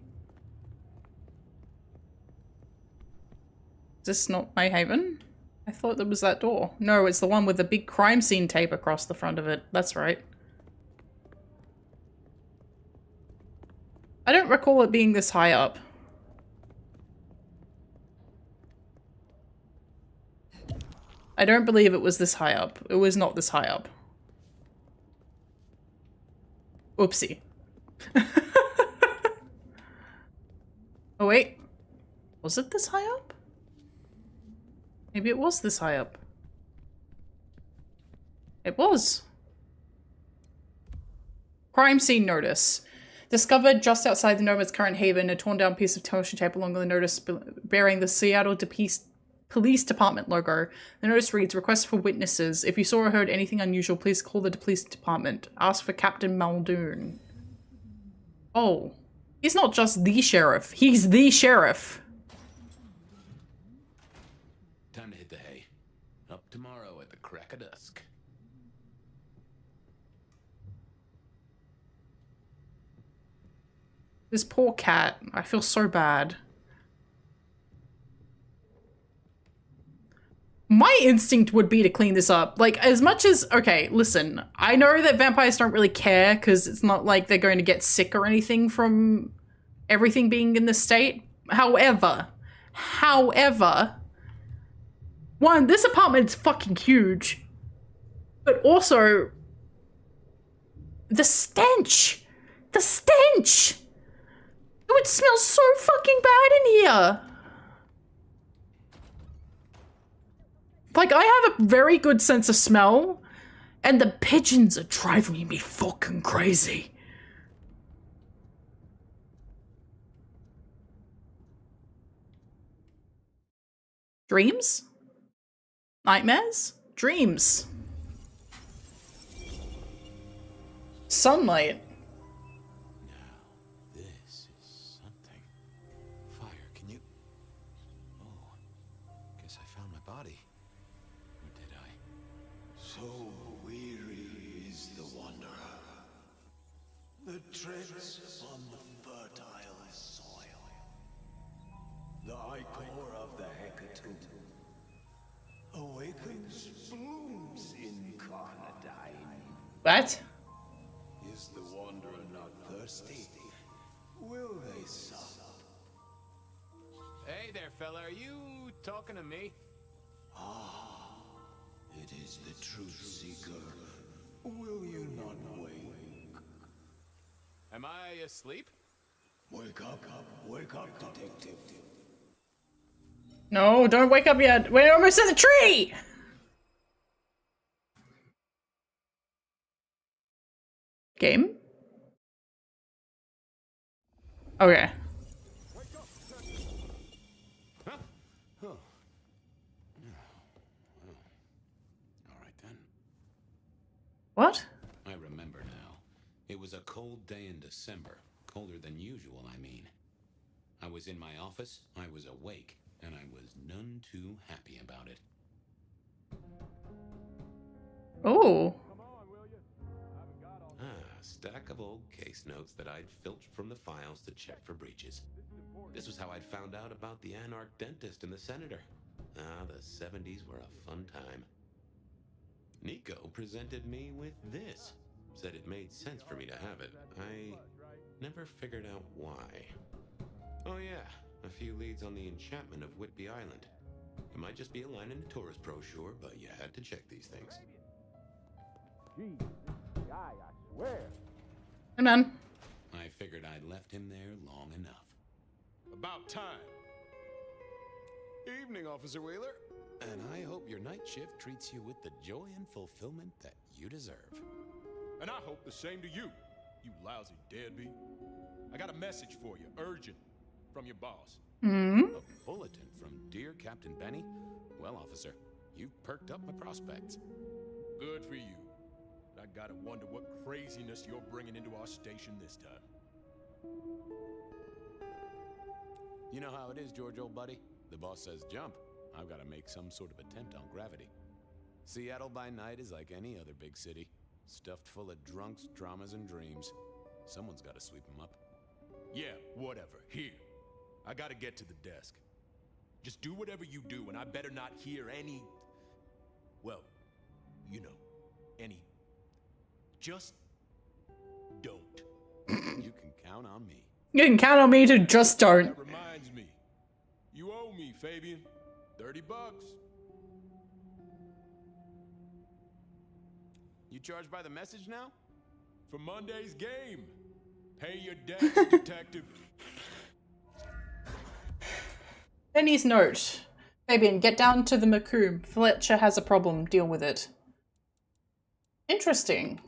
Is this not my haven? I thought there was that door. No, it's the one with the big crime scene tape across the front of it. That's right. I don't recall it being this high up. I don't believe it was this high up. It was not this high up. Oopsie. Oh wait. Was it this high up? Maybe it was this high up. It was. Crime scene notice. Discovered just outside the Nomad's current haven, a torn down piece of motion tape along with the notice bearing the Seattle Police Department logo. The notice reads, request for witnesses. If you saw or heard anything unusual, please call the police department. Ask for Captain Muldoon. Oh. He's not just the sheriff. He's the sheriff. Time to hit the hay. Up tomorrow at the crack of dusk. This poor cat. I feel so bad. My instinct would be to clean this up. Like, as much as... Okay, listen. I know that vampires don't really care because it's not like they're going to get sick or anything from everything being in this state. However, one, this apartment's fucking huge. But also, the stench! The stench! It would smell so fucking bad in here! Like, I have a very good sense of smell, and the pigeons are driving me fucking crazy. Dreams? Nightmares? Dreams. Sunlight. This is something. Fire, can you... Oh, guess I found my body. Or did I? So weary is the wanderer. The treads on the fertile soil. The ichor of the hecatomb awakens blooms in Carnadine. What? Is the wanderer not thirsty? Will they sup? Hey there, fella. Are you talking to me? Ah, it is the truth seeker. Will you not wake? Am I asleep? Wake up, detective. No, don't wake up yet. We're almost at the tree! Game? Okay. Huh? Oh. All right then. What? I remember now. It was a cold day in December. Colder than usual, I mean. I was in my office, I was awake, and I was none too happy about it. Oh. Stack of old case notes that I'd filched from the files to check for breaches. This was how I'd found out about the anarch dentist and the senator. Ah, the 70s were a fun time. Nico presented me with this. Said it made sense for me to have it. I never figured out why. Oh yeah, a few leads on the enchantment of Whitby Island. It might just be a line in a tourist brochure, but you had to check these things. Jeez, this guy, I swear. Hey, man. I figured I'd left him there long enough. About time. Evening, Officer Wheeler. And I hope your night shift treats you with the joy and fulfillment that you deserve. And I hope the same to you, you lousy deadbeat. I got a message for you, urgent, from your boss. Hmm? A bulletin from dear Captain Benny? Well, officer, you've perked up my prospects. Good for you. I gotta wonder what craziness you're bringing into our station this time. You know how it is, George, old buddy. The boss says jump. I've got to make some sort of attempt on gravity. Seattle by night is like any other big city. Stuffed full of drunks, dramas, and dreams. Someone's got to sweep them up. Yeah, whatever. Here. I gotta get to the desk. Just do whatever you do, and I better not hear any... Well, you know, any... Just don't. You can count on me. You can count on me to just don't. That reminds me. You owe me, Fabian. $30. You charged by the message now? For Monday's game. Pay your debts, detective. Benny's note. Fabian, get down to the Macomb. Fletcher has a problem. Deal with it. Interesting.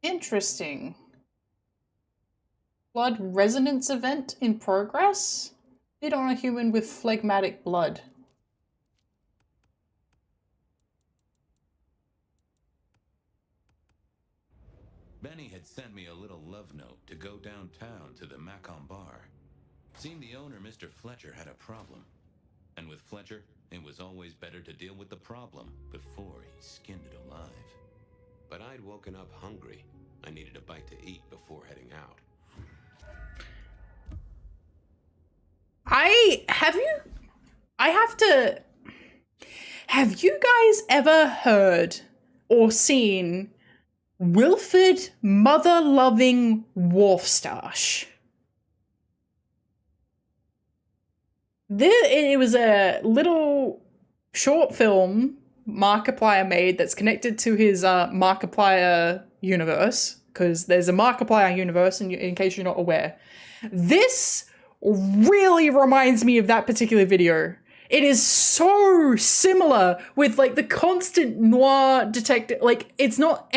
Interesting. Blood resonance event in progress? Did on a human with phlegmatic blood. Benny had sent me a little love note to go downtown to the Macomb bar. Seemed the owner, Mr. Fletcher, had a problem. And with Fletcher, it was always better to deal with the problem before he skinned it alive. But I'd woken up hungry. I needed a bite to eat before heading out. Have you guys ever heard or seen Wilfred Mother-Loving Wharfstache? It was a little short film Markiplier made that's connected to his Markiplier universe, because there's a Markiplier universe in case you're not aware. This really reminds me of that particular video. It is so similar with like the constant noir detective, like it's not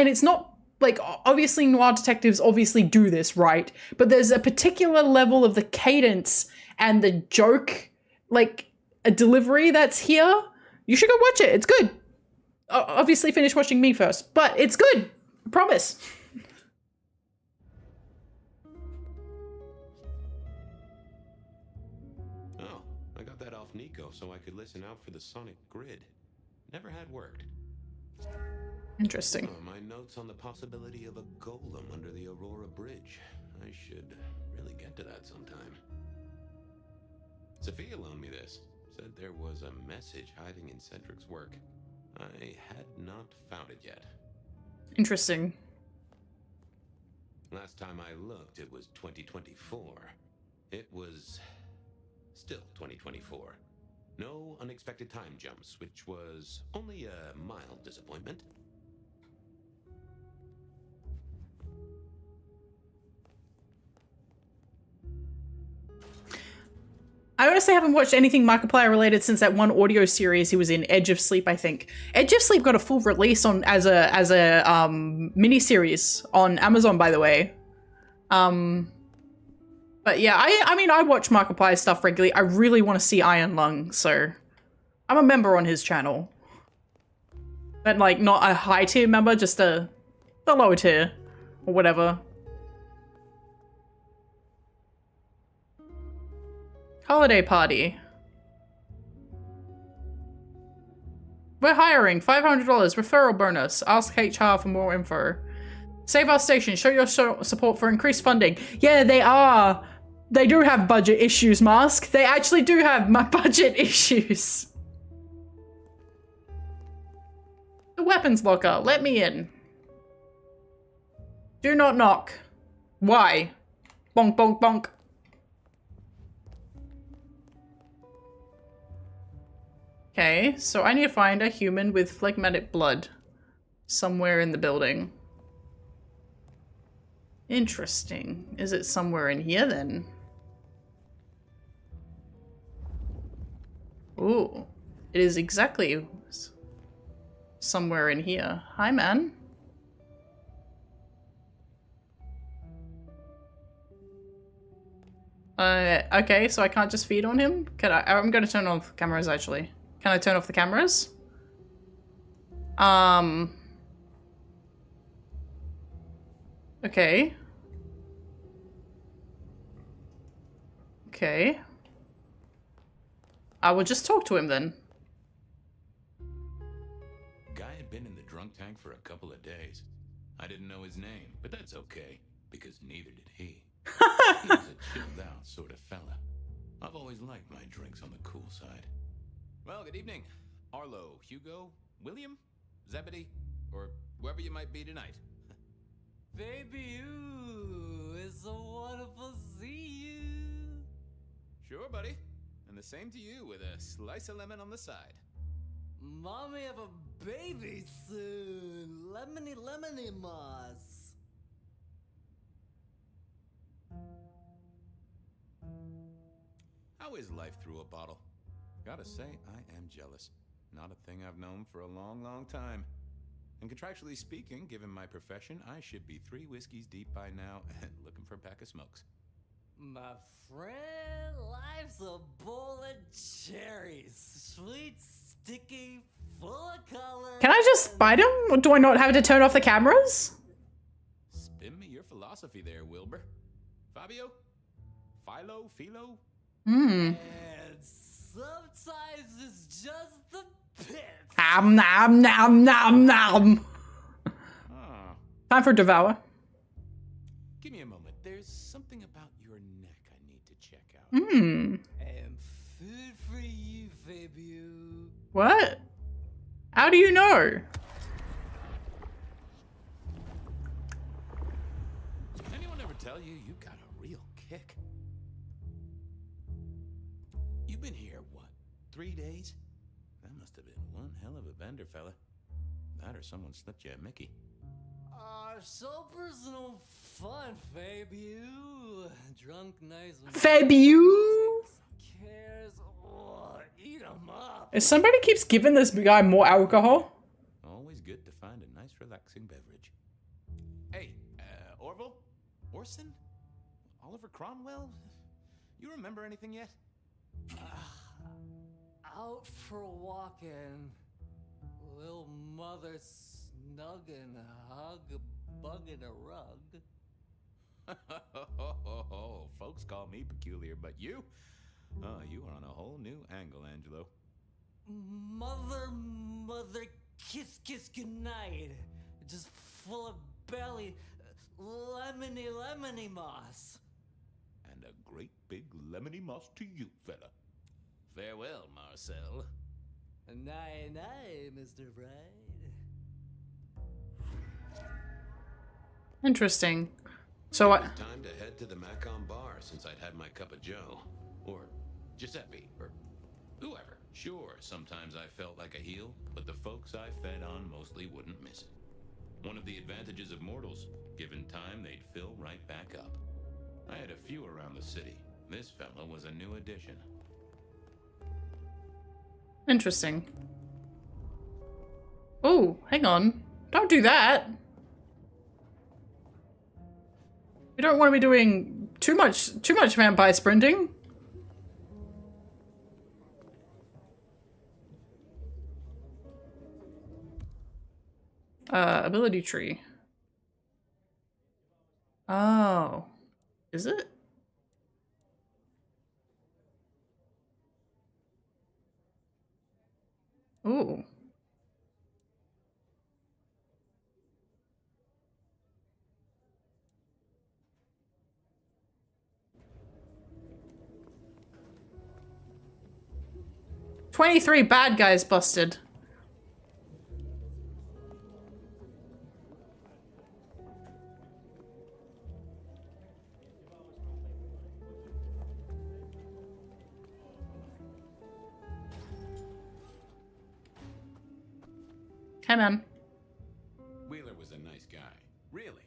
like obviously noir detectives obviously do this, right? But there's a particular level of the cadence and the joke, like a delivery that's here. You should go watch it. It's good. Obviously finish watching me first, but it's good. I promise. Oh, I got that off Nico so I could listen out for the sonic grid. Never had worked. Interesting. My notes on the possibility of a golem under the Aurora Bridge. I should really get to that sometime. Sophia loaned me this. Said there was a message hiding in Cedric's work. I had not found it yet. Interesting. Last time I looked, it was 2024. It was still 2024. No unexpected time jumps, which was only a mild disappointment. I honestly haven't watched anything Markiplier related since that one audio series he was in, Edge of Sleep, I think. Edge of Sleep got a full release on as a mini-series on Amazon, by the way. But yeah, I mean, I watch Markiplier stuff regularly. I really want to see Iron Lung, so I'm a member on his channel. But like, not a high tier member, just a lower tier or whatever. Holiday party. We're hiring. $500 referral bonus. Ask HR for more info. Save our station. Show your support for increased funding. Yeah, they are. They do have budget issues, Mask. They actually do have budget issues. The weapons locker. Let me in. Do not knock. Why? Bonk, bonk, bonk. Okay, so I need to find a human with phlegmatic blood somewhere in the building. Interesting. Is it somewhere in here then? Ooh, it is exactly somewhere in here. Hi, man. Okay, so I can't just feed on him? Can I? I'm gonna turn off the cameras, actually. Can I turn off the cameras? Okay. Okay. I will just talk to him then. Guy had been in the drunk tank for a couple of days. I didn't know his name, but that's okay, because neither did he. He was a chilled out sort of fella. I've always liked my drinks on the cool side. Well, good evening. Arlo, Hugo, William, Zebedee, or whoever you might be tonight. Baby, you, it's so wonderful to see you. Sure, buddy. And the same to you with a slice of lemon on the side. Mommy have a baby soon. Lemony, lemony moss. How is life through a bottle? Gotta say, I am jealous. Not a thing I've known for a long, long time. And contractually speaking, given my profession, I should be 3 whiskeys deep by now and looking for a pack of smokes. My friend, life's a bowl of cherries. Sweet, sticky, full of color. Can I just bite him? Or do I not have to turn off the cameras? Spin me your philosophy there, Wilbur. Fabio? Philo? And sometimes it's just the pits. Nom nom nom nom nom. Time for devour. Give me a moment. There's something about your neck I need to check out. And food for you, Fabio. What? How do you know? Anyone ever tell you you got a real kick? You've been here, what, 3 days? That must have been one hell of a bender, fella. That or someone slipped you a Mickey. So personal fun, Fabio. Drunk nights. Fabio? Cares. Oh, eat 'em up. If somebody keeps giving this guy more alcohol. Always good to find a nice relaxing beverage. Hey, Orville? Orson? Oliver Cromwell? You remember anything yet? Out for walking. Little mother snuggin', hug a bug in a rug. Folks call me peculiar, but you? Oh, you are on a whole new angle, Angelo. Mother, kiss goodnight. Just full of belly, lemony moss. And a great big lemony moss to you, fella. Farewell, Marcel. Night, Mr. Bride. Interesting. So It was time to head to the Macon bar since I'd had my cup of joe. Or Giuseppe, or whoever. Sure, sometimes I felt like a heel, but the folks I fed on mostly wouldn't miss it. One of the advantages of mortals, given time, they'd fill right back up. I had a few around the city. This fella was a new addition. interesting. Oh, hang on. Don't do that. You don't want to be doing too much vampire sprinting. Ability tree. Oh. Is it? Ooh. "23 bad guys busted." Hi, man. Wheeler was a nice guy. Really.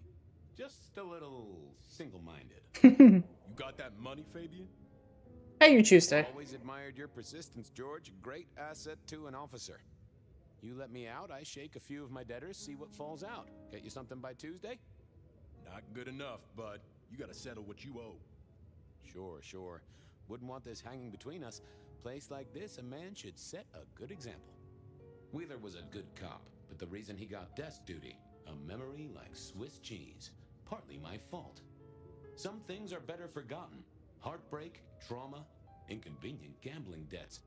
Just a little single-minded. You got that money, Fabian? Hey, you Tuesday. Always admired your persistence, George. Great asset to an officer. You let me out, I shake a few of my debtors, see what falls out. Get you something by Tuesday? Not good enough, bud. You gotta settle what you owe. Sure. Wouldn't want this hanging between us. Place like this, a man should set a good example. Wheeler was a good cop, but the reason he got desk duty, a memory like Swiss cheese. Partly my fault. Some things are better forgotten. Heartbreak, trauma, inconvenient gambling debts.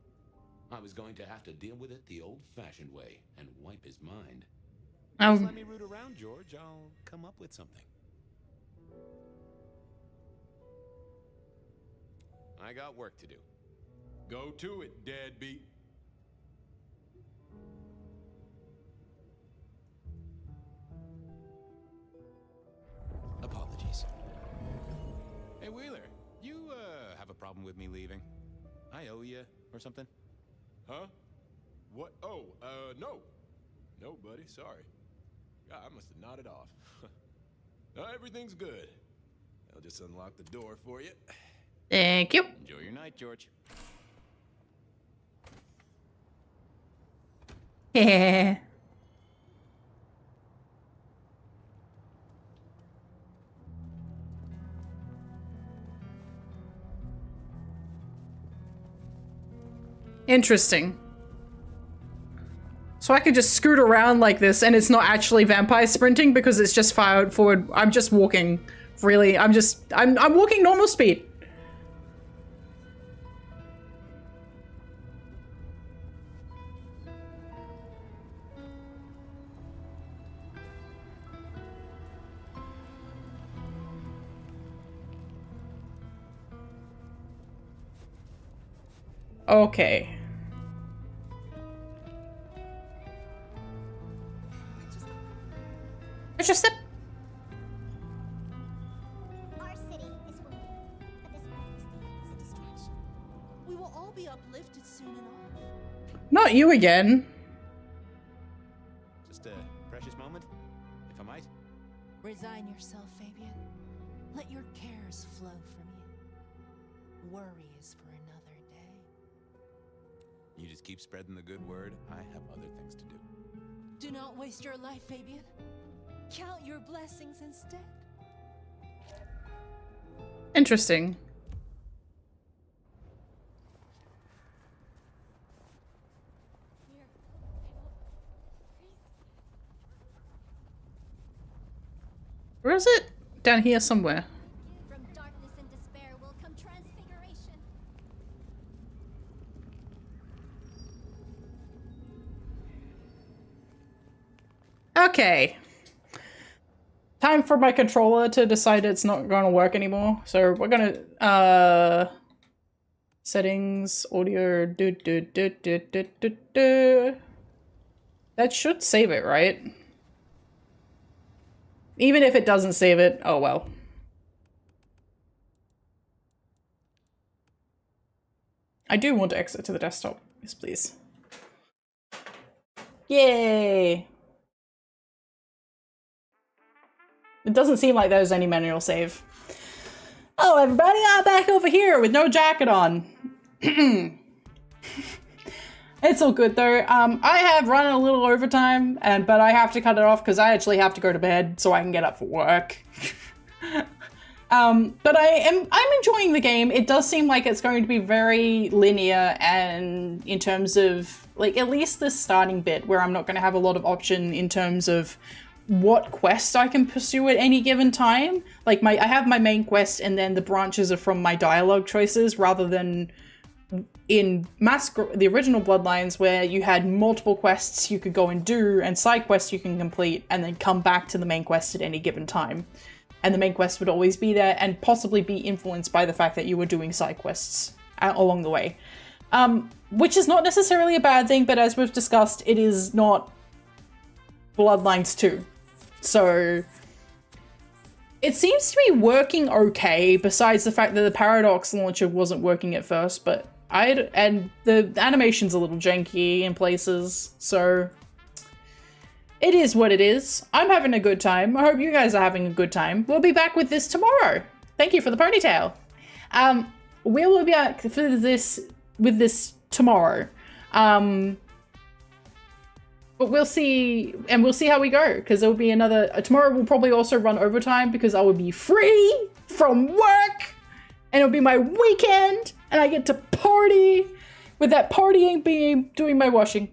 I was going to have to deal with it the old-fashioned way and wipe his mind. Just let me root around, George. I'll come up with something. I got work to do. Go to it, deadbeat. Apologies. Hey, Wheeler, you, have a problem with me leaving? I owe you or something? Huh? What? Oh, no. No, buddy, sorry. God, I must have nodded off. Everything's good. I'll just unlock the door for you. Thank you. Enjoy your night, George. Yeah. Interesting. So I could just scoot around like this and it's not actually vampire sprinting because it's just fired forward. I'm just walking. Really, I'm walking normal speed. Okay. It's just a Our city is wounded, but this earth is a distraction. We will all be uplifted soon enough. not you again. Just a precious moment, if I might. Resign yourself, Fabian. Let your cares flow from you. Worry is for another day. You just keep spreading the good word. I have other things to do. Do not waste your life, Fabian. Count your blessings instead. Interesting. Where is it? Down here somewhere. From darkness and despair will come transfiguration. Okay. Time for my controller to decide it's not going to work anymore. So we're gonna settings, audio, That should save it, right? Even if it doesn't save it, oh well. I do want to exit to the desktop. Yes, please. Yay! It doesn't seem like there's any manual save. Oh, everybody, I'm back over here with no jacket on. It's all good though. I have run a little overtime, but I have to cut it off because I actually have to go to bed so I can get up for work. But I'm enjoying the game. It does seem like it's going to be very linear, and in terms of like at least the starting bit where I'm not going to have a lot of option in terms of what quest I can pursue at any given time. Like I have my main quest and then the branches are from my dialogue choices rather than in the original Bloodlines where you had multiple quests you could go and do and side quests you can complete and then come back to the main quest at any given time. And the main quest would always be there and possibly be influenced by the fact that you were doing side quests along the way. Which is not necessarily a bad thing, but as we've discussed, it is not Bloodlines 2. So it seems to be working okay, besides the fact that the Paradox launcher wasn't working at first, but and the animation's a little janky in places, so it is what it is. I'm having a good time. I hope you guys are having a good time. We'll be back with this tomorrow. Thank you for the ponytail. We will be back for this with this tomorrow. But we'll see, and we'll see how we go, because there will be another, tomorrow we'll probably also run overtime because I will be free from work and it'll be my weekend and I get to party with that partying being doing my washing.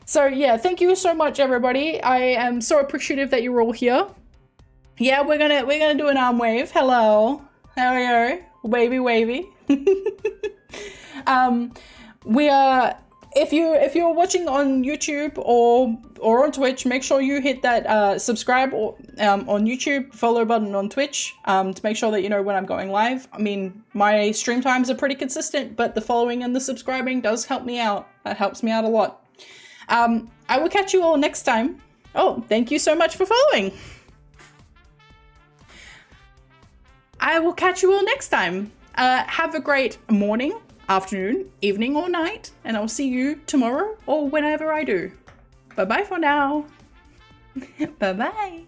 So yeah, thank you so much everybody. I am so appreciative that you're all here. Yeah, we're gonna do an arm wave. Hello. How are you? Wavy wavy. We are, if you're watching on YouTube or on Twitch, make sure you hit that subscribe or on YouTube, follow button on Twitch to make sure that you know when I'm going live. I mean, my stream times are pretty consistent, but the following and the subscribing does help me out. It helps me out a lot. I will catch you all next time. Oh, thank you so much for following. I will catch you all next time. Have a great morning, afternoon, evening, or night, and I'll see you tomorrow or whenever I do. Bye-bye for now. Bye-bye.